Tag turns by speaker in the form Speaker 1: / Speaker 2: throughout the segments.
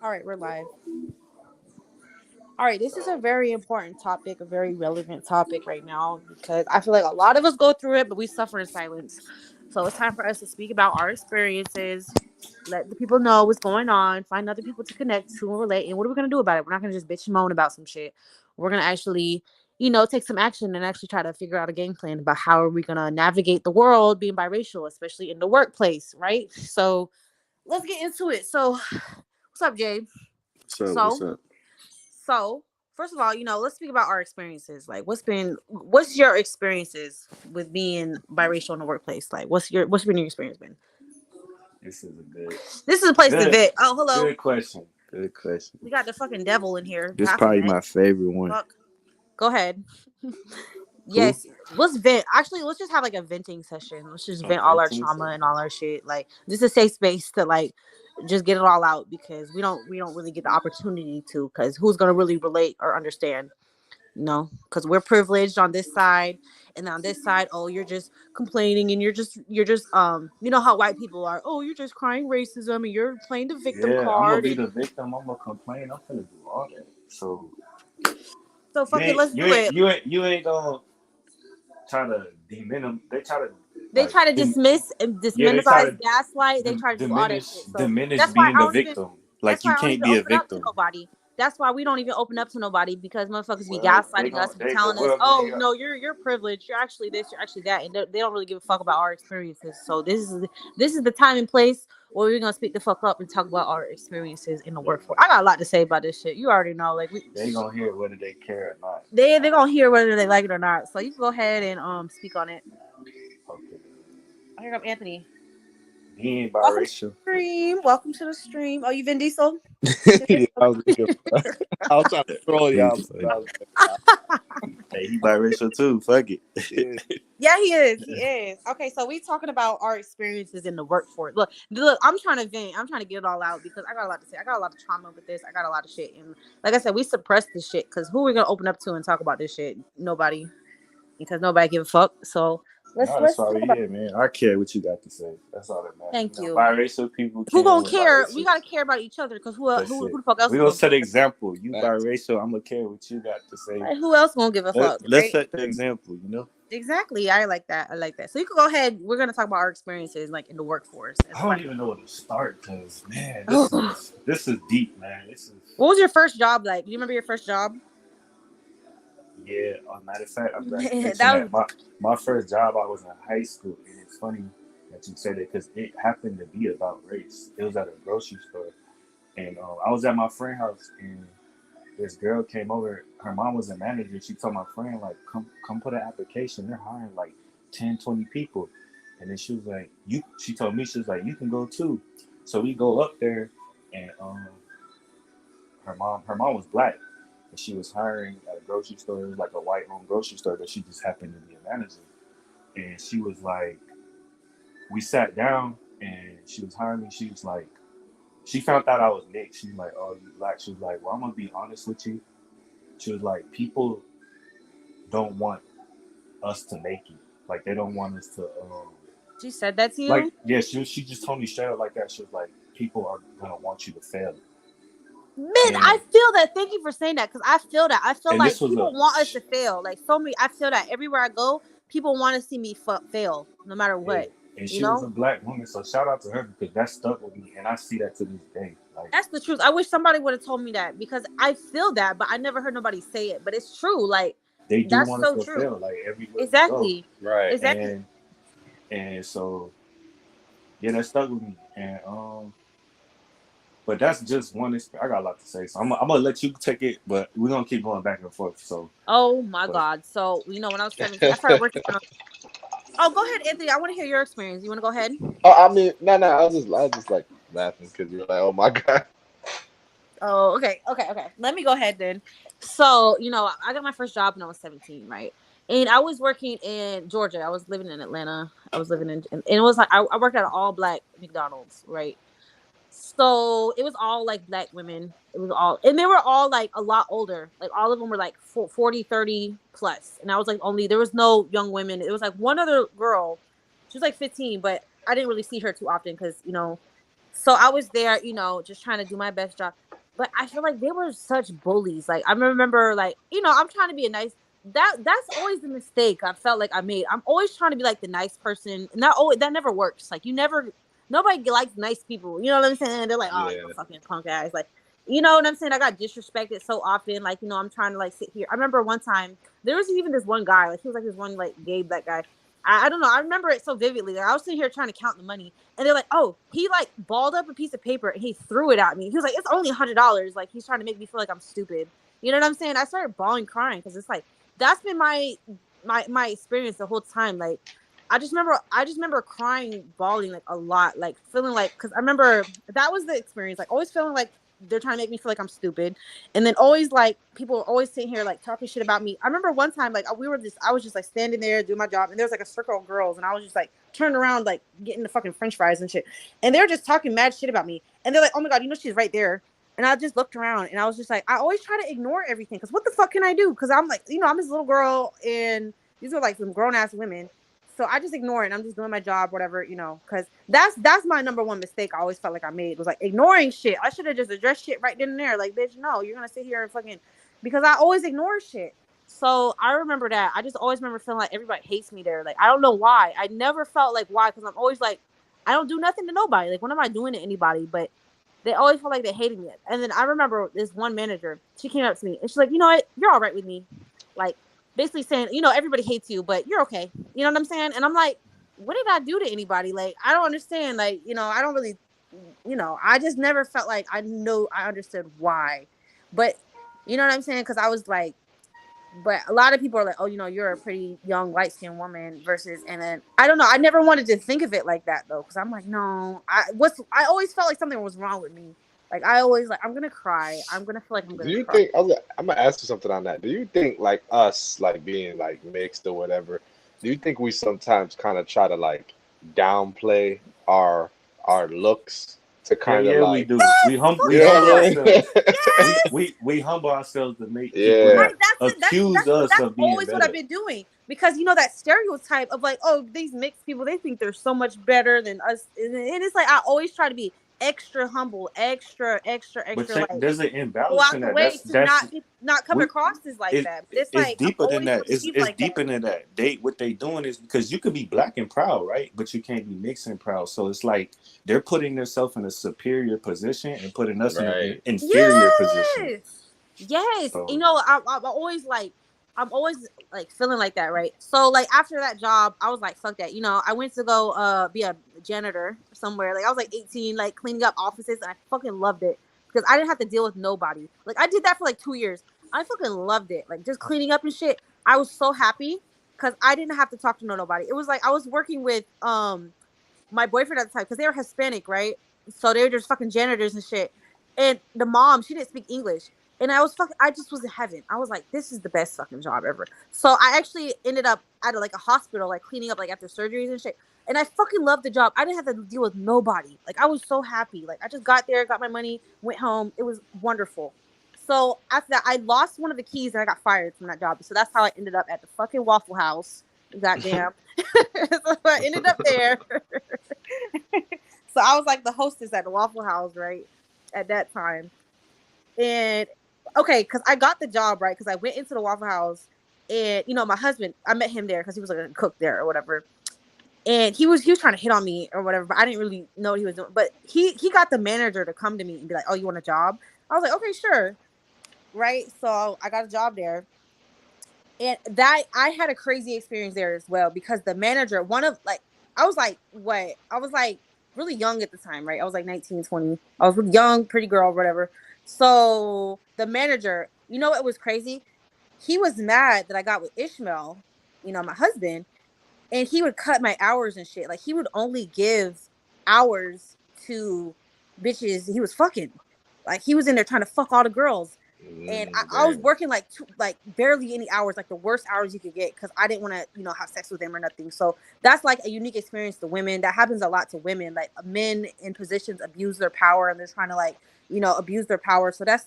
Speaker 1: All right, we're live. All right, this is a very important topic, a very relevant topic right now because I feel like a lot of us go through it, but we suffer in silence. So it's time for us to speak about our experiences, let the people know what's going on, find other people to connect to and relate. And what are we gonna do about it? We're not gonna just bitch and moan about some shit. We're gonna actually, take some action and actually try to figure out a game plan about how are we gonna navigate the world being biracial, especially in the workplace, right? So let's get into it. So, what's up, Jay?
Speaker 2: What's up? What's
Speaker 1: So,
Speaker 2: up?
Speaker 1: So, first of all, let's speak about our experiences. Like, what's your experiences with being biracial in the workplace? Like, what's been your experience been?
Speaker 2: This is a good,
Speaker 1: This is a place to
Speaker 2: good,
Speaker 1: vent. Oh, hello.
Speaker 2: good question. Good question.
Speaker 1: We got the fucking devil in here,
Speaker 2: This is probably
Speaker 1: Baphomet.
Speaker 2: my favorite one.
Speaker 1: Fuck. Go ahead.
Speaker 2: Who?
Speaker 1: Yes, let's vent. Actually, let's just have like a venting session. Let's just
Speaker 2: A
Speaker 1: vent all our
Speaker 2: venting
Speaker 1: trauma
Speaker 2: session.
Speaker 1: and all our shit. Like, this is a safe space to like just get it all out because we don't really get the opportunity to. Because who's gonna really relate or understand? No, because we're privileged on this side, and on this side, oh, you're just complaining, and you're just you know how white people are. Oh, you're just crying racism, and you're playing the victim
Speaker 2: Yeah, I'm gonna
Speaker 1: card,
Speaker 2: be
Speaker 1: and
Speaker 2: the victim. I'm gonna complain. I'm gonna do all that. So
Speaker 1: so
Speaker 2: you
Speaker 1: fuck it,
Speaker 2: ain't,
Speaker 1: let's
Speaker 2: you
Speaker 1: do
Speaker 2: ain't,
Speaker 1: it.
Speaker 2: you ain't, you ain't gonna try to demean. They try to
Speaker 1: They
Speaker 2: like,
Speaker 1: try to dismiss and
Speaker 2: yeah, they try to
Speaker 1: disminimize, gaslight. They try to do all that
Speaker 2: diminish,
Speaker 1: shit. So
Speaker 2: diminish
Speaker 1: that's why
Speaker 2: being
Speaker 1: I
Speaker 2: the
Speaker 1: don't even.
Speaker 2: victim.
Speaker 1: That's
Speaker 2: Like
Speaker 1: why
Speaker 2: you
Speaker 1: I don't
Speaker 2: can't
Speaker 1: even
Speaker 2: be a
Speaker 1: open up to
Speaker 2: victim.
Speaker 1: nobody. That's why we don't even open up to nobody because motherfuckers be
Speaker 2: Well,
Speaker 1: gaslighting us and
Speaker 2: they go
Speaker 1: telling us,
Speaker 2: well.
Speaker 1: "Oh, no, you're privileged. You're actually this. You're actually that," and they don't really give a fuck about our experiences. So this is the time and place where we're gonna speak the fuck up and talk about our experiences in the workforce. I got a lot to say about this shit. You already know, like
Speaker 2: They gonna hear whether they care or not.
Speaker 1: they're gonna hear whether they like it or not. So you can go ahead and speak on it.
Speaker 2: Okay.
Speaker 1: Oh, here come Anthony.
Speaker 2: Being
Speaker 1: Welcome to the
Speaker 2: biracial.
Speaker 1: stream. Welcome to the stream. Oh, you Vin Diesel?
Speaker 3: Yeah, I was looking. I was trying to troll y'all,
Speaker 2: He's
Speaker 3: but I was like,
Speaker 2: Hey, he biracial too. Fuck it.
Speaker 3: yeah.
Speaker 1: Yeah, he is. He is. Okay, so we talking about our experiences in the workforce. Look, I'm trying to vent. I'm trying to get it all out because I got a lot to say. I got a lot of trauma with this. I got a lot of shit, and like I said, we suppress this shit because who are we gonna open up to and talk about this shit? Nobody, because nobody give a fuck. So let's
Speaker 2: No, that's
Speaker 1: let's
Speaker 2: why
Speaker 1: talk
Speaker 2: we
Speaker 1: about.
Speaker 2: here, man. I care what you got to say. That's all that matters.
Speaker 1: Thank you.
Speaker 2: Biracial people
Speaker 1: Who
Speaker 2: caring
Speaker 1: gonna
Speaker 2: what
Speaker 1: care? We
Speaker 2: biracial.
Speaker 1: gotta care about each other because
Speaker 2: That's
Speaker 1: who
Speaker 2: it.
Speaker 1: the fuck else
Speaker 2: We
Speaker 1: is
Speaker 2: gonna
Speaker 1: gonna
Speaker 2: set
Speaker 1: care?
Speaker 2: an example. You
Speaker 3: Facts.
Speaker 2: biracial, I'm gonna care what you got to say.
Speaker 1: Like, who else gonna give a fuck,
Speaker 2: Let's
Speaker 1: right?
Speaker 2: set the example. You know.
Speaker 1: Exactly. I like that. I like that. So you can go ahead. We're gonna talk about our experiences like in the workforce as
Speaker 2: I don't
Speaker 1: black.
Speaker 2: even know where to start because man,
Speaker 1: Oh,
Speaker 2: this is deep, man. This is
Speaker 1: what was your first job like? Do you remember your first job?
Speaker 2: yeah. Matter of fact, I'm glad you mentioned
Speaker 1: That
Speaker 2: that.
Speaker 1: was
Speaker 2: My first job, I was in high school, and it's funny that you said it because it happened to be about race. It was at a grocery store, and I was at my friend's house, and this girl came over. Her mom was a manager. She told my friend, like, come put an application. They're hiring like 10, 20 people. And then she was like, she told me, she was like, you can go too. So we go up there, and her mom was black. And she was hiring at a grocery store. It was like a white owned grocery store, but she just happened to be a manager. And she was like, we sat down, and she was hiring me. She was like, she found out I was mixed. She was like, oh, you black? She was like, well, I'm gonna be honest with you. She was like, people don't want us to make it. Like they don't want us to.
Speaker 1: she said that to
Speaker 2: Like
Speaker 1: you?
Speaker 2: yeah, she just told me straight up like that. She was like, people are gonna want you to fail,
Speaker 1: Man, I
Speaker 2: and
Speaker 1: feel that. Thank you for saying that because I feel that. I feel
Speaker 2: this
Speaker 1: like
Speaker 2: was
Speaker 1: people want us to fail. Like so many, I feel that everywhere I go, people want to see me fail, no matter
Speaker 2: yeah,
Speaker 1: what.
Speaker 2: and
Speaker 1: You
Speaker 2: she was
Speaker 1: know,
Speaker 2: a black woman. So shout out to her because that stuck with me, and I see that to this day. Like
Speaker 1: that's the truth. I wish somebody would have told me that because I feel that, but I never heard nobody say it. But it's true. Like
Speaker 2: they do
Speaker 1: that's
Speaker 2: want us
Speaker 1: so
Speaker 2: to
Speaker 1: true.
Speaker 2: fail, like everywhere we go,
Speaker 1: Exactly.
Speaker 3: right.
Speaker 1: Exactly.
Speaker 2: and so yeah, that stuck with me, and but that's just one. I got a lot to say, so I'm gonna let you take it, but we're gonna keep going back and forth. So,
Speaker 1: Oh my
Speaker 2: but
Speaker 1: God. So, when I was 17, I started working on. Oh, go ahead, Anthony. I want to hear your experience. You want to go ahead?
Speaker 3: Oh, I mean, no. I was just like laughing because you're like, oh my god.
Speaker 1: Oh, okay. Okay. Okay. Let me go ahead then. So, I got my first job when I was 17, right? And I was working in Georgia. I was living in Atlanta. I was living and it was like, I worked at an all black McDonald's, right? So it was all like black women. It was all, and they were all like a lot older. Like all of them were like 40, 30 plus. And I was like, there was no young women. It was like one other girl. She was like 15, but I didn't really see her too often because, So I was there, just trying to do my best job. But I feel like they were such bullies. Like I remember, like I'm trying to be a nice. That's always the mistake I felt like I made. I'm always trying to be like the nice person, and that never works. Like you never, nobody likes nice people. You know what I'm saying? They're like, oh, you're a
Speaker 3: Yeah.
Speaker 1: fucking punk ass. Like, you know what I'm saying? I got disrespected so often. Like, I'm trying to like sit here. I remember one time there was even this one guy. Like he was like this one like gay black guy. I don't know. I remember it so vividly. Like, I was sitting here trying to count the money, and they're like, "Oh, he like balled up a piece of paper and he threw it at me." He was like, "It's only $100." Like he's trying to make me feel like I'm stupid. You know what I'm saying? I started bawling, crying because it's like that's been my experience the whole time. Like I just remember crying, bawling like a lot, like feeling like because I remember that was the experience. Like always feeling like they're trying to make me feel like I'm stupid, and then always like people are always sitting here like talking shit about me. I remember one time like I was just like standing there doing my job, and there was like a circle of girls, and I was just like turning around like getting the fucking French fries and shit, and they were just talking mad shit about me, and they're like, "Oh my god, she's right there." And I just looked around, and I was just like, I always try to ignore everything because what the fuck can I do? Because I'm like, I'm this little girl, and these are like some grown ass women. So I just ignore it. And I'm just doing my job, whatever, because that's my number one mistake. I always felt like I made was like ignoring shit. I should have just addressed shit right then and there. Like, bitch, no, you're gonna sit here and fucking because I always ignore shit. So I remember that. I just always remember feeling like everybody hates me there. Like I don't know why. I never felt like why because I'm always like I don't do nothing to nobody. Like what am I doing to anybody? But they always felt like they hated me. And then I remember this one manager. She came up to me and she's like, "You know what? You're all right with me." Like basically saying, everybody hates you, but you're okay. You know what I'm saying? And I'm like, what did I do to anybody? Like, I don't understand. Like, I don't really, I just never felt like I know I understood why. But you know what I'm saying? Because I was like, but a lot of people are like, oh, you're a pretty young light skinned woman versus, and then I don't know. I never wanted to think of it like that though, because I'm like, no, I always felt like something was wrong with me. Like I always like, I'm gonna cry. I'm gonna feel like I'm
Speaker 3: Do
Speaker 1: gonna
Speaker 3: you
Speaker 1: cry.
Speaker 3: think I'm gonna ask you something on that? Do you think like us, like being like mixed or whatever? Do you think we sometimes kind of try to like downplay our our looks to
Speaker 2: Hell
Speaker 3: kind of
Speaker 2: yeah, we
Speaker 3: like,
Speaker 2: do.
Speaker 1: Yes, fuck
Speaker 3: you
Speaker 2: We
Speaker 3: know
Speaker 2: humble
Speaker 3: what
Speaker 1: yes,
Speaker 3: I mean?
Speaker 2: ourselves.
Speaker 1: yes.
Speaker 2: We humble ourselves to make people
Speaker 3: Yeah,
Speaker 1: Right,
Speaker 2: that
Speaker 1: that's it. That's
Speaker 2: accuse
Speaker 1: that's
Speaker 2: us
Speaker 1: that's
Speaker 2: of being
Speaker 1: always what I've
Speaker 2: better.
Speaker 1: been doing because that stereotype of like, oh, these mixed people, they think they're so much better than us, and it's like I always try to be extra humble, extra, extra,
Speaker 2: But
Speaker 1: extra, like
Speaker 2: there's an
Speaker 1: go
Speaker 2: imbalance in
Speaker 1: out the
Speaker 2: that.
Speaker 1: way to not come
Speaker 2: We
Speaker 1: across as like
Speaker 2: it
Speaker 1: that. But it's
Speaker 2: it's
Speaker 1: like I'm
Speaker 2: deeper than
Speaker 1: always
Speaker 2: that.
Speaker 1: perceived
Speaker 2: It's
Speaker 1: like that.
Speaker 2: deeper than that. What they doing is because you could be black and proud, right? But you can't be mixed and proud. So it's like they're putting themselves in a superior position and putting us in
Speaker 3: right.
Speaker 2: an inferior position.
Speaker 1: Yes. Yes.
Speaker 2: So
Speaker 1: I'm always like, I'm always like feeling like that, right? So like after that job, I was like, fuck that. I went to go be a janitor somewhere. Like I was like 18, like cleaning up offices, and I fucking loved it because I didn't have to deal with nobody. Like I did that for like 2 years. I fucking loved it. Like just cleaning up and shit. I was so happy because I didn't have to talk to nobody. It was like I was working with my boyfriend at the time because they were Hispanic, right? So they were just fucking janitors and shit. And the mom, she didn't speak English. And I just was in heaven. I was like, this is the best fucking job ever. So I actually ended up at like a hospital, like cleaning up like after surgeries and shit. And I fucking loved the job. I didn't have to deal with nobody. Like I was so happy. Like I just got there, got my money, went home. It was wonderful. So after that, I lost one of the keys and I got fired from that job. So that's how I ended up at the fucking Waffle House. Goddamn. So I ended up there. So I was like the hostess at the Waffle House, right? At that time. And okay, because I got the job, right? Because I went into the Waffle House and my husband, I met him there because he was like a cook there or whatever. And he was trying to hit on me or whatever, but I didn't really know what he was doing. But he got the manager to come to me and be like, "Oh, you want a job?" I was like, "Okay, sure." Right. So I got a job there. And that I had a crazy experience there as well because the manager, one of like, I was like, what? I was like really young at the time, right? I was like 19, 20. I was a young, pretty girl, whatever. So the manager, what was crazy? He was mad that I got with Ishmael, my husband, and he would cut my hours and shit. Like he would only give hours to bitches he was fucking. Like he was in there trying to fuck all the girls. And I was
Speaker 3: Damn.
Speaker 1: working like like barely any hours, like the worst hours you could get, because I didn't want to, have sex with them or nothing. So that's like a unique experience to women. That happens a lot to women. Like men in positions abuse their power, and they're trying to like, abuse their power. So that's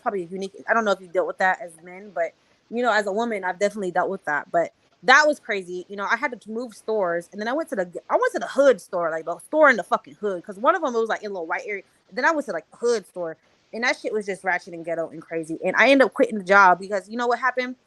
Speaker 1: probably a unique. I don't know if you dealt with that as men, but as a woman, I've definitely dealt with that. But That was crazy. You know, I had to move stores, and then I went to the hood store, like the store in the fucking hood, because one of them was like in a little white area. Then I went to like the hood store, and that shit was just ratchet and ghetto and crazy. And I ended up quitting the job because you know what happened?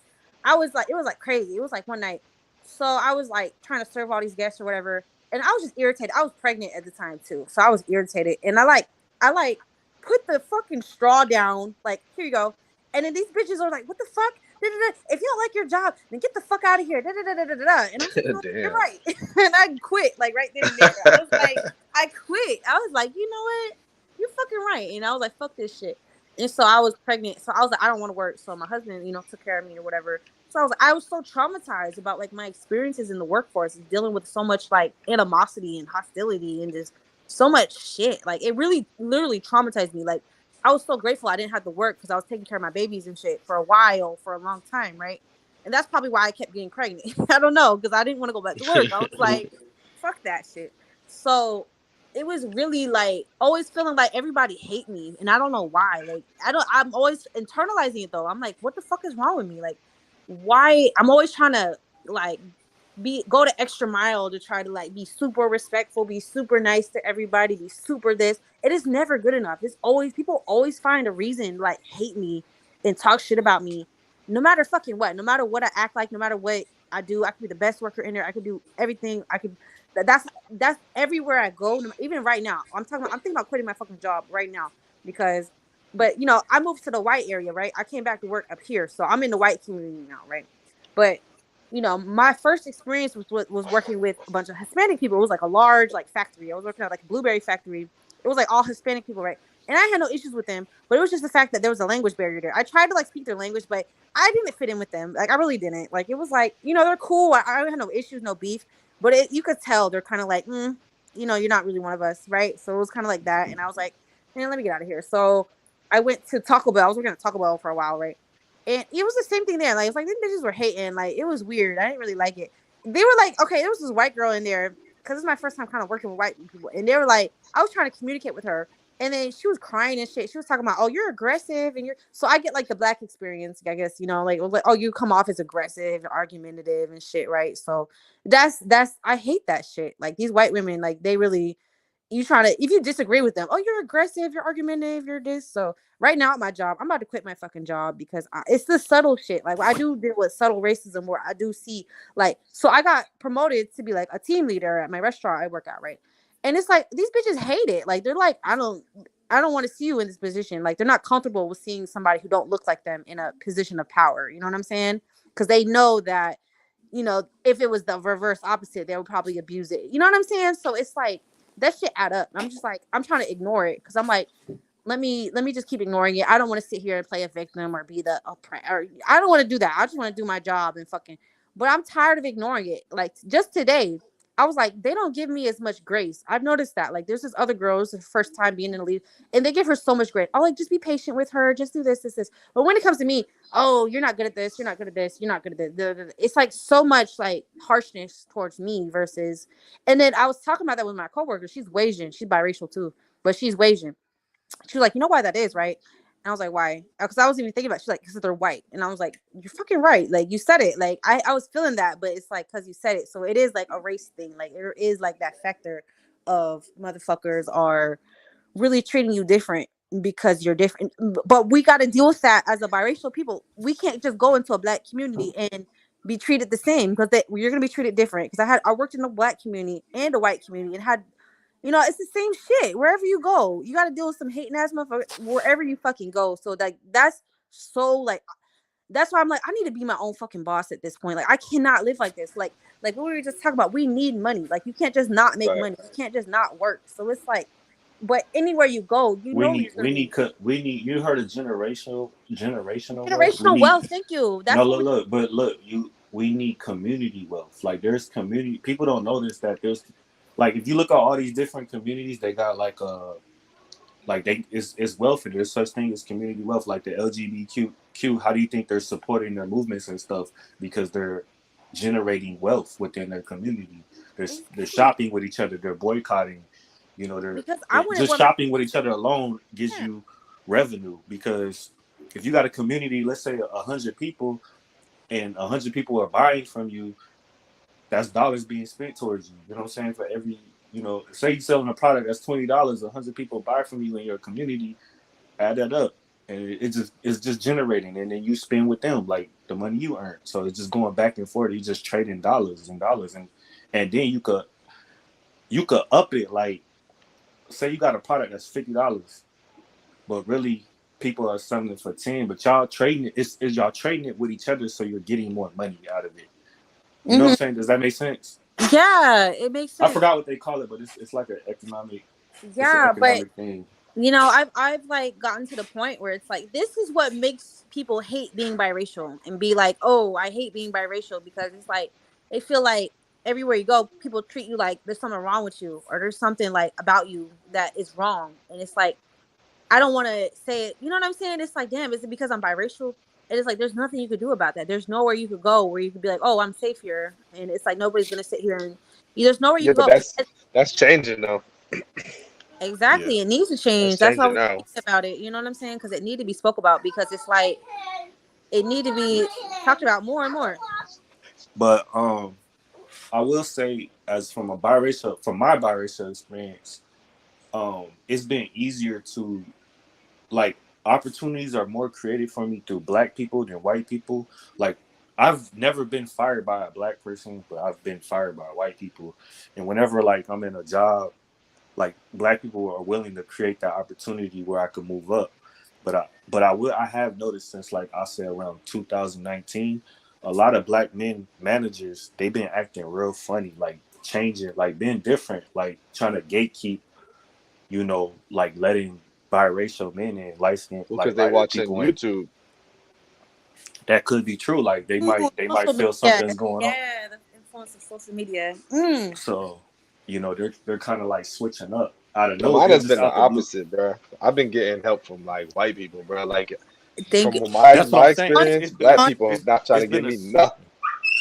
Speaker 1: I was like, it was like crazy. It was like one night, so I was like trying to serve all these guests or whatever, and I was just irritated. I was pregnant at the time too, so I was irritated, and I like put the fucking straw down, like here you go, and then these bitches are like, what the fuck? Da-da-da. If you don't like your job, then get the fuck out of here. Da-da-da-da-da-da. And I was like, you know, you're
Speaker 3: Damn.
Speaker 1: right. And I quit, like right then and there. I was like, I quit. I was like, you know what? You're fucking right. And I was like, fuck this shit. And so I was pregnant. So I was like, I don't want to work. So my husband, you know, took care of me or whatever. So I was so traumatized about like my experiences in the workforce and dealing with so much like animosity and hostility and just so much shit. Like it really literally traumatized me. Like I was so grateful I didn't have to work because I was taking care of my babies and shit for a while, for a long time, right? And that's probably why I kept getting pregnant. I don't know, because I didn't want to go back to work. I was like, fuck that shit. So it was really like always feeling like everybody hate me, and I don't know why. Like I'm always internalizing it though. I'm like, what the fuck is wrong with me? Like, why? I'm always trying to like be go the extra mile to try to like be super respectful, be super nice to everybody, be super this. It is never good enough. It's always people always find a reason like hate me and talk shit about me, no matter fucking what, no matter what I act like, no matter what I do. I could be the best worker in there. I could do everything. I could. That's everywhere I go. Even right now, I'm thinking about quitting my fucking job right now because, but you know, I moved to the white area, right? I came back to work up here, so I'm in the white community now, right? But you know, my first experience was working with a bunch of Hispanic people. It was like a large like factory. I was working at like a blueberry factory. It was like all Hispanic people, right? And I had no issues with them, but it was just the fact that there was a language barrier there. I tried to like speak their language, but I didn't fit in with them. Like I really didn't. Like it was like, you know, they're cool. I had no issues, no beef, but you could tell they're kind of like, you know, you're not really one of us, right? So it was kind of like that. And I was like, man, let me get out of here. So I went to Taco Bell. I was working at Taco Bell for a while, right? And it was the same thing there. Like it's like these bitches were hating. Like it was weird. I didn't really like it. They were like, okay, there was this white girl in there because it's my first time kind of working with white people, and they were like, I was trying to communicate with her, and then she was crying and shit. She was talking about, oh, you're aggressive, and you're so I get like the black experience, I guess, you know, like oh, you come off as aggressive, argumentative, and shit, right? So that's I hate that shit. Like these white women, like they really you try to if you disagree with them, oh, you're aggressive, you're argumentative, you're this. So right now at my job, I'm about to quit my fucking job because it's the subtle shit. Like I do deal with subtle racism where I do see like so I got promoted to be like a team leader at my restaurant I work at, right? And it's like these bitches hate it. Like they're like, I don't want to see you in this position. Like they're not comfortable with seeing somebody who don't look like them in a position of power. You know what I'm saying? Because they know that, you know, if it was the reverse opposite, they would probably abuse it. You know what I'm saying? So it's like that shit add up. I'm just like, I'm trying to ignore it because I'm like, let me just keep ignoring it. I don't want to sit here and play a victim or be the oppressor. I don't want to do that. I just want to do my job and fucking. But I'm tired of ignoring it. Like just today, I was like, they don't give me as much grace. I've noticed that. Like there's this other girl, it's her first time being in the lead, and they give her so much grace. I'm like, just be patient with her. Just do this. But when it comes to me, oh, you're not good at this. You're not good at this. You're not good at this. It's like so much like harshness towards me versus. And then I was talking about that with my coworker. She's Asian. She's biracial too, but she's Asian. She was like, you know why that is, right? And I was like, why? Because I was even thinking about it. She's like, because they're white. And I was like, you're fucking right. Like, you said it. Like, I was feeling that, but it's like, because you said it. So it is like a race thing. Like, there is like that factor of motherfuckers are really treating you different because you're different. But we got to deal with that as a biracial people. We can't just go into a black community and be treated the same because you're going to be treated different. Because I worked in the black community and the white community and had it's the same shit. Wherever you go, you got to deal with some hating ass motherfucker wherever you fucking go. So like that's so like that's why I'm like I need to be my own fucking boss at this point. Like I cannot live like this. Like what we were just talking about. We need money. Like you can't just not make
Speaker 3: Right.
Speaker 1: money. You can't just not work. So it's like, but anywhere you go, you
Speaker 2: We
Speaker 1: know
Speaker 2: need
Speaker 1: you're gonna
Speaker 2: we
Speaker 1: be
Speaker 2: need we need you heard of generational wealth. We
Speaker 1: generational
Speaker 2: need
Speaker 1: wealth. Thank you.
Speaker 2: no
Speaker 1: That's what
Speaker 2: look
Speaker 1: we.
Speaker 2: look but look you we need community wealth. Like there's community people don't notice that there's like if you look at all these different communities, they got like they it's welfare. There's such thing as community wealth, like the LGBTQ. How do you think they're supporting their movements and stuff? Because they're generating wealth within their community. They're shopping with each other. They're boycotting.
Speaker 1: Because I wouldn't
Speaker 2: Just
Speaker 1: want my
Speaker 2: shopping with each other alone gives
Speaker 1: yeah.
Speaker 2: you revenue. Because if you got a community, let's say 100 people, and 100 people are buying from you, that's dollars being spent towards you. You know what I'm saying? For every, say you selling a product that's $20, 100 people buy from you in your community, add that up. And it's just generating, and then you spend with them like the money you earn. So it's just going back and forth. You just trading dollars and dollars, and then you could up it. Like, say you got a product that's $50, but really people are selling it for 10. But y'all trading it. Is y'all trading it with each other, so you're getting more money out of it. You know what I'm
Speaker 1: Hmm.
Speaker 2: saying? Does that make sense?
Speaker 1: Yeah, it makes
Speaker 2: I
Speaker 1: sense.
Speaker 2: forgot what they call it, but it's like an economic. It's an
Speaker 1: Yeah, but
Speaker 2: economic thing.
Speaker 1: I've like gotten to the point where it's like this is what makes people hate being biracial and be like, oh, I hate being biracial because it's like they feel like everywhere you go, people treat you like there's something wrong with you or there's something like about you that is wrong, and it's like I don't want to say it. You know what I'm saying? It's like, damn, is it because I'm biracial? And it's like there's nothing you could do about that. There's nowhere you could go where you could be like, oh, I'm safe here, and it's like nobody's gonna sit here and there's nowhere you
Speaker 3: Yeah,
Speaker 1: can
Speaker 3: but
Speaker 1: go.
Speaker 3: that's changing though.
Speaker 2: Yeah,
Speaker 1: Exactly. It needs to
Speaker 3: That's
Speaker 1: change. That's why
Speaker 3: changing
Speaker 1: we're
Speaker 3: now.
Speaker 1: thinking about it. You know what I'm saying? Because it need to be spoke about because it's like it need to be talked about more and more.
Speaker 2: but I will say, as from my biracial experience, it's been easier to, like, opportunities are more created for me through black people than white people. Like, I've never been fired by a black person, but I've been fired by white people. And whenever, like, I'm in a job, like, black people are willing to create that opportunity where I could move up. I have noticed since, like, I say around 2019, a lot of black men managers, they've been acting real funny, like changing, like being different, like trying to gatekeep, like letting biracial men in, light skin,
Speaker 3: Because
Speaker 2: like
Speaker 3: they
Speaker 2: lighter
Speaker 3: watching
Speaker 2: people in.
Speaker 3: YouTube.
Speaker 2: That could be true. Like, they
Speaker 1: Ooh,
Speaker 2: might
Speaker 1: social
Speaker 2: feel
Speaker 1: media.
Speaker 2: something's going on.
Speaker 1: Yeah, the influence of social media. Mm.
Speaker 2: So, they're kind of like switching up out of
Speaker 3: But
Speaker 2: no,
Speaker 3: mine
Speaker 2: they're
Speaker 3: has
Speaker 2: just
Speaker 3: been the
Speaker 2: out the blue.
Speaker 3: opposite, bro. I've been getting help from like white people, bro. Like
Speaker 1: Thank
Speaker 3: from
Speaker 1: you.
Speaker 3: my
Speaker 2: That's what
Speaker 3: my
Speaker 2: I'm saying. It's
Speaker 3: experience,
Speaker 2: it's been a
Speaker 3: black
Speaker 1: On
Speaker 3: people
Speaker 2: it's
Speaker 3: not trying
Speaker 2: it's
Speaker 3: to give
Speaker 2: been a
Speaker 3: me nothing.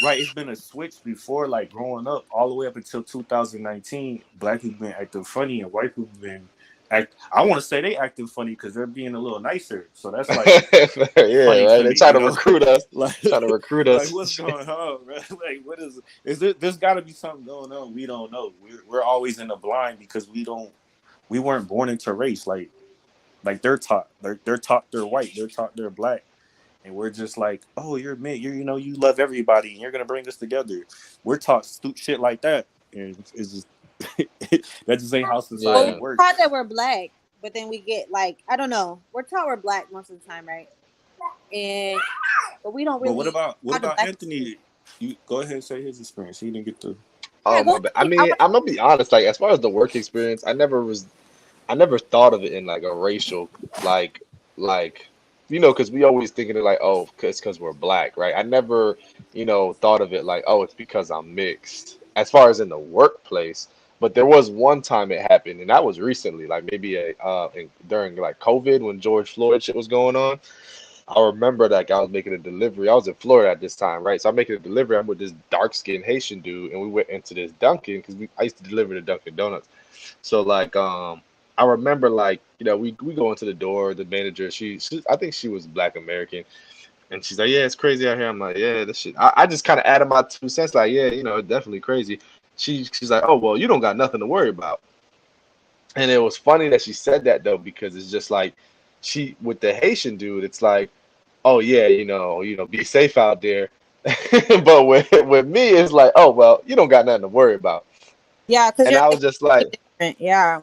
Speaker 2: right. It's been a switch before, like growing up, all the way up until 2019. Black people been acting funny, and white people been act. I want to say they acting funny because they're being a little nicer. So that's like
Speaker 3: Yeah,
Speaker 2: funny
Speaker 3: right.
Speaker 2: to
Speaker 3: They
Speaker 2: me,
Speaker 3: trying to recruit us,
Speaker 2: like
Speaker 3: trying to recruit
Speaker 2: like
Speaker 3: us.
Speaker 2: what's going on, bro? Like, what is there? There's got to be something going on. We don't know. We're always in the blind because we weren't born into race. Like they're taught they're white. They're taught they're black. And we're just like, oh, you're me. You love everybody, and you're gonna bring us together. We're taught shit like that, and it's just that just ain't how
Speaker 1: well,
Speaker 2: society
Speaker 1: we're
Speaker 3: Yeah,
Speaker 1: taught
Speaker 2: works.
Speaker 1: that we're black, but then we get like I don't know. We're taught we're black most of the time, right? And but we don't
Speaker 2: But what
Speaker 1: really
Speaker 2: about what
Speaker 1: how the
Speaker 2: about
Speaker 1: black people.
Speaker 2: Anthony? You go ahead and say his experience. He didn't get to.
Speaker 1: Yeah, go
Speaker 3: my bad. I
Speaker 1: ahead. I
Speaker 3: mean,
Speaker 1: want.
Speaker 3: I'm gonna be honest. Like as far as the work experience, I never thought of it in like a racial, like, like, because we always thinking it like, oh, because we're black, right? I never, thought of it like, oh, it's because I'm mixed. As far as in the workplace, but there was one time it happened, and that was recently, like maybe during like COVID when George Floyd shit was going on. I remember that I was making a delivery. I was in Florida at this time, right? So I'm making a delivery. I'm with this dark skinned Haitian dude, and we went into this Dunkin' because I used to deliver to Dunkin' Donuts. So like I remember like we go into the door, the manager, she I think she was Black American, and she's like, yeah, it's crazy out here. I'm like, yeah, this shit. I just kind of added my 2 cents, like, yeah, it's definitely crazy. She's like, oh well, you don't got nothing to worry about. And it was funny that she said that though, because it's just like she with the Haitian dude, it's like, oh yeah, be safe out there. But with me, it's like, oh well, you don't got nothing to worry about.
Speaker 1: Yeah, because
Speaker 3: And
Speaker 1: you're
Speaker 3: I was
Speaker 1: like
Speaker 3: just like,
Speaker 1: different. Yeah.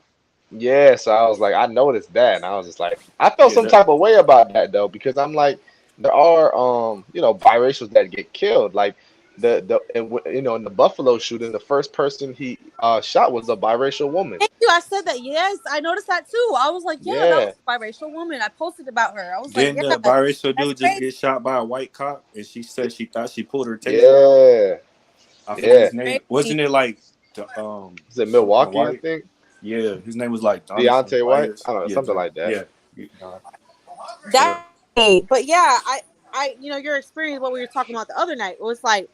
Speaker 3: yeah, so I was like, I noticed that, and I was just like, I felt
Speaker 2: Yeah,
Speaker 3: some
Speaker 2: that
Speaker 3: type of way about that though, because I'm like, there are biracials that get killed, like in the Buffalo shooting, the first person he shot was a biracial woman.
Speaker 1: Thank you. I said that. Yes, I noticed that too. I was like, yeah, that was
Speaker 3: Yeah,
Speaker 1: a biracial woman. I posted about her. I was like,
Speaker 2: didn't
Speaker 1: yeah,
Speaker 2: the biracial
Speaker 1: that's
Speaker 2: dude just
Speaker 1: crazy.
Speaker 2: get shot by a white cop, and she said she thought she pulled her taser out.
Speaker 3: yeah,
Speaker 2: I forget
Speaker 3: yeah.
Speaker 2: his name.
Speaker 1: Crazy.
Speaker 2: Wasn't it like
Speaker 3: Is it
Speaker 2: something
Speaker 3: Milwaukee? I
Speaker 2: white?
Speaker 3: think
Speaker 2: Yeah, his name was like Jonathan
Speaker 3: Deontay
Speaker 2: White
Speaker 3: White.
Speaker 2: or
Speaker 3: I don't know,
Speaker 2: yeah,
Speaker 3: something like that.
Speaker 2: yeah.
Speaker 1: That's
Speaker 2: But
Speaker 1: crazy. But yeah, your experience, what we were talking about the other night, it was like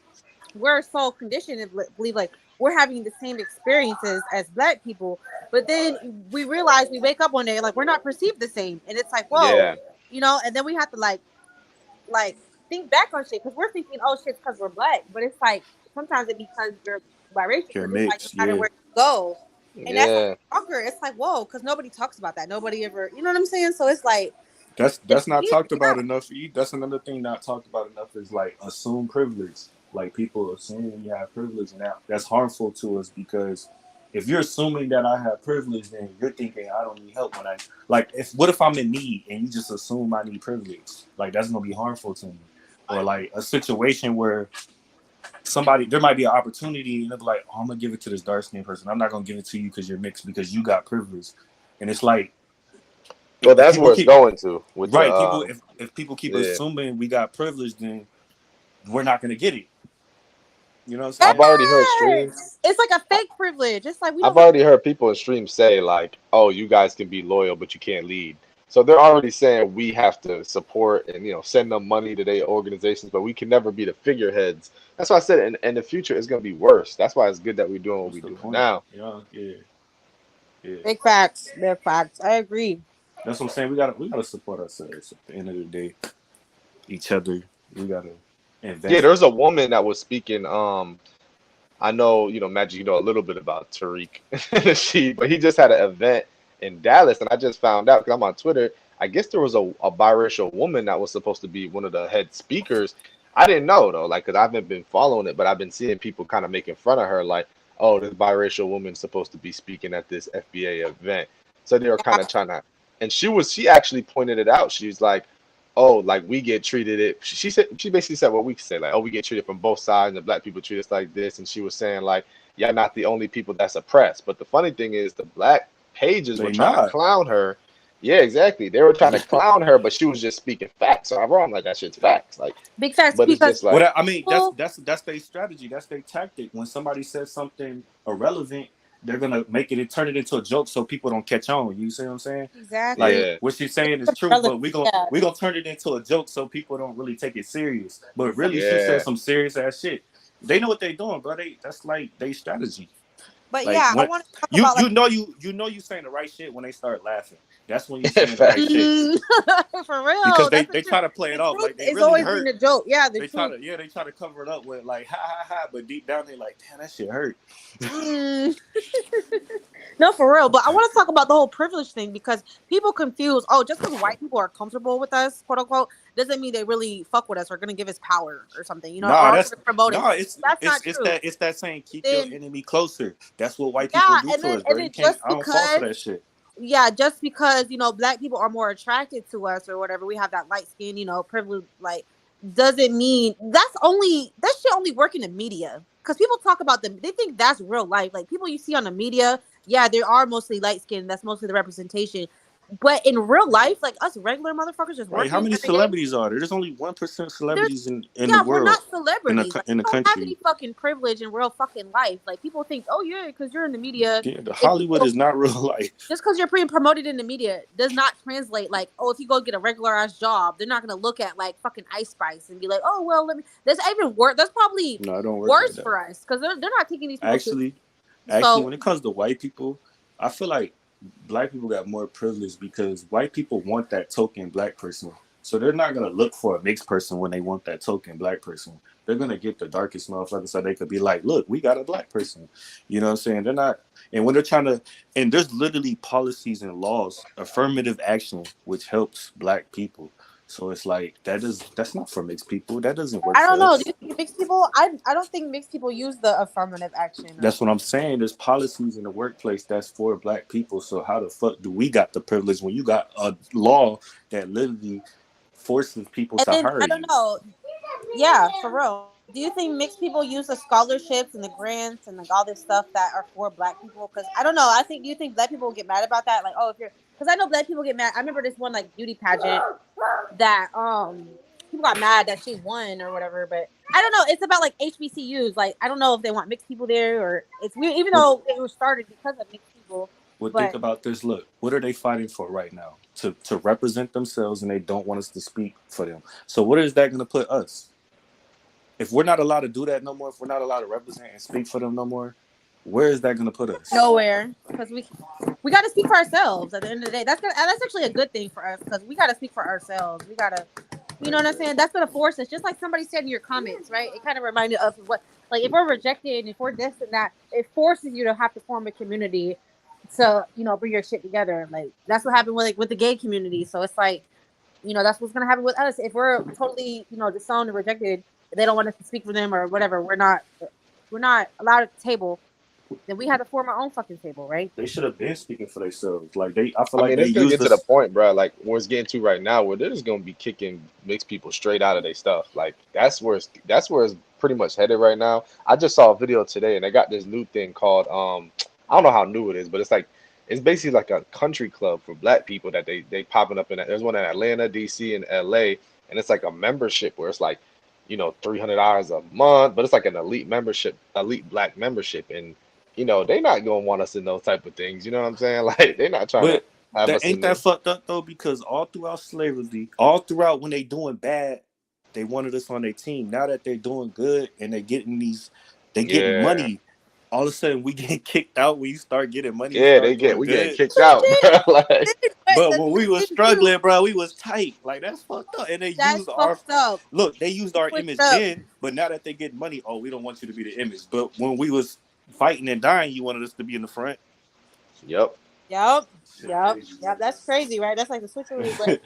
Speaker 1: we're so conditioned to believe like we're having the same experiences as black people, but then we realize we wake up one day like we're not perceived the same, and it's like whoa,
Speaker 3: Yeah,
Speaker 1: and then we have to like think back on shit because we're thinking, oh shit, because we're black, but it's like sometimes it because you're biracial
Speaker 2: You're
Speaker 1: because it's like no
Speaker 2: mixed,
Speaker 1: matter
Speaker 2: yeah.
Speaker 1: where you go, and that's like
Speaker 3: Yeah.
Speaker 1: a shocker. It's like whoa, because nobody talks about that. Nobody ever, you know what I'm saying? So it's like it's
Speaker 2: That's not
Speaker 1: weird,
Speaker 2: talked
Speaker 1: yeah.
Speaker 2: about enough. That's another thing not talked about enough is like assumed privilege. Like people assuming you have privilege, and that's harmful to us because if you're assuming that I have privilege, then you're thinking I don't need help when I like. If what if I'm in need and you just assume I need privilege? Like that's gonna be harmful to me. Or like a situation where somebody there might be an opportunity and they're like, oh, I'm gonna give it to this dark skinned person. I'm not gonna give it to you because you're mixed because you got privilege. And it's like
Speaker 3: Well,
Speaker 2: if
Speaker 3: that's
Speaker 2: people
Speaker 3: where it's
Speaker 2: keep
Speaker 3: going to with the
Speaker 2: right people if people keep
Speaker 3: yeah.
Speaker 2: assuming we got privilege, then we're not gonna get it. You know what I'm
Speaker 3: I've
Speaker 2: saying?
Speaker 3: already heard streams.
Speaker 1: It's like a fake privilege. It's like we
Speaker 3: I've
Speaker 1: don't.
Speaker 3: already heard people in streams say like, "Oh, you guys can be loyal, but you can't lead." So they're already saying we have to support and send them money to their organizations, but we can never be the figureheads. That's why I said in the future it's gonna be worse. That's why it's good that we're doing what
Speaker 2: What's
Speaker 3: we're
Speaker 2: the
Speaker 3: doing
Speaker 2: point?
Speaker 3: now.
Speaker 2: Yeah.
Speaker 1: Big facts. Big facts. I agree.
Speaker 2: That's what I'm saying. We gotta support ourselves at the end of the day. Each other. We gotta
Speaker 3: Yeah,
Speaker 2: invest.
Speaker 3: there's a woman that was speaking. I know, Magic, you know a little bit about Tariq. But he just had an event in Dallas, and I just found out because I'm on Twitter. I guess there was a biracial woman that was supposed to be one of the head speakers. I didn't know though, like, because I haven't been following it, but I've been seeing people kind of making fun of her, like, oh, this biracial woman's supposed to be speaking at this FBA event. So they were kind of trying to, and she actually pointed it out. She's like, oh, like we get treated it. She said she basically said what we say, like, oh, we get treated from both sides, and the black people treat us like this. And she was saying like, y'all not the only people that's oppressed. But the funny thing is, the black pages were
Speaker 2: They
Speaker 3: trying to
Speaker 2: not.
Speaker 3: clown her. Yeah, exactly. They were trying to clown her, but she was just speaking facts. So I'm wrong, like that shit's facts. Like,
Speaker 1: Big facts
Speaker 3: but it's
Speaker 1: because
Speaker 3: just like,
Speaker 2: What I mean,
Speaker 1: people.
Speaker 2: that's their strategy. That's their tactic. When somebody says something irrelevant, they're gonna make it and turn it into a joke so people don't catch on. You see what I'm saying? Like
Speaker 1: Exactly.
Speaker 3: yeah,
Speaker 2: what she's saying is true,
Speaker 1: Relevant.
Speaker 2: but
Speaker 1: Yeah.
Speaker 2: we gonna turn it into a joke so people don't really take it serious. But really, she said
Speaker 3: yeah,
Speaker 2: some serious ass shit. They know what they doing, bro. That's like they strategy.
Speaker 1: But
Speaker 2: Like
Speaker 1: yeah, I
Speaker 2: when
Speaker 1: want to talk about like
Speaker 2: you know you saying the right shit when they start laughing. That's when you saying the right
Speaker 3: facts.
Speaker 2: shit
Speaker 1: mm, for
Speaker 2: because
Speaker 1: real.
Speaker 2: they
Speaker 1: That's the
Speaker 2: they
Speaker 1: truth.
Speaker 2: try to play it
Speaker 1: The
Speaker 2: off
Speaker 1: truth
Speaker 2: like they
Speaker 1: is
Speaker 2: really
Speaker 1: always in
Speaker 2: hurt.
Speaker 1: the joke. Yeah, the
Speaker 2: They try
Speaker 1: truth.
Speaker 2: to they try to cover it up with like ha ha ha, but deep down they like damn that shit hurt.
Speaker 1: Mm. No, for real. But I want to talk about the whole privilege thing because people confuse. Oh, just because white people are comfortable with us, quote unquote, doesn't mean they really fuck with us or gonna give us power or something. You know, or
Speaker 2: Nah,
Speaker 1: are
Speaker 2: that's
Speaker 1: gonna promote us.
Speaker 2: nah.
Speaker 1: That's not true.
Speaker 2: It's that saying keep your
Speaker 1: Then
Speaker 2: enemy closer. That's what white people
Speaker 1: yeah,
Speaker 2: do to us, bro.
Speaker 1: and
Speaker 2: You
Speaker 1: then
Speaker 2: can't.
Speaker 1: just
Speaker 2: I don't fall for
Speaker 1: because
Speaker 2: that shit.
Speaker 1: yeah, just because black people are more attracted to us or whatever, we have that light skin, privilege, like doesn't mean that shit only work in the media because people talk about them. They think that's real life. Like people you see on the media, yeah, they are mostly light skinned. That's mostly the representation. But in real life, like us regular motherfuckers just
Speaker 2: Right? How
Speaker 1: working
Speaker 2: many
Speaker 1: every day,
Speaker 2: celebrities are there? There's only 1%
Speaker 1: there's
Speaker 2: celebrities in the
Speaker 1: yeah, we're
Speaker 2: world
Speaker 1: not celebrities. Like
Speaker 2: in
Speaker 1: we
Speaker 2: the
Speaker 1: don't have
Speaker 2: country.
Speaker 1: any fucking privilege in real fucking life. Like people think, oh yeah, because you're in the media.
Speaker 2: Yeah, the
Speaker 1: If
Speaker 2: Hollywood
Speaker 1: people
Speaker 2: is not real life.
Speaker 1: just because you're being promoted in the media does not translate like, oh, if you go get a regular ass job, they're not gonna look at like fucking Ice Spice and be like, oh well, let me. That's even worse. That's probably
Speaker 2: No, it don't work like
Speaker 1: worse
Speaker 2: that.
Speaker 1: for us because they're not taking these people serious.
Speaker 2: Actually,
Speaker 1: So
Speaker 2: when it comes to white people, I feel like black people got more privilege because white people want that token black person. So they're not gonna look for a mixed person when they want that token black person. They're gonna get the darkest motherfucker so they could be like, look, we got a black person. You know what I'm saying? They're not and when they're trying to and there's literally policies and laws, affirmative action, which helps black people. So it's like that's not for mixed people. That doesn't work
Speaker 1: I don't
Speaker 2: for
Speaker 1: know. Do
Speaker 2: us.
Speaker 1: you think mixed people? I don't think mixed people use the affirmative action or
Speaker 2: That's what I'm saying. There's policies in the workplace that's for black people. So how the fuck do we got the privilege when you got a law that literally forces people
Speaker 1: and
Speaker 2: to
Speaker 1: then
Speaker 2: hire
Speaker 1: I don't
Speaker 2: you?
Speaker 1: know. Yeah, for real. Do you think mixed people use the scholarships and the grants and like all this stuff that are for black people? Because I don't know. I think do you think black people get mad about that? Like, oh, if you're because I know black people get mad. I remember this one like beauty pageant that people got mad that she won or whatever. But I don't know. It's about like HBCUs. Like I don't know if they want mixed people there or it's weird. Even
Speaker 2: What
Speaker 1: though it was started because of mixed people,
Speaker 2: think
Speaker 1: but
Speaker 2: about this? Look, what are they fighting for right now? To represent themselves, and they don't want us to speak for them. So what is that going to put us? If we're not allowed to do that no more, if we're not allowed to represent and speak for them no more, where is that going to put us?
Speaker 1: nowhere because we got to speak for ourselves. At the end of the day, that's actually a good thing for us because we got to speak for ourselves. We gotta. You know what I'm saying? That's gonna force us. Just like somebody said in your comments, right? It kind of reminded us of what, like, if we're rejected and if we're this and that, it forces you to have to form a community to, bring your shit together. Like that's what happened with the gay community. So it's like, that's what's gonna happen with us if we're totally, disowned and rejected. They don't want us to speak for them or whatever. We're not allowed at the table. Then we have to form our own fucking table, right?
Speaker 2: They should have been speaking for themselves. Like I feel
Speaker 3: I
Speaker 2: like
Speaker 3: mean,
Speaker 2: they
Speaker 3: it's gonna
Speaker 2: used
Speaker 3: get to the
Speaker 2: us.
Speaker 3: point, bro. Like where it's getting to right now, where they're just gonna be kicking mixed people straight out of their stuff. Like that's where it's pretty much headed right now. I just saw a video today, and they got this new thing called I don't know how new it is, but it's basically like a country club for black people that they popping up in. There's one in Atlanta, DC, and LA, and it's like a membership where it's like $300 a month, but it's like an elite membership, elite black membership, and they not gonna want us in those type of things. You know what I'm saying? Like they're not trying to
Speaker 2: But
Speaker 3: have
Speaker 2: that
Speaker 3: us
Speaker 2: ain't
Speaker 3: in
Speaker 2: that
Speaker 3: there.
Speaker 2: fucked up though, because all throughout slavery, all throughout when they doing bad, they wanted us on their team. Now that they're doing good and they getting
Speaker 3: Yeah,
Speaker 2: money. All of a sudden we get kicked out when you start getting money and
Speaker 3: yeah,
Speaker 2: start doing
Speaker 3: we getting
Speaker 2: good.
Speaker 3: kicked out, bro. Like,
Speaker 1: But
Speaker 2: But
Speaker 1: the
Speaker 2: when we
Speaker 1: thing
Speaker 2: was
Speaker 1: is, too,
Speaker 2: struggling, bro, we was tight. Like that's fucked up. And they
Speaker 1: that's
Speaker 2: used our
Speaker 1: fucked up.
Speaker 2: look. They used our
Speaker 1: Switch
Speaker 2: image
Speaker 1: up.
Speaker 2: then, but now that they get money, oh, we don't want you to be the image. But when we was fighting and dying, you wanted us to be in the front.
Speaker 3: yep.
Speaker 1: Yep.
Speaker 2: Shit,
Speaker 1: Yep.
Speaker 2: crazy,
Speaker 1: Yep. That's crazy, right? That's like the switcheroo. But
Speaker 2: man.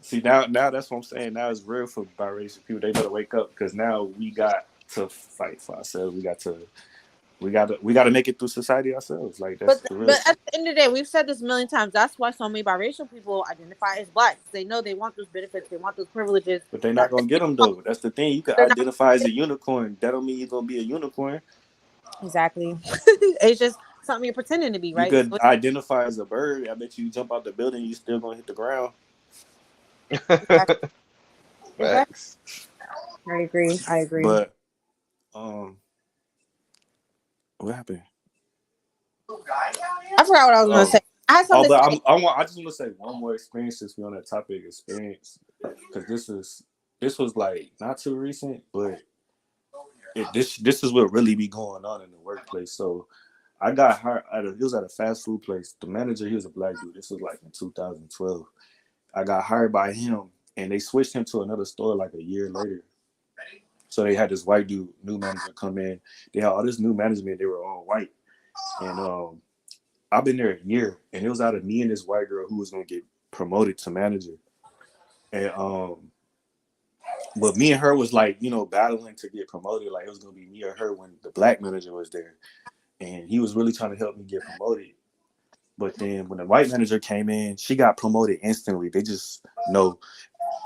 Speaker 2: See now that's what I'm saying. Now it's real for biracial people. They better wake up because now we got to fight for ourselves. We got to make it through society ourselves. Like that's
Speaker 1: but
Speaker 2: the real
Speaker 1: but
Speaker 2: shit.
Speaker 1: at the end of the day, we've said this a million times. That's why so many biracial people identify as black, because they know they want those benefits, they want those privileges.
Speaker 2: But they're not
Speaker 1: That
Speaker 2: gonna get them though. That's the thing. You can
Speaker 1: they're not
Speaker 2: identify as
Speaker 1: gonna
Speaker 2: a
Speaker 1: get
Speaker 2: unicorn. That don't mean you're gonna be a unicorn.
Speaker 1: it. Exactly. It's just something you're pretending to be,
Speaker 2: You
Speaker 1: right?
Speaker 2: could
Speaker 1: So
Speaker 2: identify as a bird. I bet you jump out the building, you still gonna hit the ground.
Speaker 1: exactly. Exactly.
Speaker 3: Facts.
Speaker 1: I agree. I agree.
Speaker 2: But um, what happened?
Speaker 1: I forgot what I was gonna say.
Speaker 2: Oh,
Speaker 1: I had
Speaker 2: oh,
Speaker 1: something to
Speaker 2: but
Speaker 1: say.
Speaker 2: I just want to say one more experience since we on that topic experience because this was like not too recent, but this is what really be going on in the workplace. So I got hired it was at a fast food place. The manager, he was a black dude. This was like in 2012. I got hired by him, and they switched him to another store like a year later. So they had this white dude, new manager, come in. They had all this new management. They were all white, and I've been there a year, and it was out of me and this white girl who was gonna get promoted to manager. And but me and her was like, battling to get promoted. Like it was gonna be me or her when the black manager was there, and he was really trying to help me get promoted. But then when the white manager came in, she got promoted instantly. They just know.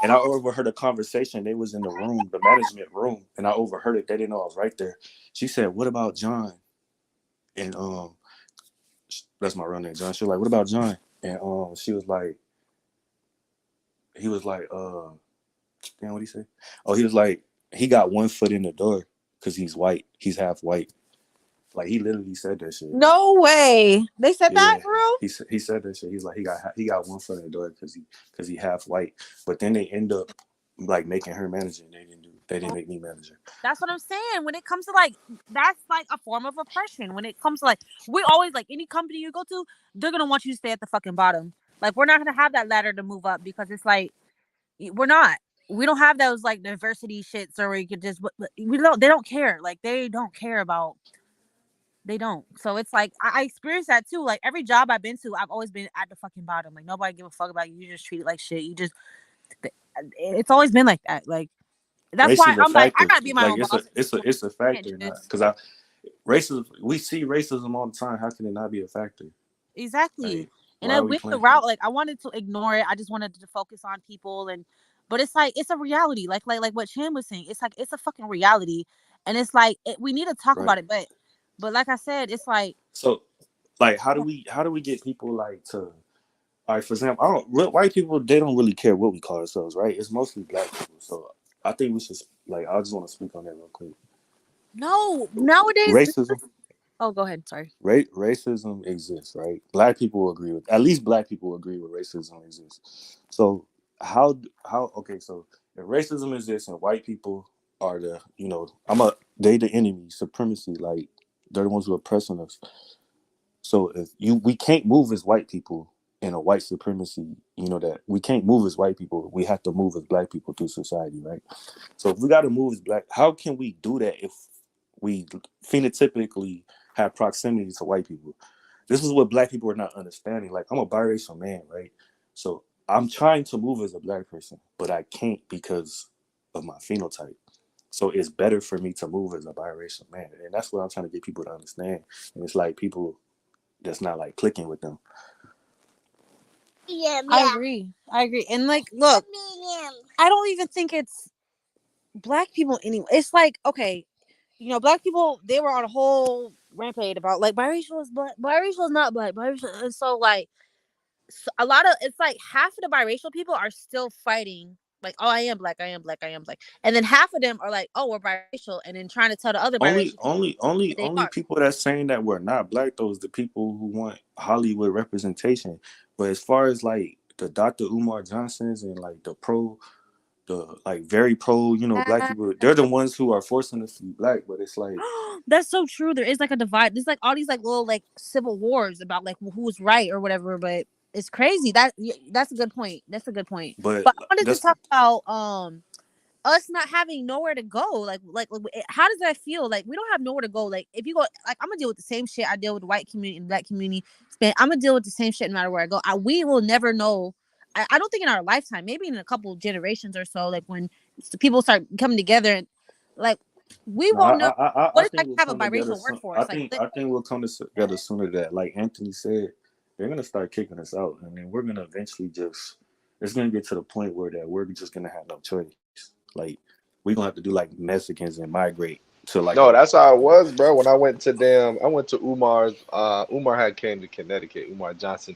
Speaker 2: And I overheard a conversation. They was in the room, the management room, and I overheard it. They didn't know I was right there. She said, "What about John?" And that's my real name, John. She was like, "What about John?" And she was like, he was like, damn, what he say? Oh, he was like, he got one foot in the door because he's white. He's half white. Like he literally said that shit.
Speaker 1: No way. They said that
Speaker 2: Yeah,
Speaker 1: for real?
Speaker 2: he said that shit. He's like he got one foot in the door because he half white. But then they end up like making her manager. And they didn't make me manager.
Speaker 1: That's what I'm saying. When it comes to that's like a form of oppression. When it comes to we always any company you go to, they're gonna want you to stay at the fucking bottom. Like we're not gonna have that ladder to move up because it's like we're not. We don't have those diversity shits or where you could just we don't. They don't care. Like they don't care about. They don't. So it's like I experienced that too. Like every job I've been to, I've always been at the fucking bottom. Like nobody give a fuck about you. You just treat it like shit. You just. It's always been like that. Like that's
Speaker 2: Race
Speaker 1: why
Speaker 2: is a
Speaker 1: I'm like I
Speaker 2: factor.
Speaker 1: gotta be my
Speaker 2: Like
Speaker 1: own
Speaker 2: it's a
Speaker 1: boss at this
Speaker 2: it's a
Speaker 1: point.
Speaker 2: it's a
Speaker 1: I can't do
Speaker 2: factor, not
Speaker 1: this.
Speaker 2: because I racism. We see racism all the time. How can it not be a factor?
Speaker 1: Exactly.
Speaker 2: Like
Speaker 1: And
Speaker 2: why
Speaker 1: I
Speaker 2: are we
Speaker 1: went the
Speaker 2: playing?
Speaker 1: route I wanted to ignore it. I just wanted to focus on people but it's it's a reality. Like what Chan was saying. It's it's a fucking reality. And it's we need to talk
Speaker 2: Right.
Speaker 1: about it, but like I said, it's like
Speaker 2: So like how do we get people like to like for example, I don't white people they don't really care what we call ourselves, right? It's mostly black people. So I think we should like I just want to speak on that real quick.
Speaker 1: no, nowadays.
Speaker 2: Racism
Speaker 1: Oh, go ahead. Sorry.
Speaker 2: racism exists, right? Black people agree with at least black people agree with racism exists. So how okay, so if racism exists and white people are they the enemy, supremacy, like they're the ones who are oppressing us. So if we can't move as white people in a white supremacy, that we can't move as white people. We have to move as black people through society, right? So if we got to move as black, how can we do that if we phenotypically have proximity to white people? This is what black people are not understanding. Like, I'm a biracial man, right? So I'm trying to move as a black person, but I can't because of my phenotype. So it's better for me to move as a biracial man. And that's what I'm trying to get people to understand. And it's like people that's not like clicking with them.
Speaker 1: Yeah, I agree. I agree. And like, look, I don't even think it's black people anyway. It's like, okay, black people, they were on a whole rampage about like biracial is black, biracial is not black, biracial. And so like, a lot of, it's like half of the biracial people are still fighting. Like, oh, I am black, I am black, I am black, and then half of them are like, oh, we're biracial, and then trying to tell the other
Speaker 2: Only,
Speaker 1: biracial people
Speaker 2: only, only,
Speaker 1: that they
Speaker 2: only
Speaker 1: are.
Speaker 2: people that's saying that we're not black though is the people who want Hollywood representation. But as far as like the Dr. Umar Johnsons and like the like very pro, black people, they're the ones who are forcing us to be black. But it's like,
Speaker 1: That's so true. There is like a divide. There's like all these like little like civil wars about like who's right or whatever. But it's crazy. That's a good point. That's a good point.
Speaker 2: but
Speaker 1: But I wanted to
Speaker 2: that's
Speaker 1: talk about us not having nowhere to go. How does that feel? Like we don't have nowhere to go. Like if you go, like I'm gonna deal with the same shit I deal with the white community and black community. I'm gonna deal with the same shit no matter where I go. We will never know. I don't think in our lifetime, maybe in a couple of generations or so, like when people start coming together and like we
Speaker 2: no,
Speaker 1: won't know
Speaker 2: I
Speaker 1: what it's like
Speaker 2: think
Speaker 1: to
Speaker 2: we'll
Speaker 1: have a
Speaker 2: come together
Speaker 1: biracial
Speaker 2: soon.
Speaker 1: workforce. Like
Speaker 2: I think we'll come together sooner. That like Anthony said, they're gonna start kicking us out, and then we're gonna eventually just. It's gonna get to the point where that we're just gonna have no choice. Like we're gonna have to do like Mexicans and migrate to like
Speaker 3: No,
Speaker 2: a.
Speaker 3: that's how it was, bro. When I went to Umar's. Umar had came to Connecticut. Umar Johnson.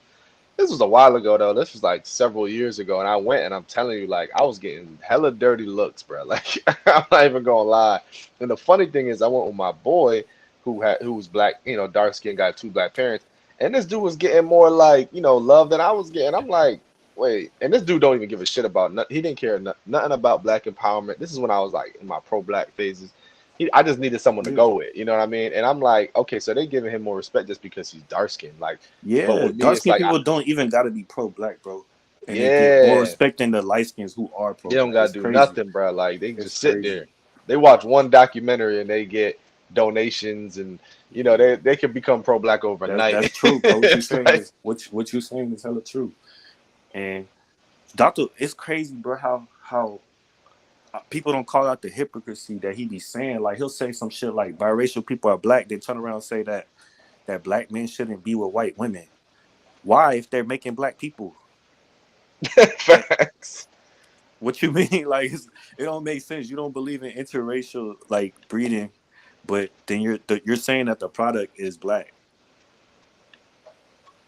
Speaker 3: This was a while ago though. This was like several years ago, and I went, and I'm telling you, like I was getting hella dirty looks, bro. Like I'm not even gonna lie. And the funny thing is, I went with my boy who was black, dark skinned guy, two black parents, and this dude was getting more like love than I was getting. I'm like, wait, and this dude don't even give a shit about nothing. He didn't care nothing about black empowerment. This is when I was like in my pro black phases. I just needed someone to
Speaker 2: Yeah,
Speaker 3: go with, you know what I mean? And I'm like, okay, so they giving him more respect just because he's dark skinned, like. But
Speaker 2: yeah.
Speaker 3: with me,
Speaker 2: Dark
Speaker 3: it's
Speaker 2: skinned
Speaker 3: like,
Speaker 2: people don't even gotta be pro black, bro, and they get more
Speaker 3: yeah,
Speaker 2: respect than the light skins who are pro
Speaker 3: they don't
Speaker 2: black.
Speaker 3: gotta
Speaker 2: It's
Speaker 3: do
Speaker 2: crazy.
Speaker 3: nothing, bro. Like they can
Speaker 2: It's
Speaker 3: just sit
Speaker 2: crazy.
Speaker 3: there. They watch one documentary and they get donations, and they can become pro black overnight.
Speaker 2: That's true, bro. What you
Speaker 3: It's
Speaker 2: saying
Speaker 3: like,
Speaker 2: is what you saying is hella true. And Doctor, it's crazy, bro. How people don't call out the hypocrisy that he be saying. Like he'll say some shit like biracial people are black. Then turn around and say that black men shouldn't be with white women. Why, if they're making black people? Like,
Speaker 3: facts.
Speaker 2: what you mean? Like, it don't make sense. You don't believe in interracial like breeding, but then you're saying that the product is black.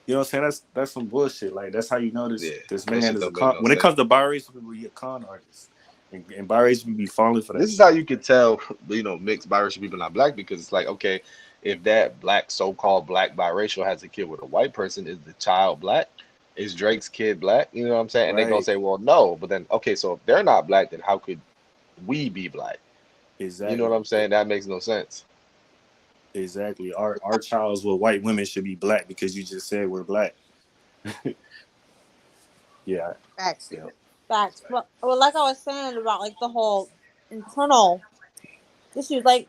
Speaker 2: You know what I'm saying? That's some bullshit. Like that's how you know
Speaker 3: Yeah,
Speaker 2: this
Speaker 3: that
Speaker 2: man
Speaker 3: shit
Speaker 2: is a
Speaker 3: don't make
Speaker 2: con.
Speaker 3: no
Speaker 2: When it
Speaker 3: sense.
Speaker 2: comes to biracial people, he a con artist, and biracial people be falling for that
Speaker 3: This is how
Speaker 2: shit.
Speaker 3: you could tell, mixed biracial people not black, because it's like, okay, if that black so-called black biracial has a kid with a white person, is the child black? Is Drake's kid black? You know what I'm saying? And they gonna
Speaker 2: Right?
Speaker 3: say, well, no. But then, okay, so if they're not black, then how could we be black? You know what I'm
Speaker 2: Exactly.
Speaker 3: saying? That makes no sense.
Speaker 2: Exactly. Our childs with white women should be black because you just said we're black. Yeah.
Speaker 1: Facts.
Speaker 2: Yeah.
Speaker 1: Facts. Well, like I was saying about like the whole internal issues, like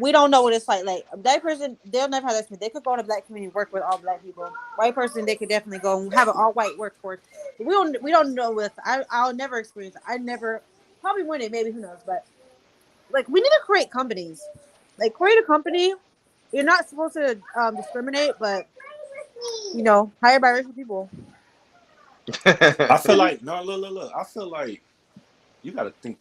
Speaker 1: we don't know what it's like. Like a black person, they'll never have that experience. They could go in a black community, work with all black people. White person, they could definitely go and have an all white workforce. But we don't know with. I'll never experience it. I never probably wouldn't. Maybe who knows? But like we need to create companies. Like create a company. You're not supposed to discriminate, but hire biracial people.
Speaker 2: I feel like no, look. I feel like you got to think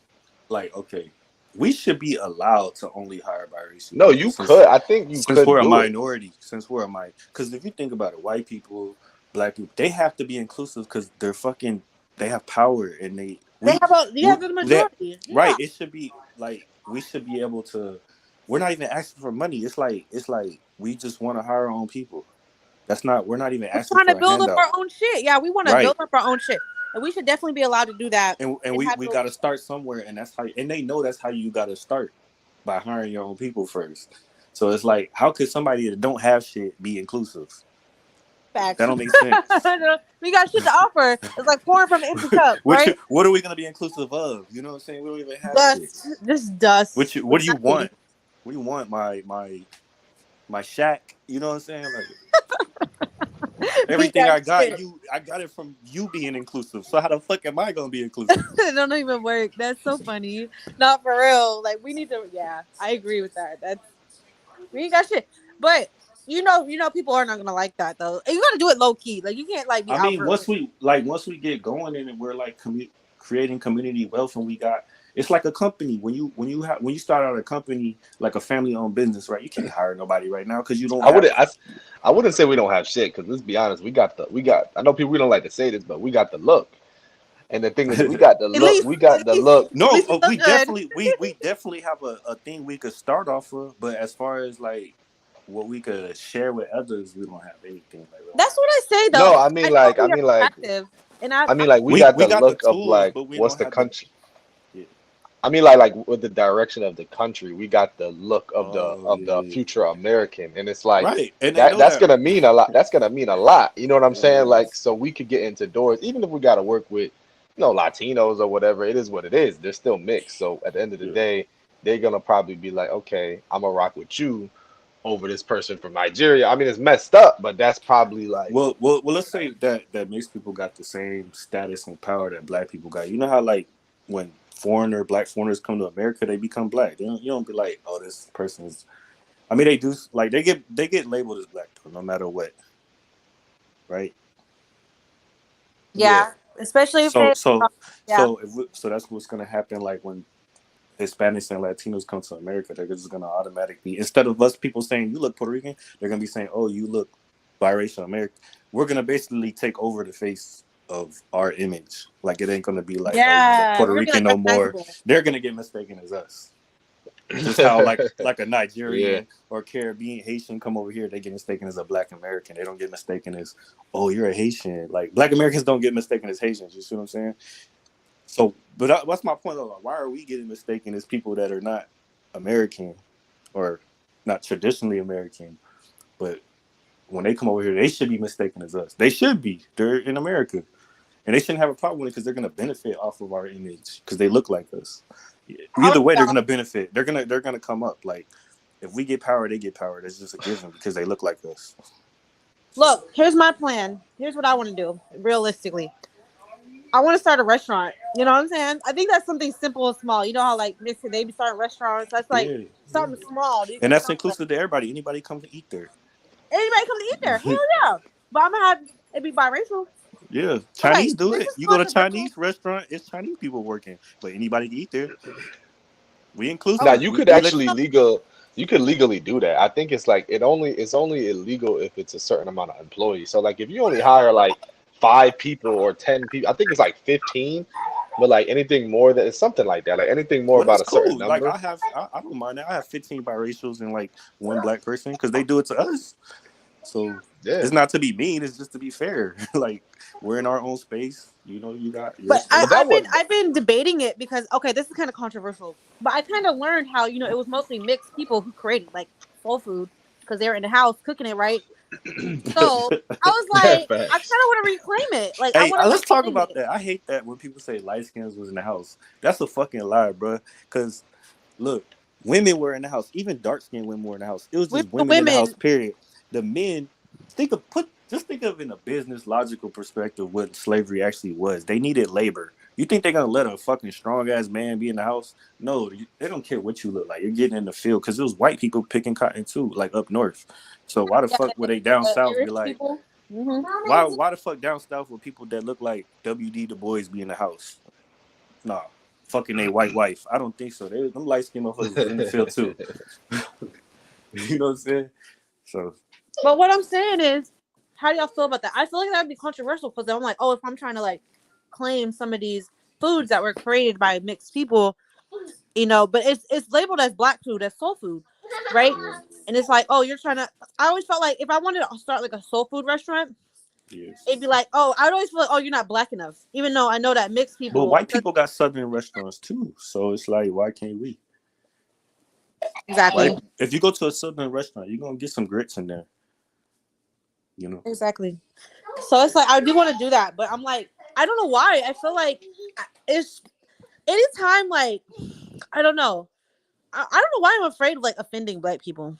Speaker 2: like, okay, we should be allowed to only hire biracial
Speaker 3: No,
Speaker 2: people
Speaker 3: you could.
Speaker 2: since
Speaker 3: I think you
Speaker 2: since
Speaker 3: could
Speaker 2: we're a
Speaker 3: do it.
Speaker 2: minority. Since we're a minority, because if you think about it, white people, black people, they have to be inclusive because they're fucking. They have power and
Speaker 1: They have you have the
Speaker 2: that
Speaker 1: majority. Yeah.
Speaker 2: right. It should be like we should be able to. We're not even asking for money. It's like we just want to hire our own people. That's not. We're not even
Speaker 1: We're
Speaker 2: asking
Speaker 1: trying to
Speaker 2: for a
Speaker 1: build up
Speaker 2: handout.
Speaker 1: our own shit. Yeah, we want to
Speaker 2: Right.
Speaker 1: build up our own shit, and we should definitely be allowed to do that.
Speaker 2: And
Speaker 1: And
Speaker 2: we
Speaker 1: have
Speaker 2: we
Speaker 1: those.
Speaker 2: got to start somewhere, and that's how. And they know that's how you got to start by hiring your own people first. So it's like, how could somebody that don't have shit be inclusive?
Speaker 1: Facts.
Speaker 2: That don't make sense.
Speaker 1: We got shit to offer. It's like pouring from an empty cup, right?
Speaker 2: What are we gonna be inclusive of? You know what I'm saying? We don't even have shit.
Speaker 1: Dust, just dust.
Speaker 2: What do you want?
Speaker 1: Exactly.
Speaker 2: What do you want? My shack. You know what I'm saying? Like
Speaker 1: Beat
Speaker 2: everything
Speaker 1: that
Speaker 2: I got,
Speaker 1: shit.
Speaker 2: I got it from you being inclusive. So how the fuck am I gonna be inclusive?
Speaker 1: It don't even work. That's so funny. Not for real. Like we need to. Yeah, I agree with that. That's we ain't got shit. But people are not gonna like that though. And you gotta do it low key. Like you can't like be
Speaker 2: I mean,
Speaker 1: outward.
Speaker 2: once we get going and we're like creating community wealth, and we got it's like a company. When you start out a company like a family owned business, right? You can't hire nobody right now because you don't
Speaker 3: I
Speaker 2: have.
Speaker 3: wouldn't. I wouldn't say we don't have shit because let's be honest, we got. I know people we don't like to say this, but we got the look. And the thing is, we got the
Speaker 1: At
Speaker 3: look.
Speaker 1: least,
Speaker 3: We got
Speaker 1: at
Speaker 3: the
Speaker 1: least,
Speaker 3: look.
Speaker 1: at
Speaker 2: No,
Speaker 1: least it look
Speaker 2: we
Speaker 1: good.
Speaker 2: definitely we definitely have a thing we could start off of, but as far as like what we could share with others, we don't have anything. Like we don't
Speaker 1: That's
Speaker 2: have.
Speaker 1: what I say
Speaker 3: No,
Speaker 1: though.
Speaker 3: I
Speaker 1: I
Speaker 3: mean
Speaker 1: know
Speaker 3: like, I
Speaker 1: we are
Speaker 3: mean like,
Speaker 1: attractive, and I,
Speaker 3: I mean
Speaker 1: I
Speaker 3: like, we got
Speaker 2: We
Speaker 3: the
Speaker 2: got the
Speaker 3: look of
Speaker 2: tools,
Speaker 3: like
Speaker 2: but we
Speaker 3: what's
Speaker 2: don't
Speaker 3: the
Speaker 2: have the.
Speaker 3: country.
Speaker 2: Yeah.
Speaker 3: I mean like with the direction of the country, we got the look
Speaker 2: Oh
Speaker 3: of the
Speaker 2: yeah,
Speaker 3: future American, and it's like
Speaker 2: right, and they know
Speaker 3: that's
Speaker 2: that.
Speaker 3: gonna mean a lot. That's gonna mean a lot. You know what I'm saying? Like,
Speaker 2: Yes.
Speaker 3: so we could get into doors, even if we got to work with, Latinos or whatever. It is what it is. They're still mixed. So at the end of the
Speaker 2: Yeah.
Speaker 3: day, they're gonna probably be like, okay, I'm gonna rock with you over this person from Nigeria. I mean, it's messed up, but that's probably like,
Speaker 2: Well. Let's say that mixed people got the same status and power that black people got. You know how like when black foreigners come to America, they become black. You don't be like, oh, this person's. I mean, they do like they get labeled as black though, no matter what, right? Yeah.
Speaker 1: yeah, especially if
Speaker 2: So
Speaker 1: they,
Speaker 2: so
Speaker 1: yeah,
Speaker 2: so that's what's gonna happen. Like when Hispanics and Latinos come to America, they're just gonna automatically instead of us people saying you look Puerto Rican, they're gonna be saying, oh, you look biracial American. We're gonna basically take over the face of our image. Like it ain't gonna be like, oh, you look
Speaker 1: yeah,
Speaker 2: Puerto
Speaker 1: we're gonna be
Speaker 2: Rican
Speaker 1: like
Speaker 2: no more.
Speaker 1: recognizable.
Speaker 2: They're gonna get mistaken as us. Just how like a
Speaker 3: yeah.
Speaker 2: Nigerian or Caribbean Haitian come over here, they get mistaken as a Black American. They don't get mistaken as, oh, you're a Haitian. Like Black Americans don't get mistaken as Haitians. You see what I'm saying? So, but what's my point? Though? Like, why are we getting mistaken as people that are not American or not traditionally American? But when they come over here, they should be mistaken as us. They should be. They're in America, and they shouldn't have a problem with it because they're going to benefit off of our image because they look like us.
Speaker 1: I
Speaker 2: Either
Speaker 1: like
Speaker 2: way, they're
Speaker 1: that.
Speaker 2: going to benefit. They're gonna come up. Like if we get power, they get power. That's just a given because they look like us. So
Speaker 1: Look, here's my plan. Here's what I want to do. Realistically, I want to start a restaurant. You know what I'm saying? I think that's something simple and small. You know how like they be starting restaurants. That's like
Speaker 2: yeah, yeah,
Speaker 1: something small. You
Speaker 2: and
Speaker 1: can
Speaker 2: that's
Speaker 1: start with.
Speaker 2: inclusive to everybody. Anybody come to eat there.
Speaker 1: Anybody come to eat there? Hell yeah! But I'm gonna have it be biracial.
Speaker 2: Yeah,
Speaker 1: Okay,
Speaker 2: Chinese do
Speaker 1: this
Speaker 2: it.
Speaker 1: is
Speaker 2: You go to
Speaker 1: controversial.
Speaker 2: Chinese restaurant, it's Chinese people working, but anybody can eat there. We
Speaker 3: Now
Speaker 1: Okay,
Speaker 2: inclusive.
Speaker 3: you
Speaker 2: We,
Speaker 3: could
Speaker 2: we let
Speaker 3: actually legal. You could legally do that. I think it's like it's only illegal if it's a certain amount of employees. So like if you only hire like 5 people or 10 people, I think it's like 15. But like anything more than it's something like that. Like anything more
Speaker 2: well,
Speaker 3: about
Speaker 2: that's
Speaker 3: a certain
Speaker 2: cool. Like
Speaker 3: number.
Speaker 2: I don't mind that. I have 15 biracials and like one black person because they do it to us. So
Speaker 3: Yeah.
Speaker 2: it's not to be mean. It's just to be fair. Like we're in our own space. You know, you got your
Speaker 1: but I,
Speaker 3: But
Speaker 2: space.
Speaker 3: that
Speaker 1: I've been
Speaker 3: would
Speaker 1: I've been debating it because okay, this is kind of controversial. But I kind of learned how it was mostly mixed people who created like soul food because they were in the house cooking it right. So I was like, I kind of
Speaker 3: facts.
Speaker 1: want to reclaim it. Like I
Speaker 2: Hey,
Speaker 1: want to
Speaker 2: let's talk
Speaker 1: reclaim
Speaker 2: about
Speaker 1: it.
Speaker 2: that. I hate that when people say light skins was in the house. That's a fucking lie, bro. Because look, women were in the house. Even dark skinned women were in the house. It was
Speaker 1: We
Speaker 2: just
Speaker 1: the
Speaker 2: women in the house.
Speaker 1: women,
Speaker 2: Period. The men just think of in a business logical perspective what slavery actually was. They needed labor. You think they're gonna let a fucking strong ass man be in the house? No, they don't care what you look like. You're getting in the field because it was white people picking cotton too, like up north. So why the
Speaker 1: yeah,
Speaker 2: fuck would they down
Speaker 1: the
Speaker 2: south be
Speaker 1: Irish
Speaker 2: like?
Speaker 1: people. Hmm.
Speaker 2: Why the fuck down south would people that look like W.D. Du Bois be in the house? Nah, fucking a white wife. I don't think so. Them light skinned motherfuckers was in the field too. You know what I'm saying? So
Speaker 1: But what I'm saying is, how do y'all feel about that? I feel like that would be controversial because I'm like, oh, if I'm trying to like claim some of these foods that were created by mixed people, but it's labeled as black food, as soul food, right?
Speaker 2: yeah,
Speaker 1: And it's like, oh, you're trying to. I always felt like if I wanted to start like a soul food restaurant,
Speaker 2: yes.
Speaker 1: it'd be like, oh, I'd always feel like, oh, you're not black enough, even though I know that mixed
Speaker 2: But
Speaker 1: people.
Speaker 2: white people got southern restaurants too, so it's like, why can't we? Right?
Speaker 1: Exactly.
Speaker 2: If you go to a southern restaurant, you're gonna get some grits in there. You know.
Speaker 1: Exactly. So it's like I do want to do that, but I'm like, I don't know why. I feel like it's anytime like I don't know. I don't know why I'm afraid of like offending black people.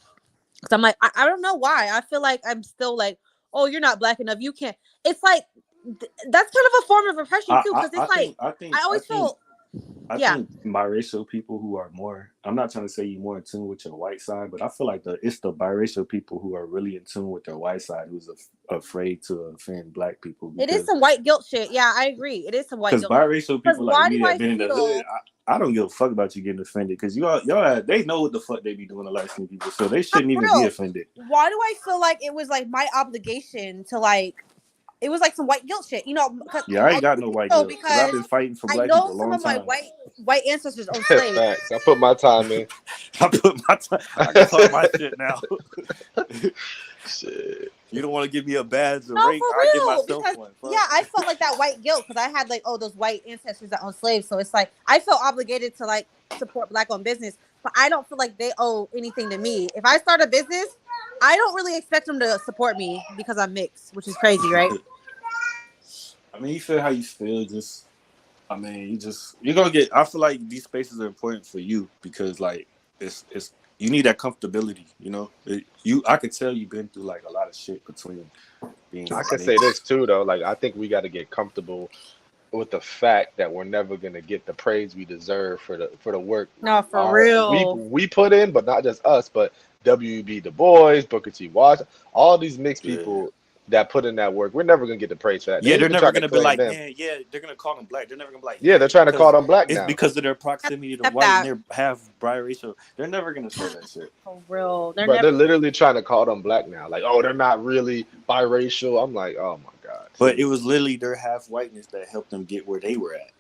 Speaker 1: Cause I'm like I don't know why. I feel like I'm still like, oh, you're not black enough. You can't. It's like that's kind of a form of oppression too. Cause
Speaker 2: I
Speaker 1: it's like
Speaker 2: think I think
Speaker 1: I
Speaker 2: I
Speaker 1: always
Speaker 2: think
Speaker 1: felt
Speaker 2: I
Speaker 1: yeah.
Speaker 2: think biracial people who are more, I'm not trying to say you more in tune with your white side, but I feel like it's the biracial people who are really in tune with their white side who's afraid to offend black people
Speaker 1: It is some white guilt shit. Yeah, I agree. It is some white
Speaker 2: because
Speaker 1: guilt.
Speaker 2: biracial
Speaker 1: Because
Speaker 2: people like
Speaker 1: why do
Speaker 2: me that
Speaker 1: I
Speaker 2: been in the hood,
Speaker 1: feel
Speaker 2: I don't give a fuck about you getting offended because y'all they know what the fuck they be doing to light skinned people, so they
Speaker 1: not
Speaker 2: shouldn't even be
Speaker 1: real?
Speaker 2: offended.
Speaker 1: Why do I feel like it was like my obligation to like it was like some white guilt shit, you know? Because
Speaker 2: Yeah, I
Speaker 1: I
Speaker 2: ain't got
Speaker 1: do
Speaker 2: no
Speaker 1: think
Speaker 2: white
Speaker 1: so
Speaker 2: guilt because I've
Speaker 1: because
Speaker 2: been fighting for
Speaker 1: I
Speaker 2: black people
Speaker 1: know
Speaker 2: a
Speaker 1: some
Speaker 2: long
Speaker 1: of my
Speaker 2: time.
Speaker 1: white ancestors owned slaves.
Speaker 3: Facts. I put my time in.
Speaker 2: I put my I can talk my shit now.
Speaker 3: Shit.
Speaker 2: You don't want to give me a badge or
Speaker 1: No,
Speaker 2: rank,
Speaker 1: for
Speaker 2: I give
Speaker 1: real.
Speaker 2: myself
Speaker 1: Because
Speaker 2: one.
Speaker 1: yeah,
Speaker 2: Fuck.
Speaker 1: I felt like that white guilt because I had like those white ancestors that owned slaves. So it's like I felt obligated to like support black owned business, but I don't feel like they owe anything to me. If I start a business, I don't really expect them to support me because I'm mixed, which is crazy, right?
Speaker 2: I mean, you feel how you feel. Just, I mean, you're gonna get. I feel like these spaces are important for you because, like, it's you need that comfortability. You know, I could tell you've been through like a lot of shit between being
Speaker 3: I can say this
Speaker 2: mixed.
Speaker 3: too though. Like I think we got to get comfortable with the fact that we're never gonna get the praise we deserve for the work
Speaker 1: No, for
Speaker 3: our
Speaker 1: real.
Speaker 3: we put in, but not just us, but WB Du Bois, Booker T. Washington, all these mixed
Speaker 2: Yeah.
Speaker 3: people that put in that work. We're never gonna get the praise for that.
Speaker 2: Yeah,
Speaker 3: They
Speaker 2: they're
Speaker 3: even
Speaker 2: never
Speaker 3: try to
Speaker 2: gonna be
Speaker 3: claim
Speaker 2: like,
Speaker 3: them.
Speaker 2: man, yeah, they're gonna call them black. They're never gonna be like,
Speaker 3: Yeah,
Speaker 2: yeah,
Speaker 3: they're trying to call them black
Speaker 2: it's
Speaker 3: now.
Speaker 2: because of their proximity to
Speaker 1: Accept
Speaker 2: white and
Speaker 1: that.
Speaker 2: they're half biracial. They're never gonna say that shit.
Speaker 1: For real. They're
Speaker 3: But
Speaker 1: never
Speaker 3: they're literally trying to call them black now. Like, oh, they're not really biracial. I'm like, oh my God,
Speaker 2: But it
Speaker 3: please.
Speaker 2: was literally their half whiteness that helped them get where they were at.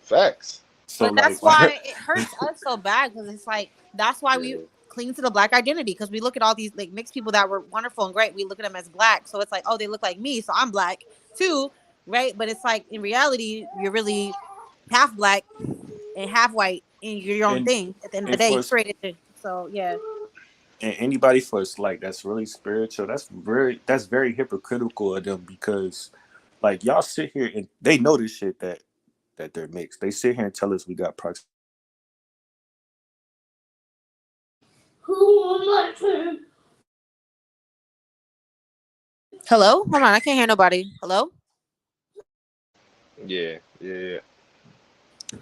Speaker 3: Facts.
Speaker 2: So
Speaker 1: but that's
Speaker 2: like,
Speaker 1: why it hurts us so bad because it's like that's why we
Speaker 3: Yeah.
Speaker 1: cling to the black identity because we look at all these like mixed people that were wonderful and great. We look at them as black, so it's like, oh, they look like me, so I'm black too, right? But it's like in reality, you're really half black and half white, and you're your own
Speaker 2: and
Speaker 1: thing. At the end of the
Speaker 2: and
Speaker 1: day,
Speaker 2: for
Speaker 1: you created it. So yeah,
Speaker 2: and anybody for like that's really spiritual, that's very hypocritical of them because like y'all sit here and they know this shit that they're mixed. They sit here and tell us we got proximity to white people, but they don't know that we really are half white.
Speaker 1: hello, hold on, I can't hear nobody. Hello,
Speaker 3: Yeah. Yeah.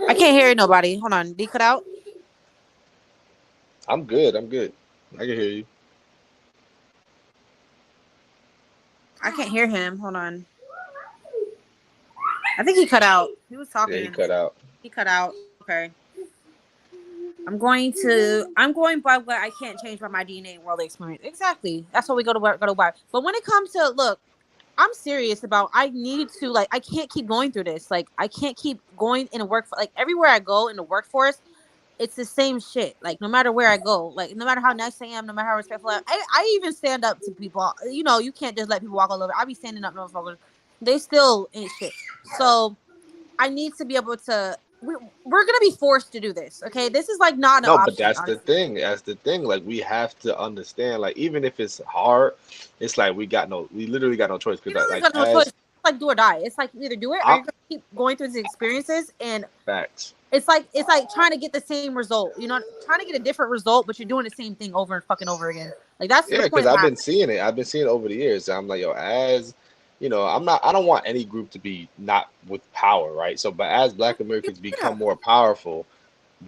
Speaker 1: I can't hear nobody. Hold on, did he cut out?
Speaker 3: I'm good. I'm good. I can hear you.
Speaker 1: I can't hear him. Hold on, I think he cut out. He was
Speaker 3: Yeah,
Speaker 1: talking
Speaker 3: he
Speaker 1: and
Speaker 3: cut out.
Speaker 1: he cut out. Okay. I'm going by what I can't change by my DNA world experience. Exactly. That's what we go to by. But when it comes to look, I'm serious about I need to like I can't keep going through this. Like I can't keep going in a work like everywhere I go in the workforce, it's the same shit. Like no matter where I go, like no matter how nice I am, no matter how respectful I even stand up to people. You know, you can't just let people walk all over. I be standing up to motherfuckers. They still ain't shit. So I need to be able to. We're gonna be forced to do this. Okay, this is like not an
Speaker 3: No, but
Speaker 1: option.
Speaker 3: that's the
Speaker 1: Honestly,
Speaker 3: thing. That's the thing. Like we have to understand. Like even if it's hard, it's like we literally got no choice.
Speaker 1: you
Speaker 3: Because
Speaker 1: really
Speaker 3: like
Speaker 1: got no choice.
Speaker 3: as
Speaker 1: It's like do or die. It's like you either do it or
Speaker 3: I'm
Speaker 1: you're gonna keep going through these experiences, and
Speaker 3: facts.
Speaker 1: it's like trying to get the same result. You know, trying to get a different result, but you're doing the same thing over and fucking over again. Like that's the
Speaker 3: Yeah, because
Speaker 1: point of
Speaker 3: I've been
Speaker 1: having.
Speaker 3: seeing it. I've been seeing it over the years. I'm like, yo, as you know, I'm not. I don't want any group to be not with power, right? So, but as Black Americans
Speaker 1: Yeah,
Speaker 3: become more powerful,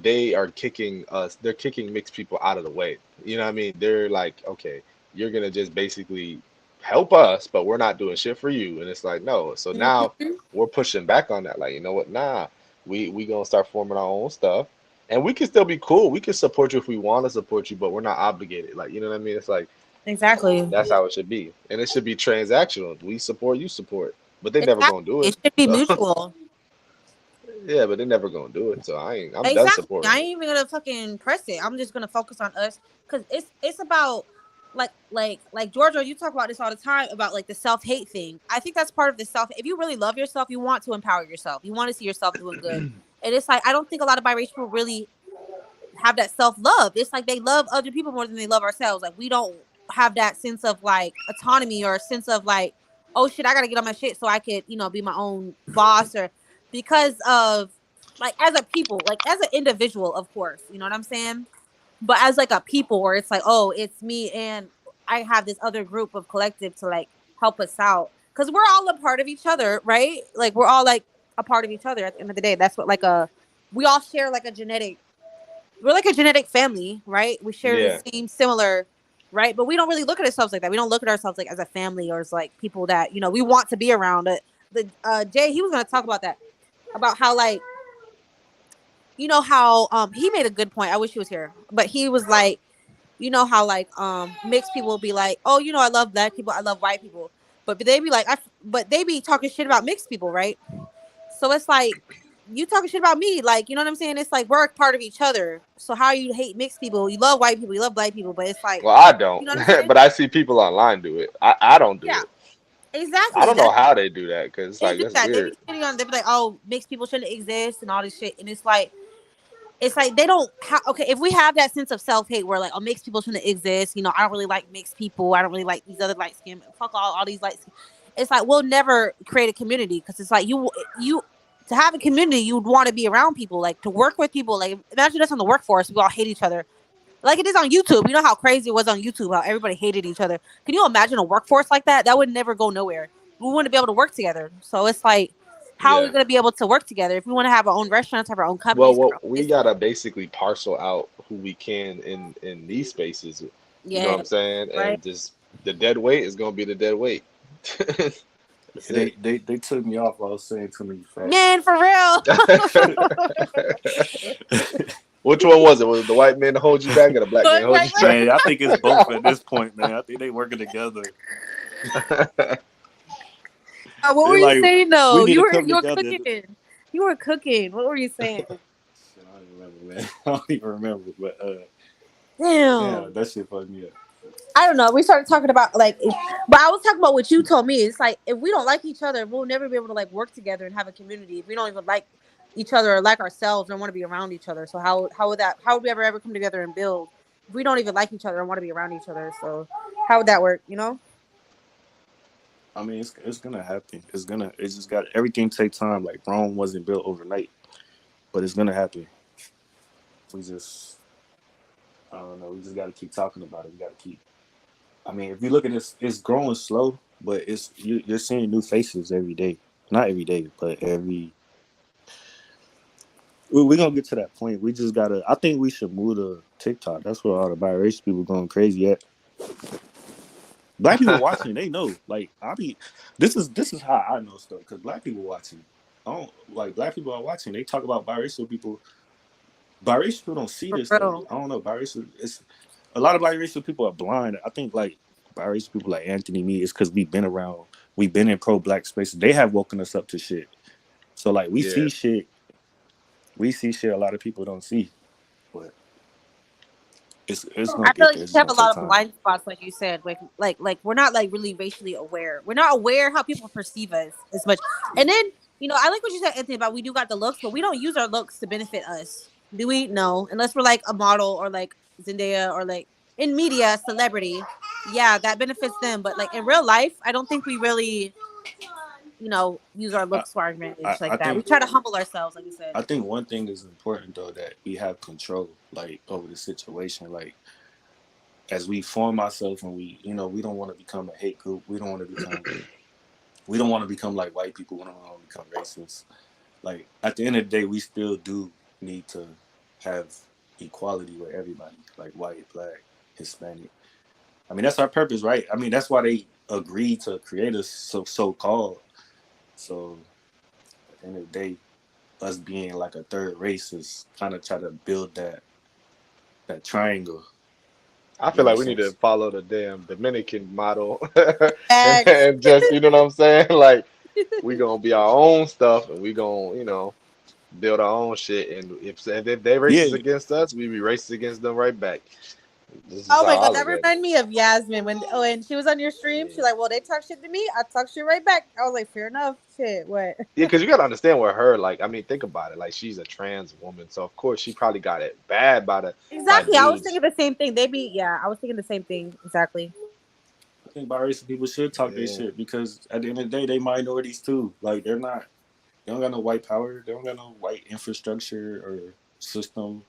Speaker 3: they are kicking us. They're kicking mixed people out of the way. You know what I mean? They're like, okay, you're gonna just basically help us, but we're not doing shit for you. And it's like, no. So now
Speaker 1: Mhm.
Speaker 3: we're pushing back on that. Like, you know what? Nah, we gonna start forming our own stuff, and we can still be cool. We can support you if we want to support you, but we're not obligated. Like, you know what I mean? It's like
Speaker 1: Exactly.
Speaker 3: that's how it should be, and it should be transactional. We support, you support, but they never
Speaker 1: Exactly.
Speaker 3: gonna do
Speaker 1: It
Speaker 3: it.
Speaker 1: should be
Speaker 3: So
Speaker 1: mutual.
Speaker 3: yeah, but they never gonna do it. So I ain't. I'm done
Speaker 1: Exactly.
Speaker 3: supporting
Speaker 1: I
Speaker 3: it.
Speaker 1: ain't even gonna fucking press it. I'm just gonna focus on us because it's about like Georgia. You talk about this all the time about like the self hate thing. I think that's part of the self. If you really love yourself, you want to empower yourself. You want to see yourself doing good. And it's like I don't think a lot of biracial people really have that self love. It's like they love other people more than they love ourselves. Like we don't. have that sense of like autonomy or a sense of like, oh shit, I gotta get on my shit so I could, be my own boss, or because of like as a people, like as an individual, of course, you know what I'm saying? But as like a people where it's like, oh, it's me and I have this other group of collective to like help us out. Cause we're all a part of each other, right? Like we're all like a part of each other at the end of the day. That's what like we all share like a genetic, we're like a genetic family, right? We share the
Speaker 3: Yeah.
Speaker 1: same similar, right? But we don't really look at ourselves like that. We don't look at ourselves like as a family or as like people that, we want to be around. Jay, he was gonna talk about that. About how like, how he made a good point. I wish he was here. But he was like, how like mixed people will be like, oh, I love black people, I love white people. But they be like, but they be talking shit about mixed people, right? So it's like you talking shit about me, like, you know what I'm saying? It's like we're a part of each other. So how you hate mixed people? You love white people, you love black people, but it's like,
Speaker 3: Well, I don't,
Speaker 1: you know what I'm saying?
Speaker 3: but I see people online do it. I don't do
Speaker 1: Yeah,
Speaker 3: it. I
Speaker 1: exactly.
Speaker 3: don't know
Speaker 1: That's
Speaker 3: how they do that because it's
Speaker 1: they
Speaker 3: like
Speaker 1: do
Speaker 3: that's
Speaker 1: that. They be
Speaker 3: weird.
Speaker 1: shitting on. They be like, oh, mixed people shouldn't exist and all this shit. And it's like they don't okay, if we have that sense of self-hate where like, oh, mixed people shouldn't exist, I don't really like mixed people, I don't really like these other light skin, fuck all these light skin. It's like we'll never create a community because it's like you to have a community you'd want to be around people, like to work with people. Like imagine us on the workforce, we all hate each other like it is on YouTube. You know how crazy it was on YouTube, how everybody hated each other. Can you imagine a workforce like that? That would never go nowhere. We wouldn't be able to work together. So it's like, how are we
Speaker 3: Yeah.
Speaker 1: going to be able to work together if we want to have our own restaurants, have our own
Speaker 3: Well,
Speaker 1: companies, have our
Speaker 3: what
Speaker 1: own
Speaker 3: we
Speaker 1: business?
Speaker 3: gotta basically parcel out who we can in these spaces. You know what
Speaker 1: Yeah,
Speaker 3: I'm saying?
Speaker 1: right.
Speaker 3: And just the dead weight is gonna be the dead weight. That's
Speaker 2: They
Speaker 3: it.
Speaker 2: they they took me off. I was saying too many facts.
Speaker 1: Man, for real.
Speaker 3: Which one was it? Was it the white man to hold you back or the black man to
Speaker 1: Right,
Speaker 3: hold you
Speaker 1: right.
Speaker 2: Man, I think it's both at this point, man. I think they working together.
Speaker 3: back?
Speaker 1: What were
Speaker 2: They're
Speaker 1: you
Speaker 2: like,
Speaker 1: saying
Speaker 2: we
Speaker 1: though?
Speaker 2: need
Speaker 1: You
Speaker 2: to
Speaker 1: were
Speaker 2: come
Speaker 1: you were
Speaker 2: together.
Speaker 1: cooking. You were cooking. What were you saying?
Speaker 2: Shit, I don't even remember, man. I don't even remember. But damn,
Speaker 1: Damn.
Speaker 2: that shit fucked me up.
Speaker 1: I don't know. We started talking about like, but I was talking about what you told me. It's like if we don't like each other, we'll never be able to like work together and have a community. If we don't even like each other or like ourselves and want to be around each other, so how would we ever come together and build if we don't even like each other and want to be around each other? So how would that work? You know?
Speaker 2: I mean, it's gonna happen. It's just got everything take time. Like Rome wasn't built overnight, but it's gonna happen. We just, I don't know. We just got to keep talking about it. We got to keep. I mean, if you look at this, it's growing slow, but you're seeing new faces every day. Not every day, but we're gonna get to that point. We just gotta. I think we should move to TikTok. That's where all the biracial people going crazy at. Black people watching, they know. Like I be, this is how I know stuff because black people watching. I don't like black people are watching. They talk about biracial people. Biracial people don't see
Speaker 1: For
Speaker 2: this stuff.
Speaker 1: real.
Speaker 2: I don't know. Biracial, it's a lot of biracial people are blind. I think like biracial people like Anthony me is because we've been around. We've been in pro black spaces. They have woken us up to shit. So like we
Speaker 3: Yeah.
Speaker 2: see shit. We see shit a lot of people don't see. But it's gonna
Speaker 1: I feel
Speaker 2: get
Speaker 1: like
Speaker 2: there.
Speaker 1: we
Speaker 2: It's just
Speaker 1: have
Speaker 2: gonna
Speaker 1: a
Speaker 2: take
Speaker 1: lot of
Speaker 2: time.
Speaker 1: blind spots, like you said. Like we're not like really racially aware. We're not aware how people perceive us as much. And then I like what you said, Anthony, about we do got the looks, but we don't use our looks to benefit us. Do we? No, unless we're like a model or like Zendaya or like in media, celebrity. Yeah, that benefits them. But like in real life, I don't think we really use our
Speaker 2: I,
Speaker 1: looks to our advantage
Speaker 2: I
Speaker 1: like that. We
Speaker 2: think
Speaker 1: try to humble ourselves, like you said.
Speaker 2: I think one thing is important though that we have control like over the situation. Like as we form ourselves and we don't want to become a hate group. We don't want to become like white people. We don't want to become racist. Like at the end of the day, we still do need to have equality with everybody, like white, black, Hispanic. I mean, that's our purpose, right? I mean, that's why they agreed to create us so called. So at the end of the day, us being like a third race is kind of try to build that triangle.
Speaker 3: I
Speaker 2: You
Speaker 3: feel
Speaker 2: know
Speaker 3: like
Speaker 2: what
Speaker 3: we
Speaker 2: I'm
Speaker 3: need
Speaker 2: saying?
Speaker 3: to follow the damn Dominican model,
Speaker 1: Facts.
Speaker 3: and just you know what I'm saying. Like we gonna be our own stuff, and we gonna build our own shit. And if they racist
Speaker 2: Yeah,
Speaker 3: against us, we be racist against them right back. This is
Speaker 1: Oh my
Speaker 3: how I
Speaker 1: god, that
Speaker 3: look at
Speaker 1: reminded me of Yasmin when she was on your stream. She's
Speaker 3: it.
Speaker 1: like, "Well, they talk shit to me. I talk shit right back." I was like, "Fair enough." Shit, what?
Speaker 3: Yeah, because you gotta understand where her, like, I mean, think about it. Like, she's a trans woman, so of course she probably got it bad by
Speaker 1: Exactly. I was
Speaker 3: dudes.
Speaker 1: thinking the same thing. They be yeah. I was thinking the same thing. Exactly.
Speaker 2: I think biracial people should talk their
Speaker 3: Yeah.
Speaker 2: shit because at the end of the day, they minorities too. Like they don't got no white power. They don't got no white infrastructure or system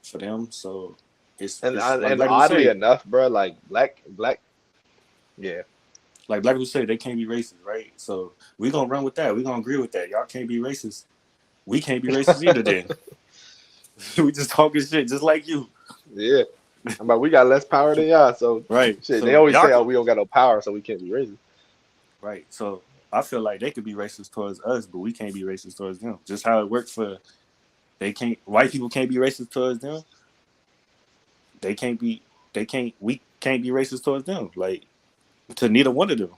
Speaker 2: for them. So it's like
Speaker 3: And
Speaker 2: black people
Speaker 3: oddly
Speaker 2: say,
Speaker 3: enough, bro, like black, yeah.
Speaker 2: like black people say, they can't be racist, right? So we gonna run with that. We gonna agree with that. Y'all can't be racist. We can't be racist either. Then we just talking shit, just like you,
Speaker 3: Yeah. I'm like, we got less power than y'all, so
Speaker 2: right?
Speaker 3: shit. They
Speaker 2: So
Speaker 3: always
Speaker 2: y'all
Speaker 3: say, oh,
Speaker 2: can,
Speaker 3: we don't got no power, so we can't be racist.
Speaker 2: right? So I feel like they could be racist towards us, but we can't be racist towards them. Just how it worked for they can't white people can't be racist towards them. They can't be they can't we can't be racist towards them. Like to neither one of them.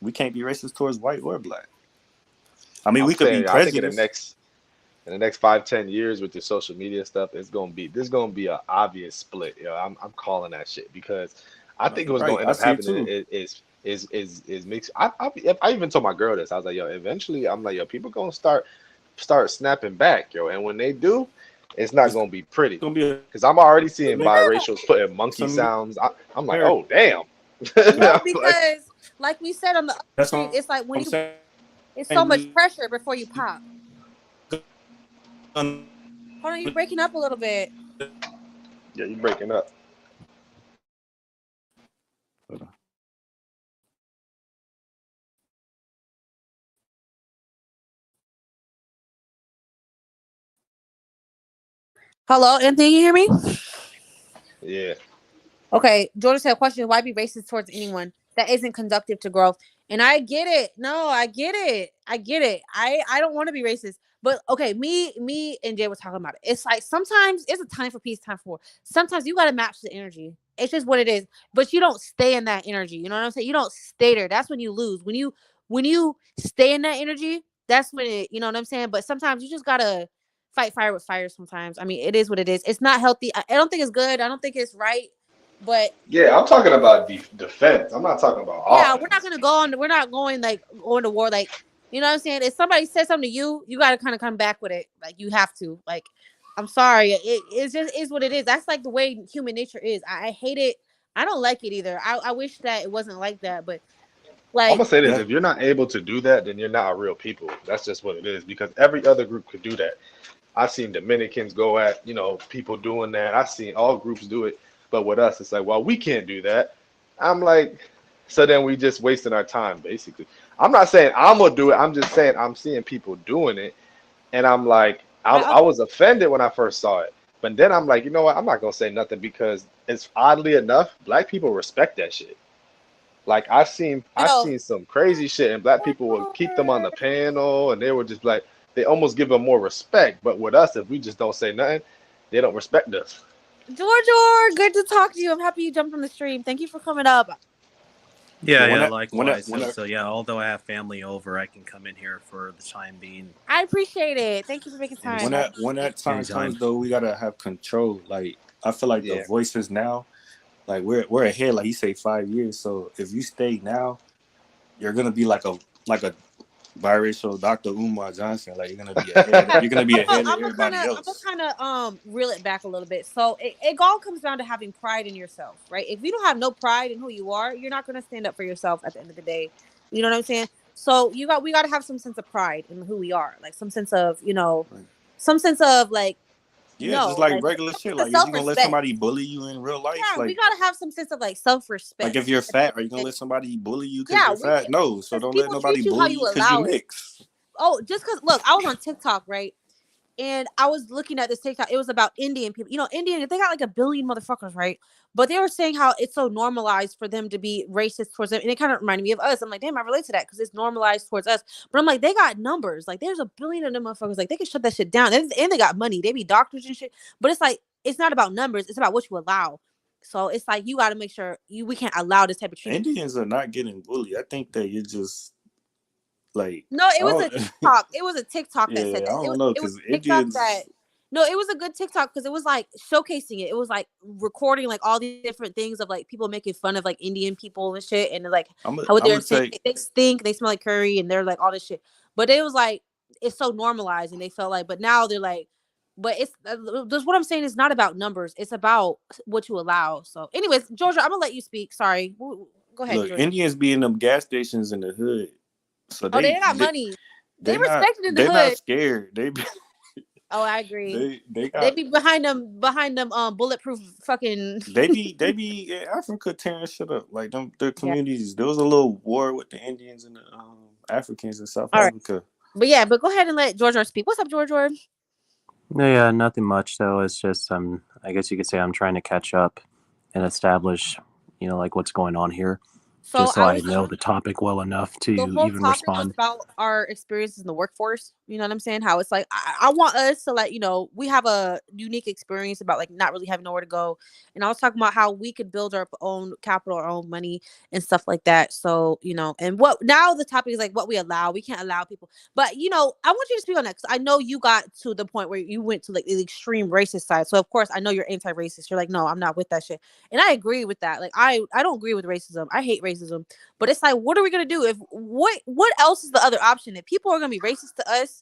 Speaker 2: We can't be racist towards white or black. I mean,
Speaker 3: I'm
Speaker 2: we could be
Speaker 3: saying, I think
Speaker 2: prejudiced.
Speaker 3: in the next 5, 10 years with the social media stuff, there's gonna be an obvious split. You know, I'm calling that shit because I think what's
Speaker 2: Right,
Speaker 3: gonna end
Speaker 2: I
Speaker 3: up
Speaker 2: see it
Speaker 3: happening
Speaker 2: too.
Speaker 3: is mixed. I even told my girl this. I was like, yo, eventually, I'm like, yo, people gonna start snapping back, yo, and when they do, it's not
Speaker 2: It's
Speaker 3: gonna be
Speaker 2: gonna be
Speaker 3: pretty.
Speaker 2: a
Speaker 3: Because I'm already
Speaker 2: mix,
Speaker 3: seeing biracials putting
Speaker 2: some
Speaker 3: monkey
Speaker 2: mixed
Speaker 3: sounds. I'm like,
Speaker 2: marriage.
Speaker 3: oh damn.
Speaker 1: No,
Speaker 3: I'm like,
Speaker 1: because like we said on the other
Speaker 2: That's
Speaker 1: stream,
Speaker 2: what
Speaker 1: it's like
Speaker 2: I'm
Speaker 1: when you
Speaker 2: saying.
Speaker 1: it's so much
Speaker 2: We
Speaker 1: pressure before you
Speaker 2: gonna
Speaker 1: pop. Hold on, you're breaking up a little bit.
Speaker 3: yeah, you breaking up.
Speaker 1: Hello, Anthony, you hear me?
Speaker 3: Yeah,
Speaker 1: Okay, Jordan said, question, why be racist towards anyone that isn't conductive to growth? And I get it. No, I get it. I get it. I don't want to be racist. But okay, me and Jay were talking about it. It's like sometimes it's a time for peace, time for war. Sometimes you gotta match the energy. It's just what it is. But you don't stay in that energy. You know what I'm saying? You don't stay there. That's when you lose. When you stay in that energy, that's when it, you know what I'm saying? But sometimes you just gotta fight fire with fire sometimes. I mean, it is what it is. It's not healthy. I don't think it's good. I don't think it's right, but
Speaker 3: yeah. I'm talking about defense. I'm not talking about
Speaker 1: yeah, we're not
Speaker 3: offense.
Speaker 1: gonna go on. We're not going like going to war. Like you know what I'm saying. If somebody says something to you, you got to kind of come back with it. Like you have to. Like I'm sorry. It's just is what it is. That's like the way human nature is. I hate it. I don't like it either. I wish that it wasn't like that. But
Speaker 3: I'm
Speaker 1: like
Speaker 3: gonna say this:
Speaker 2: yeah.
Speaker 3: if you're not able to do that, then you're not a real people. That's just what it is. Because every other group could do that. I've seen Dominicans go at people doing that. I've seen all groups do it, but with us, it's like, well, we can't do that. I'm like, so then we just wasting our time, basically. I'm not saying I'm gonna do it. I'm just saying I'm seeing people doing it, and I'm like,
Speaker 1: I
Speaker 3: I was offended when I first saw it, but then I'm like, you know what? I'm not gonna say nothing because it's oddly enough, black people respect that shit. Like
Speaker 1: you
Speaker 3: I've
Speaker 1: know
Speaker 3: seen some crazy shit, and black people would keep them on the panel, and they were just like they almost give them more respect. But with us, if we just don't say nothing, they don't respect us.
Speaker 1: George, good to talk to you. I'm happy you jumped on the stream. Thank you for coming up.
Speaker 2: But
Speaker 4: Yeah,
Speaker 2: when
Speaker 4: yeah,
Speaker 2: that when that
Speaker 4: likewise.
Speaker 2: when
Speaker 4: So,
Speaker 2: that
Speaker 4: so yeah, although I have family over, I can come in here for the time being
Speaker 1: I appreciate it. Thank you for making time. I
Speaker 2: when
Speaker 1: appreciate
Speaker 2: that
Speaker 1: it.
Speaker 2: time
Speaker 4: anytime.
Speaker 2: comes though, we gotta have control. Like I feel like the
Speaker 3: Yeah,
Speaker 2: voices now, like we're ahead. Like you say, 5 years. So if you stay now, you're gonna be like a biracial Dr. Umar Johnson. Like you're gonna be ahead. You're gonna be ahead of everybody
Speaker 1: I'm gonna
Speaker 2: else.
Speaker 1: kind of reel it back a little bit. So it all comes down to having pride in yourself, right? If you don't have no pride in who you are, you're not gonna stand up for yourself at the end of the day. You know what I'm saying? So we got to have some sense of pride in who we are, like some sense of
Speaker 2: Right.
Speaker 1: some sense of like
Speaker 2: Yeah, just
Speaker 1: no,
Speaker 2: like
Speaker 1: like
Speaker 2: regular
Speaker 1: some
Speaker 2: shit.
Speaker 1: sense of
Speaker 2: Like if
Speaker 1: self
Speaker 2: you're gonna let
Speaker 1: respect.
Speaker 2: somebody bully you in real life,
Speaker 1: Yeah, we gotta have some sense of like self
Speaker 2: like
Speaker 1: respect.
Speaker 2: if you're fat, are you gonna let somebody bully you because
Speaker 1: Yeah,
Speaker 2: you're
Speaker 1: we
Speaker 2: fat? No. So
Speaker 1: because
Speaker 2: don't let
Speaker 1: people
Speaker 2: nobody
Speaker 1: treat you how
Speaker 2: bully
Speaker 1: you
Speaker 2: you because you
Speaker 1: allow it.
Speaker 2: mix.
Speaker 1: Oh, just because look, I was on TikTok, right? And I was looking at this TikTok. It was about Indian people. You know, Indian, they got like a billion motherfuckers, right? But they were saying how it's so normalized for them to be racist towards them. And it kind of reminded me of us. I'm like, damn, I relate to that because it's normalized towards us. But I'm like, they got numbers. Like, there's a billion of them motherfuckers. Like, they can shut that shit down. And they got money. They be doctors and shit. But it's like, it's not about numbers. It's about what you allow. So it's like, you got to make sure we can't allow this type of treatment.
Speaker 2: Indians are not getting bullied. I think that you're just like
Speaker 1: No, it
Speaker 2: I
Speaker 1: was a
Speaker 2: don't.
Speaker 1: TikTok. It was a TikTok that
Speaker 2: Yeah,
Speaker 1: said
Speaker 2: I
Speaker 1: that.
Speaker 2: don't know
Speaker 1: It was
Speaker 2: because
Speaker 1: a TikTok that
Speaker 2: Indians.
Speaker 1: No, it was a good TikTok because it was like showcasing it. It was like recording like all these different things of like people making fun of like Indian people and shit, and like how
Speaker 2: I'm
Speaker 1: they're
Speaker 2: gonna
Speaker 1: saying
Speaker 2: take
Speaker 1: they stink, they smell like curry, and they're like all this shit. But it was like it's so normalized, and they felt like, but now they're like, but it's just what I'm saying is not about numbers. It's about what you allow. So, anyways, Georgia, I'm gonna let you speak. Sorry, go ahead,
Speaker 2: look,
Speaker 1: Georgia.
Speaker 2: Indians be in them gas stations in the hood, so
Speaker 1: Oh, they got money. They respected in the
Speaker 2: they not
Speaker 1: hood.
Speaker 2: scared. They be,
Speaker 1: Oh, I agree.
Speaker 2: they
Speaker 1: They
Speaker 2: got
Speaker 1: be behind them bulletproof fucking
Speaker 2: they be in Africa tearing shit up like them their
Speaker 1: yeah.
Speaker 2: communities. There was a little war with the Indians and the Africans in South
Speaker 1: All right.
Speaker 2: Africa.
Speaker 1: But yeah, but go ahead and let George speak. What's up, George?
Speaker 5: No, yeah, nothing much though. It's just I guess you could say I'm trying to catch up and establish, like what's going on here,
Speaker 1: So
Speaker 5: just so
Speaker 1: I
Speaker 5: I
Speaker 1: was
Speaker 5: know the topic well enough to
Speaker 1: the whole
Speaker 5: even
Speaker 1: topic is
Speaker 5: respond.
Speaker 1: about our experiences in the workforce. You know what I'm saying? How it's like I want us to like, we have a unique experience about like not really having nowhere to go. And I was talking about how we could build our own capital, our own money and stuff like that. So, and what now the topic is like what we allow. We can't allow people. But I want you to speak on that because I know you got to the point where you went to like the extreme racist side. So of course I know you're anti-racist. You're like, no, I'm not with that shit. And I agree with that. Like I don't agree with racism. I hate racism. But it's like, what are we gonna do if what else is the other option? If people are gonna be racist to us,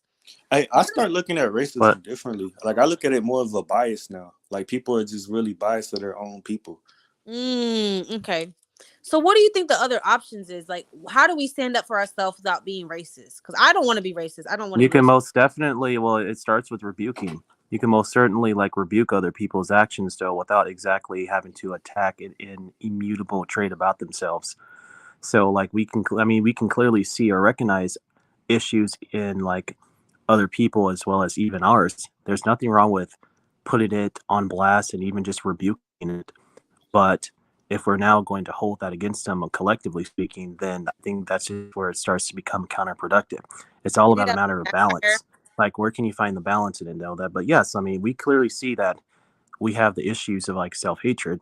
Speaker 2: I start looking at
Speaker 5: But
Speaker 2: racism differently. Like I look at it more of a bias now. Like people are just really biased to their own people.
Speaker 1: okay. So what do you think the other options is? Like, how do we stand up for ourselves without being racist? Because I don't want to be racist. I don't want to
Speaker 5: you
Speaker 1: be
Speaker 5: can
Speaker 1: racist.
Speaker 5: most definitely, well, it starts with rebuking. You can most certainly like rebuke other people's actions though without exactly having to attack an immutable trait about themselves. So like we can clearly see or recognize issues in like other people as well as even ours. There's nothing wrong with putting it on blast and even just rebuking it. But if we're now going to hold that against them, collectively speaking, then I think that's just where it starts to become counterproductive. It's all
Speaker 1: You think
Speaker 5: about a
Speaker 1: that's
Speaker 5: matter of
Speaker 1: backfire?
Speaker 5: balance. Like, where can you find the balance in it, though? That, but yes, I mean, we clearly see that we have the issues of like self hatred.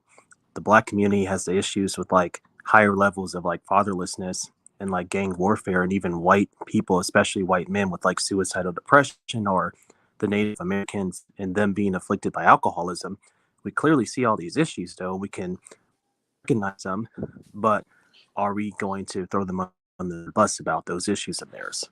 Speaker 5: The black community has the issues with like higher levels of like fatherlessness and like gang warfare, and even white people, especially white men, with like suicidal depression, or the Native Americans and them being afflicted by alcoholism. We clearly see all these issues, though. We can recognize them, but are we going to throw them on the bus about those issues of theirs?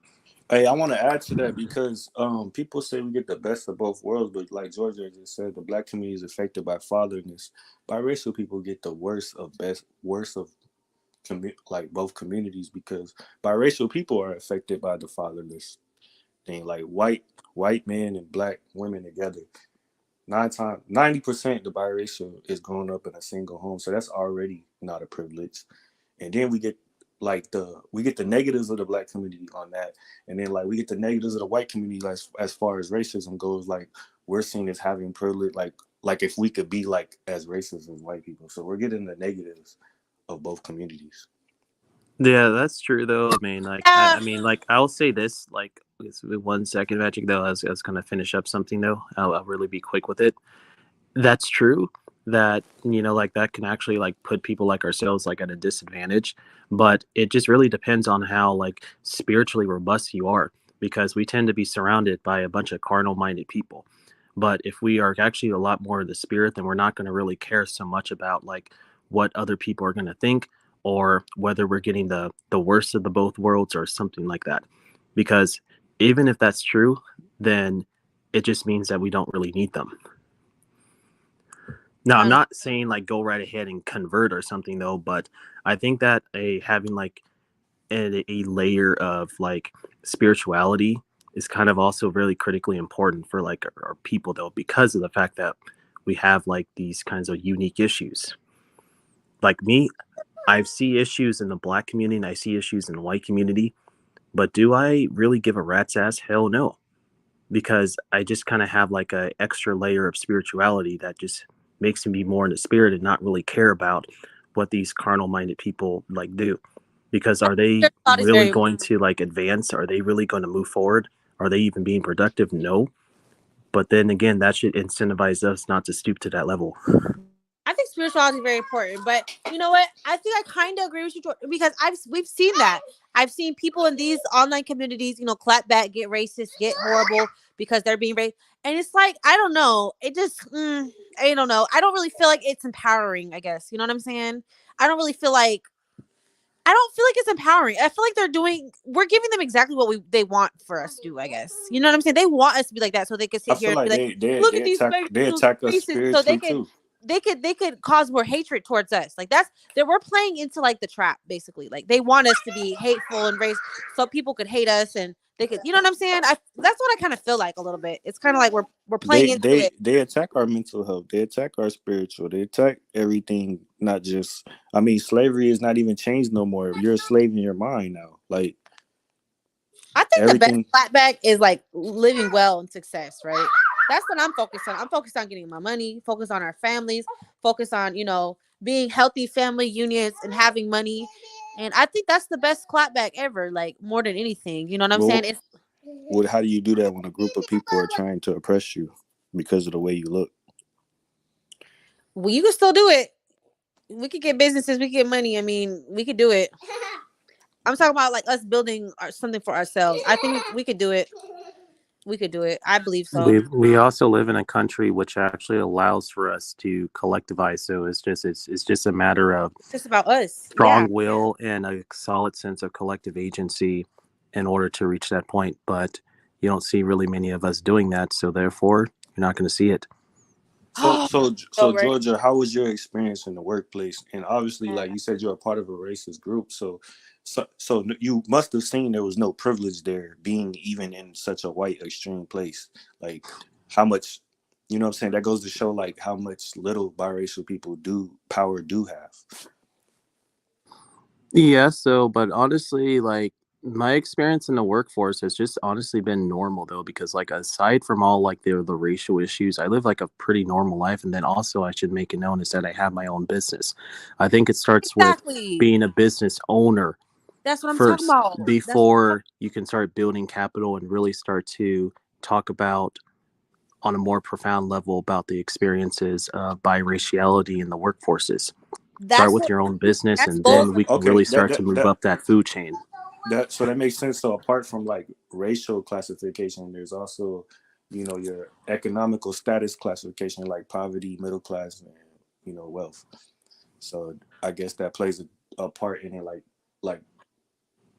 Speaker 2: Hey, I want to add to that because people say we get the best of both worlds, but like Georgia just said, the black community is affected by fatherness. Biracial people get the worst of like both communities because biracial people are affected by the fatherless thing. Like white men and black women together, 90% the biracial is growing up in a single home, so that's already not a privilege. And then we get we get the negatives of the black community on that, and then like we get the negatives of the white community as far as racism goes. Like we're seen as having privilege, like if we could be like as racist as white people, so we're getting the negatives of both communities.
Speaker 5: Yeah, that's true though. I mean, like,
Speaker 1: Yeah.
Speaker 5: like, I'll say this, like, 1 second, Magic. Though, I was gonna finish up something though. I'll really be quick with it. That's true. That like that can actually like put people like ourselves like at a disadvantage. But it just really depends on how like spiritually robust you are, because we tend to be surrounded by a bunch of carnal-minded people. But if we are actually a lot more of the spirit, then we're not going to really care so much about like what other people are going to think, or whether we're getting the worst of the both worlds or something like that. Because even if that's true, then it just means that we don't really need them. Now,
Speaker 1: I
Speaker 5: I'm
Speaker 1: don't know.
Speaker 5: not saying like go right ahead and convert or something though, but I think that a having like a layer of like spirituality is kind of also really critically important for like our people though, because of the fact that we have like these kinds of unique issues. Like me, I see issues in the black community and I see issues in the white community, but do I really give a rat's ass? Hell no, because I just kind of have like a extra layer of spirituality that just makes me be more in the spirit and not really care about what these carnal minded people like do. Because are they
Speaker 1: Your thought is
Speaker 5: really
Speaker 1: very.
Speaker 5: going to like advance? Are they really going to move forward? Are they even being productive? No. But then again, that should incentivize us not to stoop to that level.
Speaker 1: I think spirituality is very important. But you know what? I think I kind of agree with you, because we've seen that. I've seen people in these online communities, clap back, get racist, get horrible because they're being racist, and it's like I don't know. It just I don't know. I don't really feel like it's empowering. I guess you know what I'm saying. I don't really feel like I don't feel like it's empowering. I feel like we're giving them exactly what they want for us to do, I guess. You know what I'm saying? They want us to be like that so they can
Speaker 2: I
Speaker 1: sit here
Speaker 2: feel
Speaker 1: and be
Speaker 2: like
Speaker 1: like,
Speaker 2: they
Speaker 1: look
Speaker 2: they
Speaker 1: at these
Speaker 2: attack
Speaker 1: white
Speaker 2: they
Speaker 1: people
Speaker 2: attack us
Speaker 1: racist. So
Speaker 2: spiritually too.
Speaker 1: they could cause more hatred towards us. Like that we're playing into like the trap, basically. Like they want us to be hateful and race so people could hate us and they could, you know what I'm saying? That's what I kind of feel like a little bit. It's kind of like we're playing
Speaker 2: They
Speaker 1: into
Speaker 2: they
Speaker 1: it.
Speaker 2: they attack our mental health. They attack our spiritual. They attack everything. Not just. I mean, slavery is not even changed no more. You're a slave in your mind now. Like
Speaker 1: I think the best
Speaker 2: everything.
Speaker 1: clapback is like living well and success, right? That's what I'm focused on. I'm focused on getting my money, focus on our families, focus on, being healthy family units and having money. And I think that's the best clapback ever, like more than anything. You know what I'm saying?
Speaker 2: Well, how do you do that when a group of people are trying to oppress you because of the way you look?
Speaker 1: Well, you can still do it. We could get businesses, we could get money. I mean, we could do it. I'm talking about like us building something for ourselves. I think we could do it. We could do it. I believe so.
Speaker 5: We also live in a country which actually allows for us to collectivize. So it's just a matter of
Speaker 1: Just about us. Yeah.
Speaker 5: strong will and a solid sense of collective agency in order to reach that point. But you don't see really many of us doing that. So therefore, you're not going to see it.
Speaker 2: So so
Speaker 1: So
Speaker 2: so
Speaker 1: right.
Speaker 2: Georgia, how was your experience in the workplace? And obviously, like you said, you're a part of a racist group. So you must have seen there was no privilege there, being even in such a white extreme place. Like how much, you know what I'm saying? That goes to show like how much little biracial people do have.
Speaker 5: Yeah, so, but honestly, like my experience in the workforce has just honestly been normal though, because like aside from all like the racial issues, I live like a pretty normal life. And then also I should make it known is that I have my own business. I think it starts with
Speaker 1: Exactly.
Speaker 5: being a business owner
Speaker 1: That's what I'm talking
Speaker 5: first
Speaker 1: about. That's
Speaker 5: before you can start building capital and really start to talk about on a more profound level about the experiences of biraciality in the workforces. Start
Speaker 1: that's
Speaker 5: with
Speaker 1: what
Speaker 5: your own business,
Speaker 1: that's
Speaker 5: and
Speaker 1: both.
Speaker 5: then we can
Speaker 2: Okay,
Speaker 5: really start to move up that food chain.
Speaker 2: that makes sense. So apart from like racial classification, there's also, your economical status classification, like poverty, middle class, and wealth. So I guess that plays a part in it, like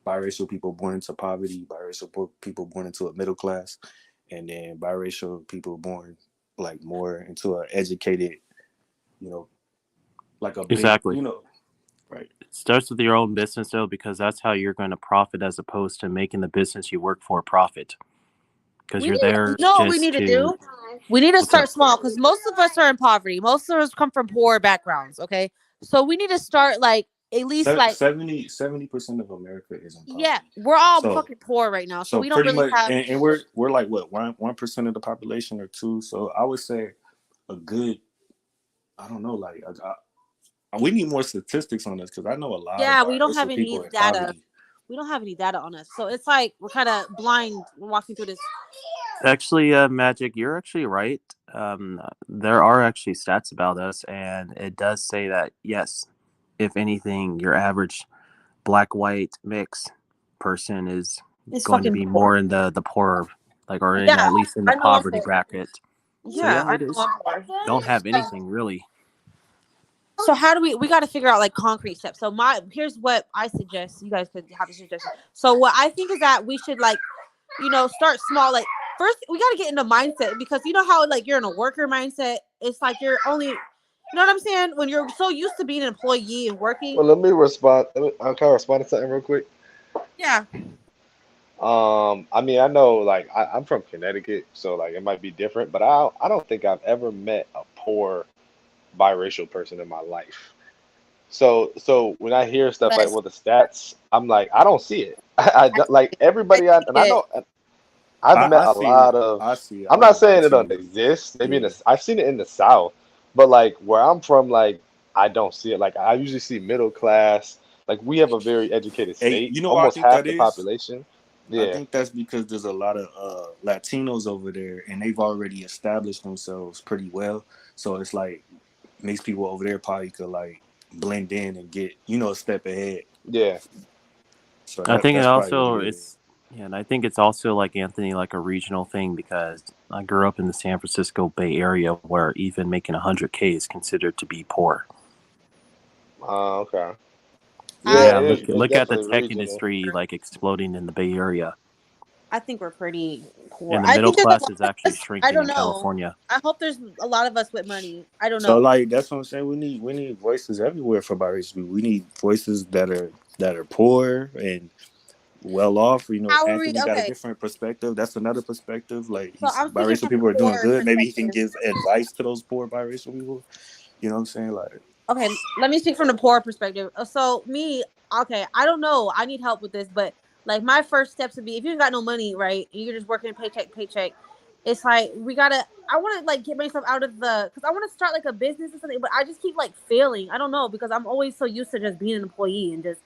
Speaker 2: biracial people born into poverty, people born into a middle class, and then biracial people born like more into an educated, you know, like a big,
Speaker 5: Exactly.
Speaker 2: right.
Speaker 5: It starts with your own business though, because that's how you're going to profit as opposed to making the business you work for profit. Because
Speaker 1: We
Speaker 5: you're
Speaker 1: need,
Speaker 5: there
Speaker 1: what we
Speaker 5: just
Speaker 1: need to
Speaker 5: to
Speaker 1: do? We need to
Speaker 5: what's up?
Speaker 1: start small because most of us are in poverty. Most of us come from poor backgrounds. Okay, so we need to start like at least like
Speaker 2: 70% of America is in
Speaker 1: yeah,
Speaker 2: poverty.
Speaker 1: we're all
Speaker 2: So
Speaker 1: fucking poor right now, so
Speaker 2: so
Speaker 1: we don't
Speaker 2: pretty
Speaker 1: really
Speaker 2: much,
Speaker 1: have.
Speaker 2: and we're like what 1% of the population or two. So I would say a good, I don't know, like we need more statistics on this because I know a lot of
Speaker 1: Yeah, we don't have
Speaker 2: biracial
Speaker 1: any
Speaker 2: people in
Speaker 1: data.
Speaker 2: poverty.
Speaker 1: We don't have any data on us, so it's like we're kind of blind walking through this.
Speaker 5: Actually, Magic, you're actually right. There are actually stats about us, and it does say that yes, if anything, your average black white mix person is
Speaker 1: It's
Speaker 5: going to
Speaker 1: fucking
Speaker 5: be
Speaker 1: poor.
Speaker 5: more in the poorer, like, or in
Speaker 1: Yeah,
Speaker 5: at least in the
Speaker 1: I know I'm
Speaker 5: poverty
Speaker 1: poor.
Speaker 5: bracket. So
Speaker 1: Yeah,
Speaker 5: yeah,
Speaker 1: I
Speaker 5: it
Speaker 1: know
Speaker 5: is.
Speaker 1: I'm poor.
Speaker 5: Don't have
Speaker 1: So,
Speaker 5: anything really.
Speaker 1: so how do we got to figure out like concrete steps. So here's what I suggest. You guys could have a suggestion. So what I think is that we should like start small. Like first we got to get in the mindset because you know how like you're in a worker mindset. It's like you're only, you know what I'm saying? When you're so used to being an employee and working.
Speaker 3: Well, let me respond. I'll kind of respond to something real quick.
Speaker 1: Yeah.
Speaker 3: I mean, I know, like, I'm from Connecticut, so like it might be different, but I don't think I've ever met a poor biracial person in my life. So when I hear stuff like,
Speaker 1: Yes.
Speaker 3: well, the stats, I'm like, I don't see it. Like
Speaker 1: I
Speaker 3: everybody,
Speaker 1: see
Speaker 3: and I
Speaker 1: it.
Speaker 3: know I've met
Speaker 2: I
Speaker 3: a
Speaker 2: see it.
Speaker 3: lot of.
Speaker 2: I see it.
Speaker 3: I'm
Speaker 2: I ain't
Speaker 3: not
Speaker 2: gonna lie
Speaker 3: saying it
Speaker 2: to
Speaker 3: don't
Speaker 2: you.
Speaker 3: exist. Maybe
Speaker 2: Yeah.
Speaker 3: I've seen it in the South, but like where I'm from, like I don't see it. Like I usually see middle class. Like we have a very educated
Speaker 2: Hey,
Speaker 3: state,
Speaker 2: you know what I
Speaker 3: almost
Speaker 2: think
Speaker 3: half
Speaker 2: that
Speaker 3: the
Speaker 2: is?
Speaker 3: population.
Speaker 2: I
Speaker 3: Yeah.
Speaker 2: think that's because there's a lot of Latinos over there, and they've already established themselves pretty well. So it's like these people over there probably could like blend in and get a step ahead.
Speaker 3: Yeah.
Speaker 2: So
Speaker 5: I think it
Speaker 2: that's probably what
Speaker 5: also
Speaker 2: it is.
Speaker 5: it's yeah, and I think it's also like Anthony, like a regional thing because I grew up in the San Francisco Bay Area where even making 100K is considered to be poor.
Speaker 3: Okay. Yeah,
Speaker 1: I
Speaker 5: Yeah,
Speaker 3: it is.
Speaker 5: look
Speaker 3: It's
Speaker 5: at the
Speaker 3: definitely
Speaker 5: tech
Speaker 3: regional.
Speaker 5: industry like exploding in the Bay Area,
Speaker 1: I think we're pretty poor.
Speaker 5: and the
Speaker 1: I
Speaker 5: middle
Speaker 1: think there's a
Speaker 5: class
Speaker 1: lot
Speaker 5: is
Speaker 1: of
Speaker 5: actually
Speaker 1: us. I
Speaker 5: shrinking
Speaker 1: don't
Speaker 5: in
Speaker 1: know.
Speaker 5: California.
Speaker 1: I hope there's a lot of us with money. I don't
Speaker 2: So
Speaker 1: know.
Speaker 2: like that's what I'm saying. We need voices everywhere for biracial people. We need voices that are poor and well off.
Speaker 1: How are we?
Speaker 2: Anthony got a
Speaker 1: Okay,
Speaker 2: different perspective. That's another perspective. Like
Speaker 1: so
Speaker 2: he's
Speaker 1: I'm speaking
Speaker 2: biracial
Speaker 1: from the
Speaker 2: people are doing
Speaker 1: poor
Speaker 2: good. Maybe he can
Speaker 1: perspective.
Speaker 2: give advice to those poor biracial people. You know what I'm saying? Like
Speaker 1: Okay, let me speak from the poor perspective. So me, okay, I don't know. I need help with this, but like my first steps would be if you ain't got no money, right? And you're just working paycheck to paycheck. It's like we gotta. I want to like get myself out of the because I want to start like a business or something, but I just keep like failing. I don't know because I'm always so used to just being an employee and just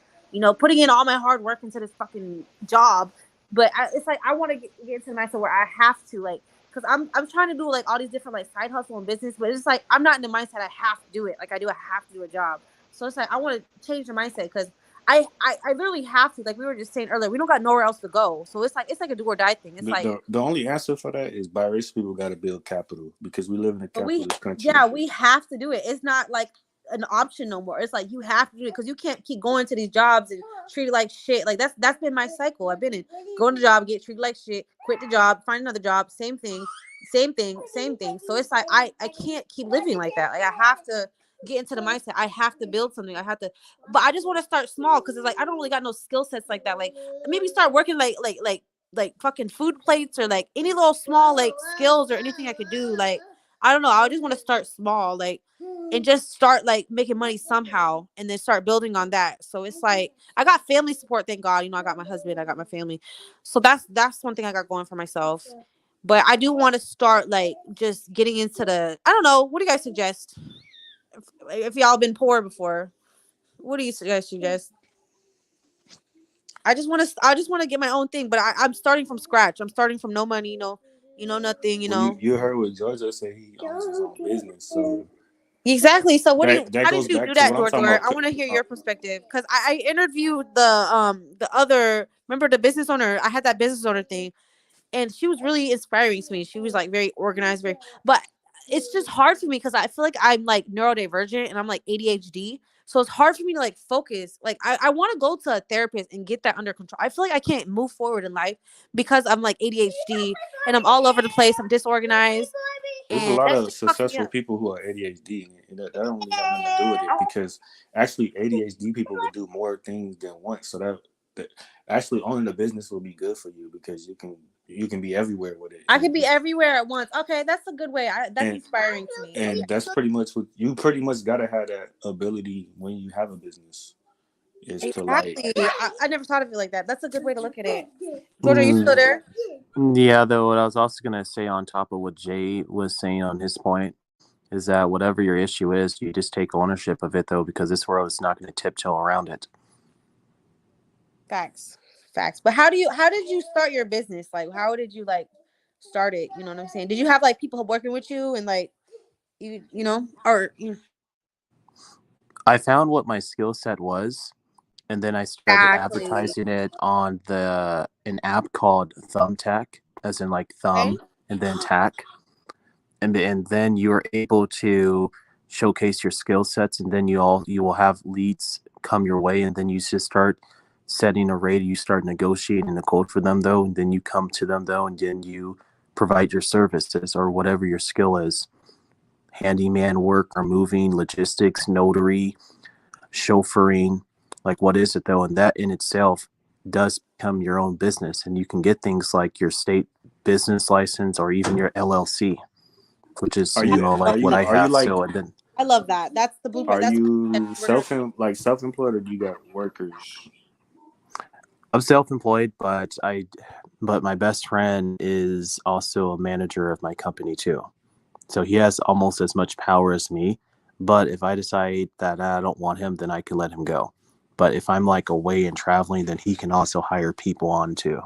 Speaker 1: putting in all my hard work into this fucking job. But it's like I want to get into the mindset where I have to like because I'm trying to do like all these different like side hustle and business, but it's like I'm not in the mindset I have to do it. Like I have to do a job. So it's like I want to change the mindset because I literally have to. Like we were just saying earlier, we don't got nowhere else to go. So it's like a do or die thing. It's
Speaker 2: the
Speaker 1: like
Speaker 2: the, the only answer for that is biracial people got to build capital because we live in a
Speaker 1: but we
Speaker 2: capitalist country.
Speaker 1: yeah we have to do it. It's not like an option no more. It's like you have to do it because you can't keep going to these jobs and treated like shit. Like that's been my cycle. I've been in going to job, get treated like shit, quit the job, find another job, same thing, same thing, same thing. So it's like I can't keep living like that. Like I have to get into the mindset. I have to build something. I have to, but I just want to start small because it's like I don't really got no skill sets like that. Like maybe start working like fucking food plates or like any little small like skills or anything I could do. Like I don't know. I just want to start small, like, and just start like making money somehow, and then start building on that. So it's like I got family support, thank God. I got my husband, I got my family, so that's one thing I got going for myself. But I do want to start like just getting into the. I don't know. What do you guys suggest? If y'all been poor before, what do you guys suggest? I just want to get my own thing, but I'm starting from scratch. I'm starting from no money, nothing.
Speaker 2: Well, you heard what Georgia said. He owns his own business, so
Speaker 1: Exactly. So
Speaker 2: that
Speaker 1: how did
Speaker 2: goes
Speaker 1: you do
Speaker 2: back to
Speaker 1: that,
Speaker 2: what I'm
Speaker 1: George?
Speaker 2: talking
Speaker 1: Or
Speaker 2: about.
Speaker 1: I want to hear your perspective because I interviewed the other remember the business owner. I had that business owner thing, and she was really inspiring to me. She was like very organized, but it's just hard for me because I feel like I'm like neurodivergent and I'm like ADHD. So it's hard for me to like focus. Like I want to go to a therapist and get that under control. I feel like I can't move forward in life because I'm like ADHD and I'm all over the place. I'm disorganized,
Speaker 2: There's a
Speaker 1: and
Speaker 2: lot
Speaker 1: that
Speaker 2: of
Speaker 1: shit fucks me
Speaker 2: successful
Speaker 1: up.
Speaker 2: people who are ADHD, and that don't really have nothing to do with it because actually ADHD people can do more things than once. So that actually owning a business will be good for you because you can be everywhere with it,
Speaker 1: I could be everywhere at once. Okay, that's a good way. That's
Speaker 2: and
Speaker 1: inspiring to me.
Speaker 2: and that's pretty much what you pretty much gotta have that ability when you have a business is to like.
Speaker 1: Exactly. I never thought of it like that. That's a good way to look at it. George, are you still
Speaker 5: Mm,
Speaker 1: there?
Speaker 5: yeah, though, what I was also gonna say on top of what Jay was saying on his point is that whatever your issue is, you just take ownership of it, though, because this world is not going to tiptoe around it.
Speaker 1: Facts. Facts. But how did you start your business? Like how did you like start it? You know what I'm saying? Did you have like people working with you and like or
Speaker 5: I found what my skill set was, and then I started
Speaker 1: exactly.
Speaker 5: advertising it on an app called Thumbtack, as in like
Speaker 1: Okay.
Speaker 5: thumb and then tack, and then you are able to showcase your skill sets, and then you will have leads come your way, and then you just start setting a rate. You start negotiating a quote for them though, and then you come to them though, and then you provide your services or whatever your skill is, handyman work or moving, logistics, notary, chauffeuring, like what is it though? And that in itself does become your own business, and you can get things like your state business license or even your LLC, which is
Speaker 2: Are you are
Speaker 5: like what
Speaker 2: you
Speaker 5: I
Speaker 2: are you
Speaker 5: have.
Speaker 2: like
Speaker 5: So and then
Speaker 1: I love that. That's the blueprint.
Speaker 2: are
Speaker 1: That's
Speaker 2: you
Speaker 1: we're gonna
Speaker 2: self-employed or do you got workers?
Speaker 5: I'm self-employed, but my best friend is also a manager of my company too. So he has almost as much power as me. But if I decide that I don't want him, then I can let him go. But if I'm like away and traveling, then he can also hire people on too.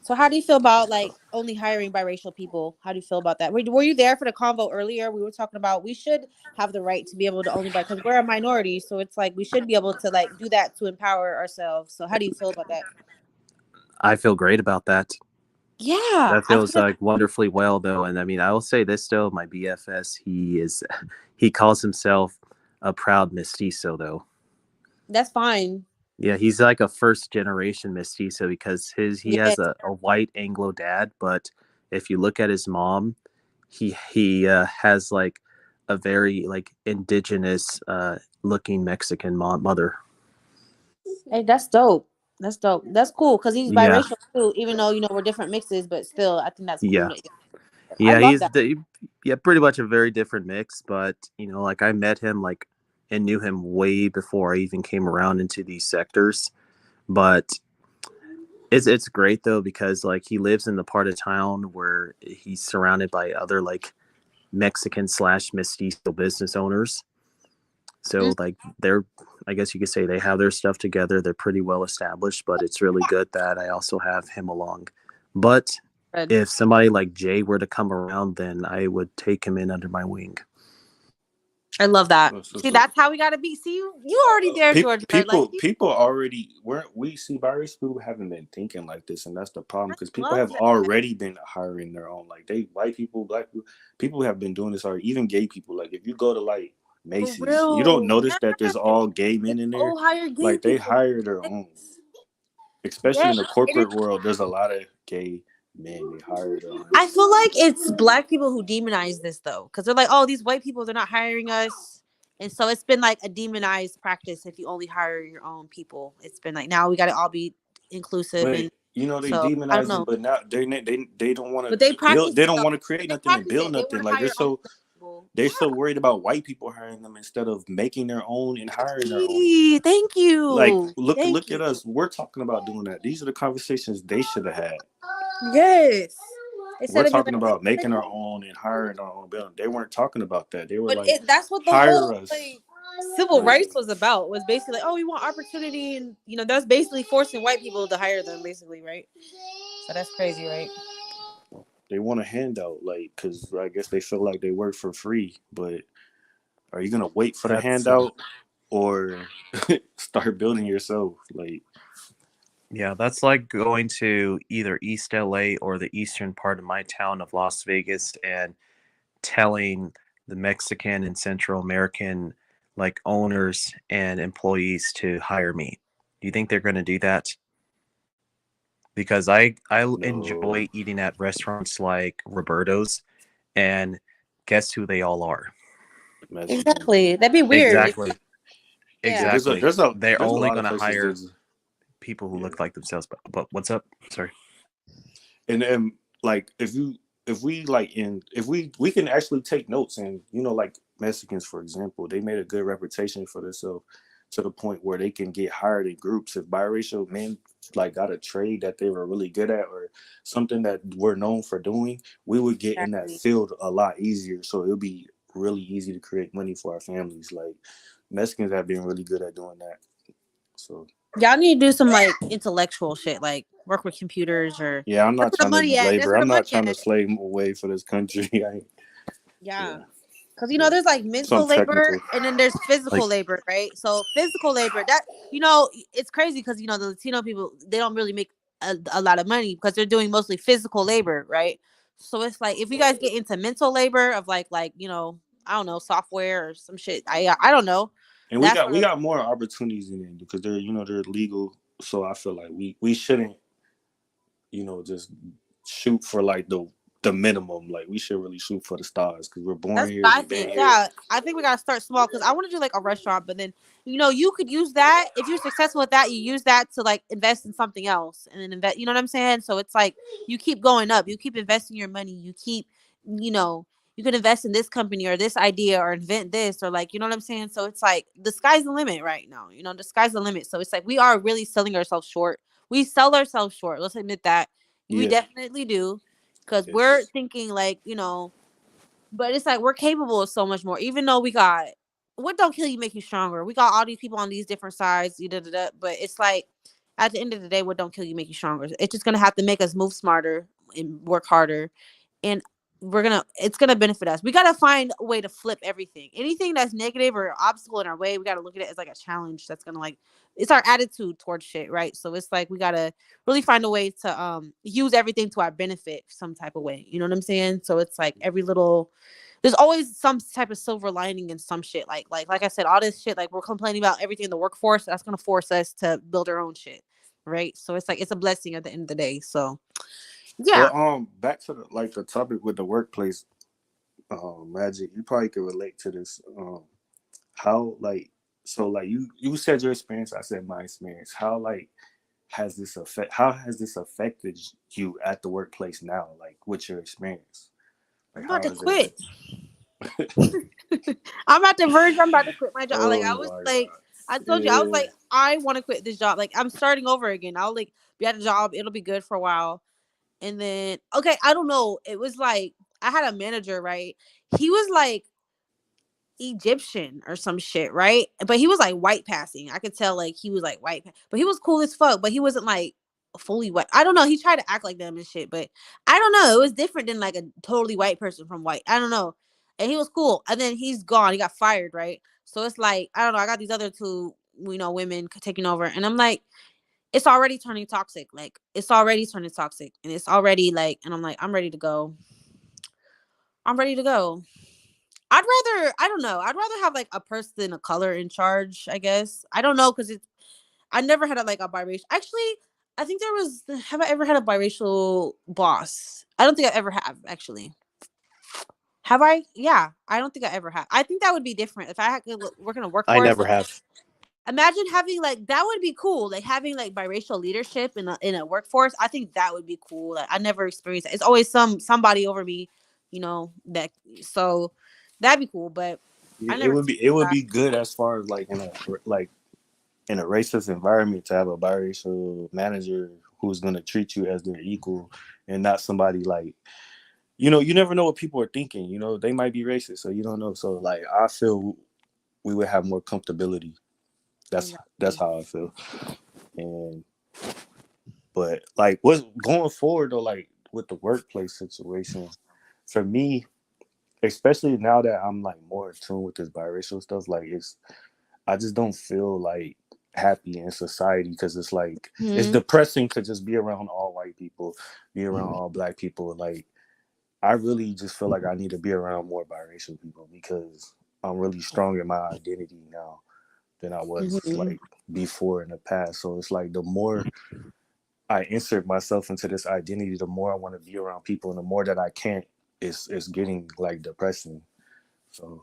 Speaker 1: So how do you feel about like only hiring biracial people? How do you feel about that? Were you there for the convo earlier? We were talking about we should have the right to be able to only buy because we're a minority, so it's like we should be able to like do that to empower ourselves. So how do you feel about that?
Speaker 5: I feel great about that.
Speaker 1: Yeah,
Speaker 5: That
Speaker 1: I
Speaker 5: feels
Speaker 1: feel
Speaker 5: like wonderfully well though, and I mean, I will say this though, my BFS, he calls himself a proud mestizo though.
Speaker 1: that's fine.
Speaker 5: Yeah, he's like a first generation mestizo because he has
Speaker 1: Yes,
Speaker 5: a white Anglo dad, but if you look at his mom, he has like a very like indigenous looking Mexican mother.
Speaker 1: hey, that's dope. That's dope. That's cool because he's
Speaker 5: Yeah,
Speaker 1: biracial too. Even though we're different mixes, but still, I think that's cool.
Speaker 5: yeah,
Speaker 1: That, I
Speaker 5: yeah.
Speaker 1: love
Speaker 5: He's
Speaker 1: that.
Speaker 5: the yeah, pretty much a very different mix, but like I met him like and knew him way before I even came around into these sectors. But it's great though because like he lives in the part of town where he's surrounded by other like Mexican slash mestizo business owners.
Speaker 1: Mm,
Speaker 5: So like they're, I guess you could say they have their stuff together. They're pretty well established, but it's really good that I also have him along. But
Speaker 1: good.
Speaker 5: if somebody like Jay were to come around, then I would take him in under my wing.
Speaker 1: I love that.
Speaker 2: So,
Speaker 1: See,
Speaker 2: so
Speaker 1: that's how we gotta be. See, you already there, Georgia. Like,
Speaker 2: people already we see biracial people haven't been thinking like this, and that's the problem
Speaker 1: I
Speaker 2: because people
Speaker 1: love
Speaker 2: have
Speaker 1: that.
Speaker 2: already been hiring their own. Like they white people, black people have been doing this already. Even gay people. Like if you go to like
Speaker 1: For
Speaker 2: Macy's, you don't
Speaker 1: real.
Speaker 2: notice
Speaker 1: Yes.
Speaker 2: that there's all gay men in there.
Speaker 1: Oh, hire gay
Speaker 2: Like they
Speaker 1: people.
Speaker 2: hire their own. Especially in
Speaker 1: Yes.
Speaker 2: the
Speaker 1: It is.
Speaker 2: corporate world, there's a lot of gay men. They hire their own.
Speaker 1: I feel like it's black people who demonize this though, because they're like, oh, these white people, they're not hiring us. And so it's been like a demonized practice if you only hire your own people. It's been like now we got to all be inclusive.
Speaker 2: But
Speaker 1: And
Speaker 2: they
Speaker 1: so I don't
Speaker 2: demonize them,
Speaker 1: know.
Speaker 2: but not they don't want to
Speaker 1: But they
Speaker 2: build.
Speaker 1: practice
Speaker 2: They
Speaker 1: it
Speaker 2: don't
Speaker 1: though.
Speaker 2: want to create
Speaker 1: They
Speaker 2: nothing and
Speaker 1: practice
Speaker 2: build
Speaker 1: it. They
Speaker 2: nothing.
Speaker 1: want to
Speaker 2: Like
Speaker 1: hire only black people.
Speaker 2: they're so worried about white people hiring them instead of making their own and hiring their own.
Speaker 1: Gee, thank
Speaker 2: Like
Speaker 1: you. Thank
Speaker 2: look
Speaker 1: you.
Speaker 2: at us. We're talking about doing that. These are the conversations they should have had.
Speaker 1: Yes.
Speaker 2: We're
Speaker 1: Instead of being
Speaker 2: talking
Speaker 1: like,
Speaker 2: about making our own and hiring our own building. They weren't talking about that. They were
Speaker 1: but
Speaker 2: like,
Speaker 1: that's what the
Speaker 2: hire
Speaker 1: whole
Speaker 2: us.
Speaker 1: like civil
Speaker 2: Yeah.
Speaker 1: rights was about. Was basically like, oh, we want opportunity, and that's basically forcing white people to hire them, basically, right? So that's crazy, right?
Speaker 2: They want a handout, like, because I guess they feel like they work for free. But are you gonna wait for the
Speaker 5: That's
Speaker 2: handout or start building yourself? Like,
Speaker 5: yeah, that's like going to either East LA or the eastern part of my town of Las Vegas and telling the Mexican and Central American like owners and employees to hire me. Do you think they're going to do that? Because I
Speaker 2: no,
Speaker 5: enjoy eating at restaurants like Roberto's, and guess who they all are?
Speaker 2: Mexicans.
Speaker 1: Exactly. That'd be weird.
Speaker 5: Exactly.
Speaker 2: Yeah,
Speaker 1: Yeah.
Speaker 5: Exactly. They're
Speaker 2: there's a
Speaker 5: only
Speaker 2: lot of
Speaker 5: going to
Speaker 2: places.
Speaker 5: hire
Speaker 2: There's
Speaker 5: people who
Speaker 2: yeah,
Speaker 5: look like themselves. But what's up? Sorry.
Speaker 2: and then like if we like in if we can actually take notes and like Mexicans for example, they made a good reputation for themselves to the point where they can get hired in groups. If biracial men like got a trade that they were really good at or something that we're known for doing, we would get in that
Speaker 1: Exactly.
Speaker 2: field a lot easier. So it would be really easy to create money for our families. Like Mexicans have been really good at doing that. So
Speaker 1: Y'all need to do some like intellectual shit, like work with computers or
Speaker 2: yeah, I'm
Speaker 1: that's
Speaker 2: not
Speaker 1: where the
Speaker 2: trying to
Speaker 1: money at. That's
Speaker 2: labor.
Speaker 1: where the
Speaker 2: I'm
Speaker 1: money
Speaker 2: not trying to
Speaker 1: at.
Speaker 2: slave away for this country.
Speaker 1: Yeah.
Speaker 2: Yeah,
Speaker 1: Because
Speaker 2: but
Speaker 1: there's like mental
Speaker 2: something
Speaker 1: labor
Speaker 2: technical.
Speaker 1: and then there's physical
Speaker 5: Like
Speaker 1: labor, right? So physical labor that it's crazy because the Latino people they don't really make a lot of money because they're doing mostly physical labor, right? So it's like if you guys get into mental labor of like I don't know software or some shit I don't know
Speaker 2: And
Speaker 1: that's
Speaker 2: we
Speaker 1: where
Speaker 2: got more opportunities in it because they're legal. So I feel like we shouldn't just shoot for like the minimum. Like we should really shoot for the stars because we're born
Speaker 1: That's
Speaker 2: here.
Speaker 1: what I
Speaker 2: We've been
Speaker 1: think.
Speaker 2: here.
Speaker 1: Yeah, I think we gotta start small because I want to do like a restaurant, but then you could use that if you're successful with that. You use that to like invest in something else and then invest. You know what I'm saying? So it's like you keep going up. You keep investing your money. You keep, you know, you could invest in this company or this idea or invent this or like you know what I'm saying. So it's like the sky's the limit right now. The sky's the limit. So it's like we are really selling ourselves short. We sell ourselves short. Let's admit that we
Speaker 2: Yeah.
Speaker 1: definitely do because we're
Speaker 2: Yes.
Speaker 1: thinking like. But it's like we're capable of so much more. Even though we got what don't kill you make you stronger. We got all these people on these different sides, but it's like At the end of the day, what don't kill you make you stronger. It's just gonna have to make us move smarter and work harder, and it's gonna benefit us. We gotta find a way to flip everything. Anything that's negative or obstacle in our way, we gotta look at it as like a challenge. That's gonna like it's our attitude towards shit, right? So it's like we gotta really find a way to use everything to our benefit some type of way. You know what I'm saying? So it's like every little there's always some type of silver lining in some shit. Like I said, all this shit, like we're complaining about everything in the workforce, that's gonna force us to build our own shit. Right. So it's like it's a blessing at the end of the day. So yeah.
Speaker 2: Well, back to the topic with the workplace, Magic. You probably could relate to this. How like so like you said your experience, I said my experience. How has this affected you at the workplace now? Like, what's your experience?
Speaker 1: I'm
Speaker 2: Like,
Speaker 1: about
Speaker 2: how
Speaker 1: to
Speaker 2: has it
Speaker 1: quit.
Speaker 2: affected?
Speaker 1: I'm at the verge. I'm about to quit my job. Like I
Speaker 2: Oh
Speaker 1: was
Speaker 2: my
Speaker 1: like,
Speaker 2: god.
Speaker 1: I told you, I was
Speaker 2: Yeah.
Speaker 1: like, I want to quit this job. Like I'm starting over again. I'll like be at a job. It'll be good for a while, and then okay, I don't know. It was like I had a manager, right? He was like Egyptian or some shit, right? But he was like white passing. I could tell like he was like white, but he was cool as fuck. But he wasn't like fully white. I don't know. He tried to act like them and shit, but I don't know. It was different than like a totally white person from white. I don't know. And he was cool. And then he's gone. He got fired, right? So it's like I don't know. I got these other two, women taking over, and I'm like, it's already turning toxic. Like it's already turning toxic, and it's already like, and I'm like, I'm ready to go. I'm ready to go. I don't know. I'd rather have like a person of color in charge, I guess. I don't know because I never had like a biracial. Actually, I think there was. Have I ever had a biracial boss? I don't think I ever have actually. Have I? Yeah, I don't think I ever have. I think that would be different if I had to work in a
Speaker 5: I
Speaker 1: workforce.
Speaker 5: never
Speaker 1: Like,
Speaker 5: have.
Speaker 1: imagine having like that would be cool. Like having like biracial leadership in a workforce. I think that would be cool. Like I never experienced that. It's always somebody over me, that so that'd be cool. But
Speaker 2: Yeah,
Speaker 1: I never
Speaker 2: it would
Speaker 1: experienced
Speaker 2: be good as far as like in a racist environment to have a biracial manager who's gonna treat you as their equal and not somebody like you never know what people are thinking. They might be racist, so you don't know. So like I feel we would have more comfortability. That's
Speaker 1: exactly.
Speaker 2: how I feel. And but like what's going forward though, like with the workplace situation, for me, especially now that I'm like more in tune with this biracial stuff, like I just don't feel like happy in society because it's like it's
Speaker 1: Hmm.
Speaker 2: depressing to just be around all white people, be around all black people. Like I really just feel like I need to be around more biracial people because I'm really strong in my identity now than I was
Speaker 1: Hmm.
Speaker 2: like before in the past. So it's like the more I insert myself into this identity, the more I want to be around people, and the more that I can't, it's getting like depressing. So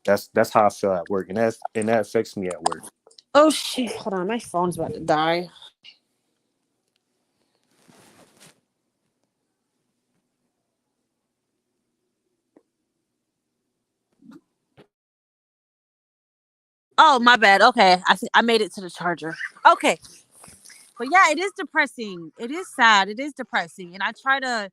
Speaker 2: that's how I feel at work, and that affects me at work.
Speaker 1: Oh shit! Hold on, my phone's about to die. Oh my bad. Okay, I made it to the charger. Okay, but yeah, it is depressing. It is sad. It is depressing, and I try to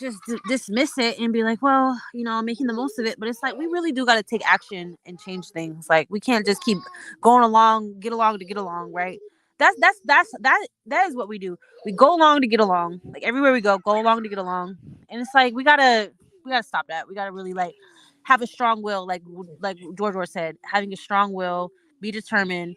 Speaker 1: just dismiss it and be like, well, I'm making the most of it. But it's like we really do got to take action and change things. Like we can't just keep going along, get along to get along, right? That is what we do. We go along to get along. Like everywhere we go along to get along. And it's like we gotta stop that. We gotta really like have a strong will, like George said, having a strong will, be determined,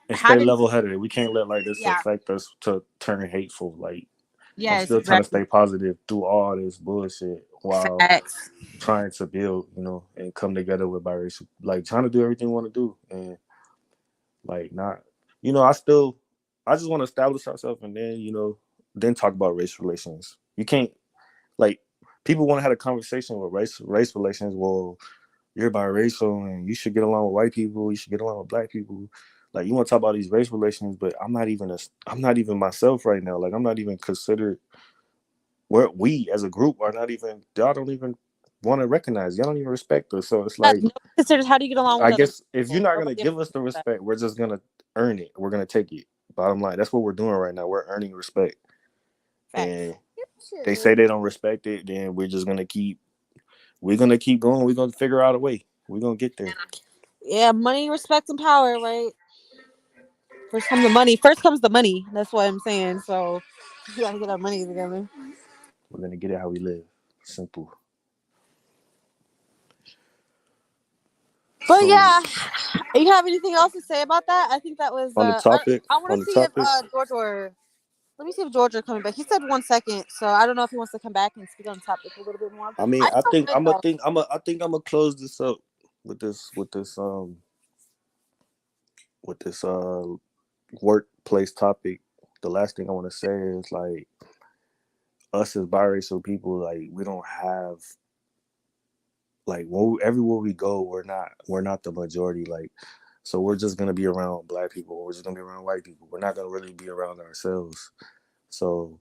Speaker 2: And stay
Speaker 1: having
Speaker 2: level headed. We can't let like this
Speaker 1: yeah,
Speaker 2: affect us to turn hateful. Like I'm
Speaker 1: yes,
Speaker 2: still trying to
Speaker 1: exactly.
Speaker 2: stay positive through all this bullshit while
Speaker 1: Facts.
Speaker 2: trying to build, and come together with biracial, like trying to do everything we want to do, and like not, I just want to establish ourselves, and then then talk about race relations. You can't like people want to have a conversation with race relations. Well, you're biracial and you should get along with white people. You should get along with black people. Like you want to talk about these race relations, but I'm not even myself right now. Like I'm not even considered. We as a group are not even. Y'all don't even want to recognize. Y'all don't even respect us. So it's like
Speaker 1: No considers how do you get along
Speaker 2: I
Speaker 1: with other
Speaker 2: guess if you're
Speaker 1: people.
Speaker 2: not gonna
Speaker 1: Nobody
Speaker 2: give us the
Speaker 1: ever.
Speaker 2: respect, we're just gonna earn it. We're gonna take it. Bottom line, that's what we're doing right now. We're earning respect,
Speaker 1: Facts.
Speaker 2: and they say they don't respect it. Then we're gonna keep going. We're gonna figure out a way. We're gonna get there.
Speaker 1: Yeah, money, respect, and power, right? First comes the money. First comes the money. That's what I'm saying. So we gotta get our money together.
Speaker 2: We're gonna get it how we live. Simple.
Speaker 1: But
Speaker 2: So
Speaker 1: yeah, you have anything else to say about that? I think that was.
Speaker 2: on the topic,
Speaker 1: I want
Speaker 2: on
Speaker 1: to
Speaker 2: the
Speaker 1: see if
Speaker 2: topic.
Speaker 1: George or let me see if George are coming back. He said 1 second, so I don't know if he wants to come back and speak on the topic a little bit more.
Speaker 2: I mean,
Speaker 1: I feel good though.
Speaker 2: I think I'm gonna close this up with this workplace topic. The last thing I want to say is like us as biracial people, like we don't have like everywhere we go, we're not the majority. Like, so we're just gonna be around black people. We're just gonna be around white people. We're not gonna really be around ourselves. So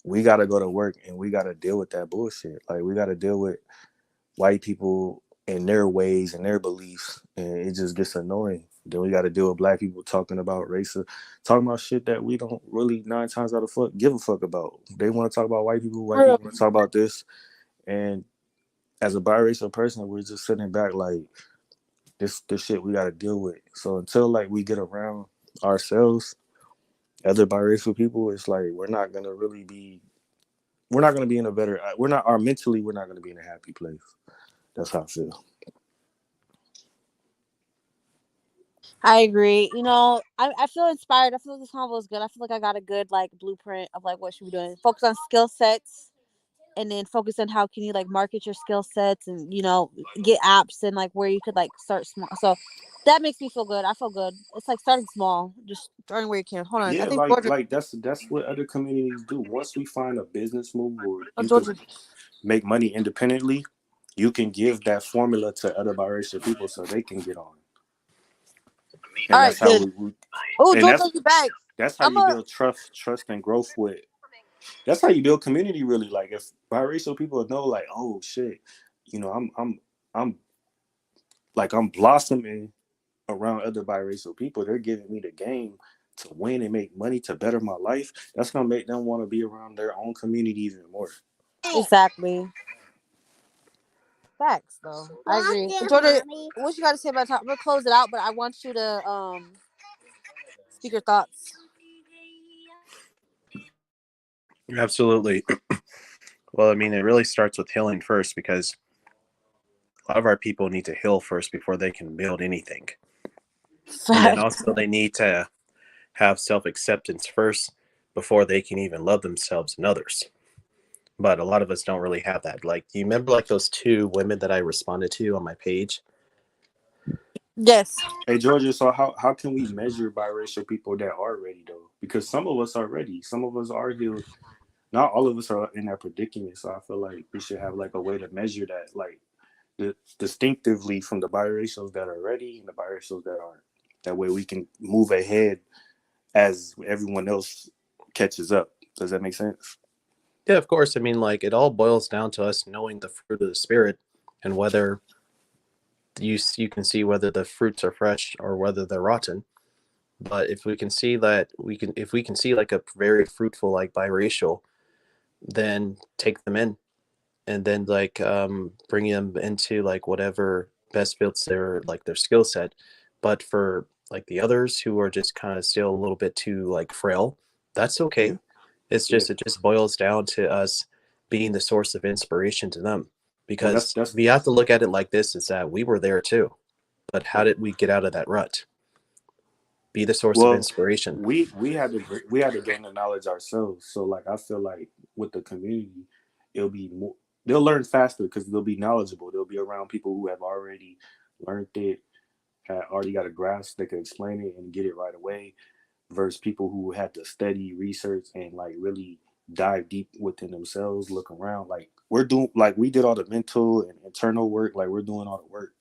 Speaker 2: we gotta go to work and we gotta deal with that bullshit. Like we gotta deal with white people and their ways and their beliefs, and it just gets annoying. Then we got to deal with black people talking about race, talking about shit that we don't really 9 times out of fuck give a fuck about. They want to talk about white people. White people want to talk about this, and as a biracial person, we're just sitting back like this shit we got to deal with. So until like we get around ourselves, other biracial people, it's like we're not gonna be in a better. We're not our mentally. We're not gonna be in a happy place. That's how I feel.
Speaker 1: I agree. I feel inspired. I feel like this convo is good. I feel like I got a good like blueprint of like what should we doing. Focus on skill sets, and then focus on how can you like market your skill sets, and get apps and like where you could like start small. So that makes me feel good. I feel good. It's like starting small, just starting where you can. Hold on, I
Speaker 2: Yeah,
Speaker 1: think Georgia.
Speaker 2: that's what other communities do. Once we find a business move where
Speaker 1: Oh,
Speaker 2: you can
Speaker 1: Georgia.
Speaker 2: make money independently, you can give that formula to other biracial people so they can get on.
Speaker 1: All
Speaker 2: And
Speaker 1: right,
Speaker 2: that's how
Speaker 1: good.
Speaker 2: we
Speaker 1: Oh,
Speaker 2: and
Speaker 1: Georgia, you back?
Speaker 2: that's how
Speaker 1: I'm
Speaker 2: you
Speaker 1: a.
Speaker 2: build trust and growth with. That's how you build community really. Like if biracial people know like, oh shit, I'm I'm blossoming around other biracial people. They're giving me the game to win and make money to better my life. That's gonna make them want to be around their own community even more.
Speaker 1: Exactly. Facts, though. I agree. Georgia, what you got to say about top? I'm gonna close it out, but I want you to speak your thoughts.
Speaker 5: Absolutely. Well, I mean, it really starts with healing first because a lot of our people need to heal first before they can build anything. And then
Speaker 1: Facts.
Speaker 5: also, they need to have self acceptance first before they can even love themselves and others. But a lot of us don't really have that. Like, you remember like those two women that I responded to on my page?
Speaker 1: Yes.
Speaker 2: Hey Georgia, so how can we measure biracial people that are ready though? Because some of us are ready, some of us are healed. Not all of us are in that predicament. So I feel like we should have like a way to measure that, like distinctively from the biracials that are ready and the biracials that aren't. That way we can move ahead as everyone else catches up. Does that make sense?
Speaker 5: Yeah, of course. I mean, like, it all boils down to us knowing the fruit of the spirit and whether you can see whether the fruits are fresh or whether they're rotten. But if we can see that if we can see like a very fruitful like biracial, then take them in and then like bring them into like whatever best fits their skill set. But for like the others who are just kind of still a little bit too like frail, that's
Speaker 2: Yeah,
Speaker 5: okay.
Speaker 2: yeah.
Speaker 5: It just boils down to us being the source of inspiration to them,
Speaker 2: Well,
Speaker 5: because
Speaker 2: that's
Speaker 5: we have to look at it like this: is that we were there too, but how
Speaker 2: right.
Speaker 5: did we get out of that rut? Be the source of
Speaker 2: Well,
Speaker 5: inspiration.
Speaker 2: we had to gain the knowledge ourselves. So like I feel like with the community, it'll be more. They'll learn faster because they'll be knowledgeable. They'll be around people who have already learned it, had already got a grasp. They can explain it and get it right away. Versus people who had to study, research, and like really dive deep within themselves, look around. Like we're doing, like we did all the mental and internal work. Like we're doing all the work,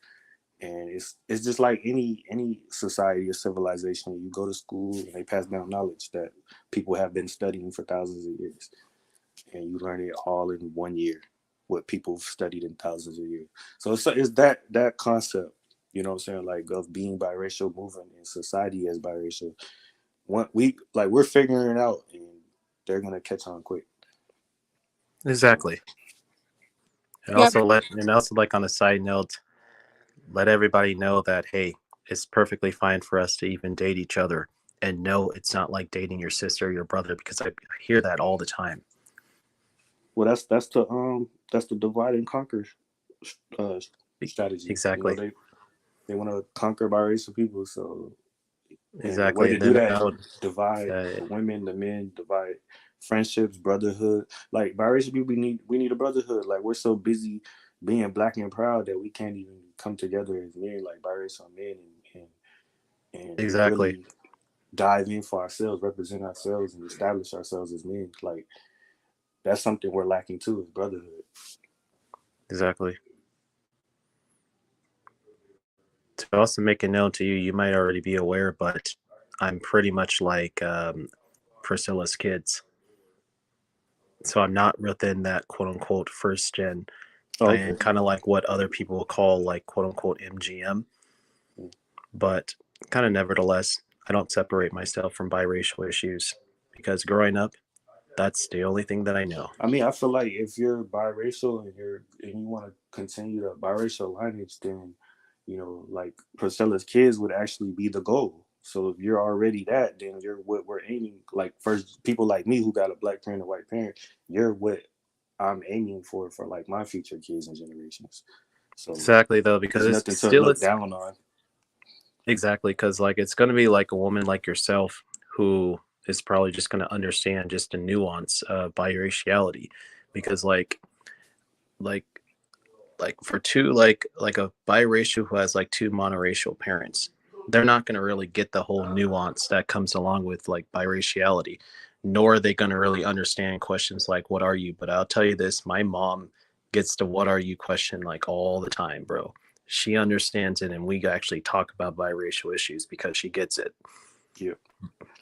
Speaker 2: and it's just like any society or civilization. You go to school and they pass down knowledge that people have been studying for thousands of years, and you learn it all in 1 year. What people have studied in thousands of years. So it's that concept. You know what I'm saying? Like of being biracial, moving in society as biracial. We're figuring it out, and they're gonna catch on quick. So
Speaker 5: Exactly.
Speaker 1: Yep.
Speaker 5: And also like on a side note, let everybody know that hey, it's perfectly fine for us to even date each other And no, it's not like dating your sister or your brother, because I hear that all the time.
Speaker 2: Well, that's the divide and conquer uh, strategy. You know,
Speaker 5: Exactly.
Speaker 2: they want to conquer biracial people. So, and the way
Speaker 5: Exactly.
Speaker 2: to
Speaker 5: And
Speaker 2: do
Speaker 5: then
Speaker 2: that is
Speaker 5: that would,
Speaker 2: divide
Speaker 5: uh,
Speaker 2: the women, the men, divide friendships, brotherhood. Like biracial people, we need a brotherhood. Like we're so busy being black and proud that we can't even come together as men, like biracial men, and
Speaker 5: exactly.
Speaker 2: really dive in for ourselves, represent ourselves, and establish ourselves as men. Like that's something we're lacking too, is brotherhood.
Speaker 5: Exactly. To also make it known to you, you might already be aware, but I'm pretty much like Priscilla's kids. So I'm not within that quote unquote first gen.
Speaker 2: Oh,
Speaker 5: I
Speaker 2: okay.
Speaker 5: am kind of like what other people call like quote unquote MGM, but kind of nevertheless, I don't separate myself from biracial issues because growing up, that's the only thing that I know.
Speaker 2: I mean, I feel like if you're biracial and you want to continue the biracial lineage, then like Priscilla's kids would actually be the goal. So if you're already that, then you're what we're aiming. Like first, people like me who got a black parent and white parent, you're what I'm aiming for like my future kids and generations. So
Speaker 5: Exactly though, because
Speaker 2: it's
Speaker 5: it's
Speaker 2: nothing to
Speaker 5: still
Speaker 2: look
Speaker 5: it's
Speaker 2: down on.
Speaker 5: exactly because like it's going to be like a woman like yourself who is probably just going to understand just the nuance of biraciality, because like for two like a biracial who has like two monoracial parents, they're not going to really get the whole nuance that comes along with like biraciality, nor are they going to really understand questions like what are you. But I'll tell you this, my mom gets the what are you question like all the time, bro. She understands it, and we actually talk about biracial issues because she gets it.
Speaker 2: Yeah.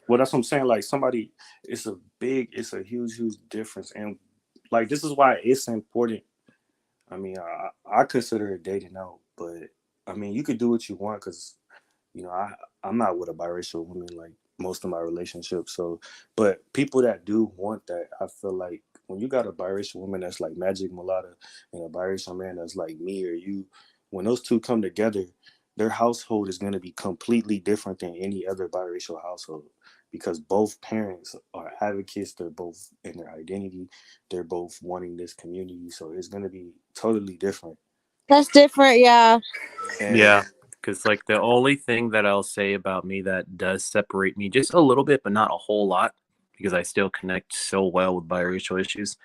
Speaker 2: Well, that's what I'm saying. Like somebody, it's a huge difference, and like this is why it's important. I mean, I consider it dating out, but I mean, you could do what you want because I'm not with a biracial woman like most of my relationships. So, but people that do want that, I feel like when you got a biracial woman that's like Magic Mulata and a biracial man that's like me or you, when those two come together, their household is going to be completely different than any other biracial household because both parents are advocates. They're both in their identity. They're both wanting this community. So it's going to be totally different.
Speaker 1: That's different, yeah.
Speaker 2: And
Speaker 5: Yeah, because like the only thing that I'll say about me that does separate me just a little bit, but not a whole lot, because I still connect so well with biracial issues.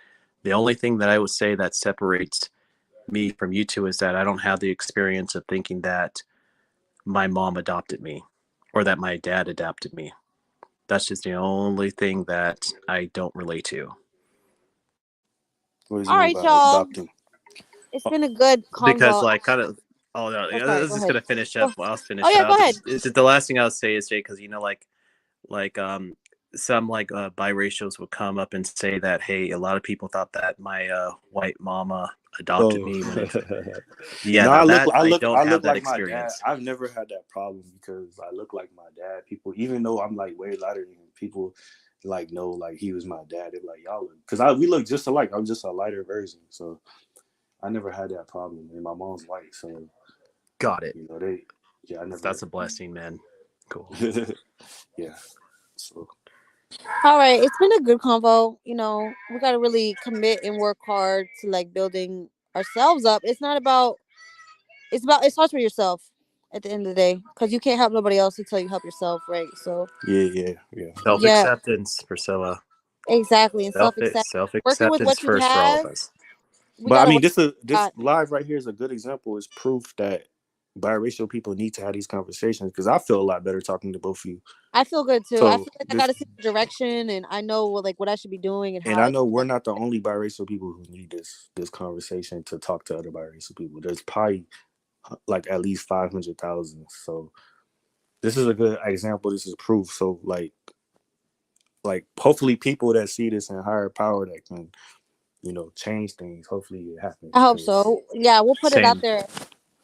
Speaker 5: The only thing that I would say that separates me from you two is that I don't have the experience of thinking that my mom adopted me or that my dad adopted me. That's just the only thing that I don't relate to.
Speaker 2: what does he
Speaker 1: All
Speaker 2: mean
Speaker 1: right,
Speaker 2: by
Speaker 1: y'all.
Speaker 2: adopting?
Speaker 1: It's been a good
Speaker 5: Because
Speaker 1: convo.
Speaker 5: like kind of, oh no,
Speaker 1: Oh,
Speaker 5: yeah, I
Speaker 1: sorry.
Speaker 5: was
Speaker 1: Go
Speaker 5: just
Speaker 1: ahead.
Speaker 5: gonna finish up.
Speaker 1: Go.
Speaker 5: I'll
Speaker 1: Oh
Speaker 5: finish
Speaker 1: yeah, go
Speaker 5: up.
Speaker 1: ahead.
Speaker 5: It's the last thing I'll say is Jay, because like some like biracials would come up and say that, hey, a lot of people thought that my white mama adopted
Speaker 2: Oh,
Speaker 5: me when it, yeah,
Speaker 2: no,
Speaker 5: now that I
Speaker 2: I
Speaker 5: don't have
Speaker 2: look
Speaker 5: that
Speaker 2: like my dad.
Speaker 5: experience.
Speaker 2: I've never had that problem because I look like my dad. People, even though I'm like way lighter than him, people like know like he was my dad. They're like y'all look because I we look just alike. I'm just a lighter version, so I never had that problem. And my mom's white, so
Speaker 5: Got it.
Speaker 2: they yeah I
Speaker 5: That's
Speaker 2: never
Speaker 5: a blessing, man. Cool.
Speaker 2: yeah. So
Speaker 1: All right, it's been a good convo. We got to really commit and work hard to like building ourselves up. It's not about. It starts with yourself at the end of the day, because you can't help nobody else until you help yourself, right? So
Speaker 2: yeah.
Speaker 5: Self
Speaker 1: yeah,
Speaker 5: acceptance, Priscilla.
Speaker 1: exactly, and self
Speaker 5: Self
Speaker 1: working with
Speaker 5: acceptance
Speaker 1: what you
Speaker 5: first for all of
Speaker 1: have.
Speaker 5: us.
Speaker 1: We
Speaker 2: But I
Speaker 1: gotta work.
Speaker 2: mean, this
Speaker 1: That.
Speaker 2: live right here is a good example. It's proof that biracial people need to have these conversations because I feel a lot better talking to both of you.
Speaker 1: I feel good too. I
Speaker 2: So
Speaker 1: feel like I got
Speaker 2: this,
Speaker 1: to see the direction, and I know what I should be doing and
Speaker 2: and
Speaker 1: how
Speaker 2: I
Speaker 1: I
Speaker 2: know we're
Speaker 1: can.
Speaker 2: not the only biracial people who need this conversation to talk to other biracial people. There's probably like at least 500,000. So this is a good example. This is proof. So like hopefully people that see this in higher power that can change things. Hopefully it
Speaker 1: I
Speaker 2: happens
Speaker 1: hope
Speaker 2: because
Speaker 1: so. Yeah, we'll put it out
Speaker 5: Same.
Speaker 1: there,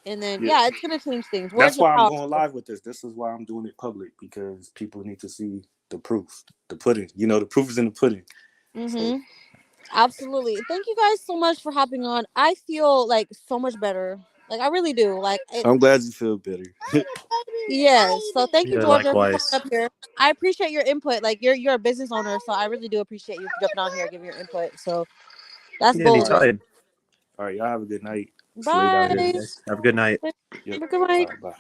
Speaker 1: and then
Speaker 2: yeah.
Speaker 1: yeah, it's gonna change things.
Speaker 2: That's
Speaker 1: Words are
Speaker 2: why I'm going
Speaker 1: powerful.
Speaker 2: live with this. This is why I'm doing it public because people need to see the proof, the pudding. The proof is in the pudding. So
Speaker 1: Mm-hmm. Absolutely. Thank you guys so much for hopping on. I feel like so much better. Like I really do. Like it.
Speaker 2: I'm glad you feel better.
Speaker 1: Yes. So thank you,
Speaker 5: Yeah,
Speaker 1: Georgia, for coming
Speaker 5: likewise.
Speaker 1: up here. I appreciate your input. Like you're a business owner, so I really do appreciate you jumping on here, giving your input. So that's
Speaker 5: Yeah,
Speaker 1: gold.
Speaker 2: All right.
Speaker 5: anytime.
Speaker 2: All right. Y'all have a good night. It's late out
Speaker 5: Yeah,
Speaker 2: here.
Speaker 1: Bye.
Speaker 5: guys. Have a good night.
Speaker 2: Yep.
Speaker 1: Good night.
Speaker 2: All right. Bye.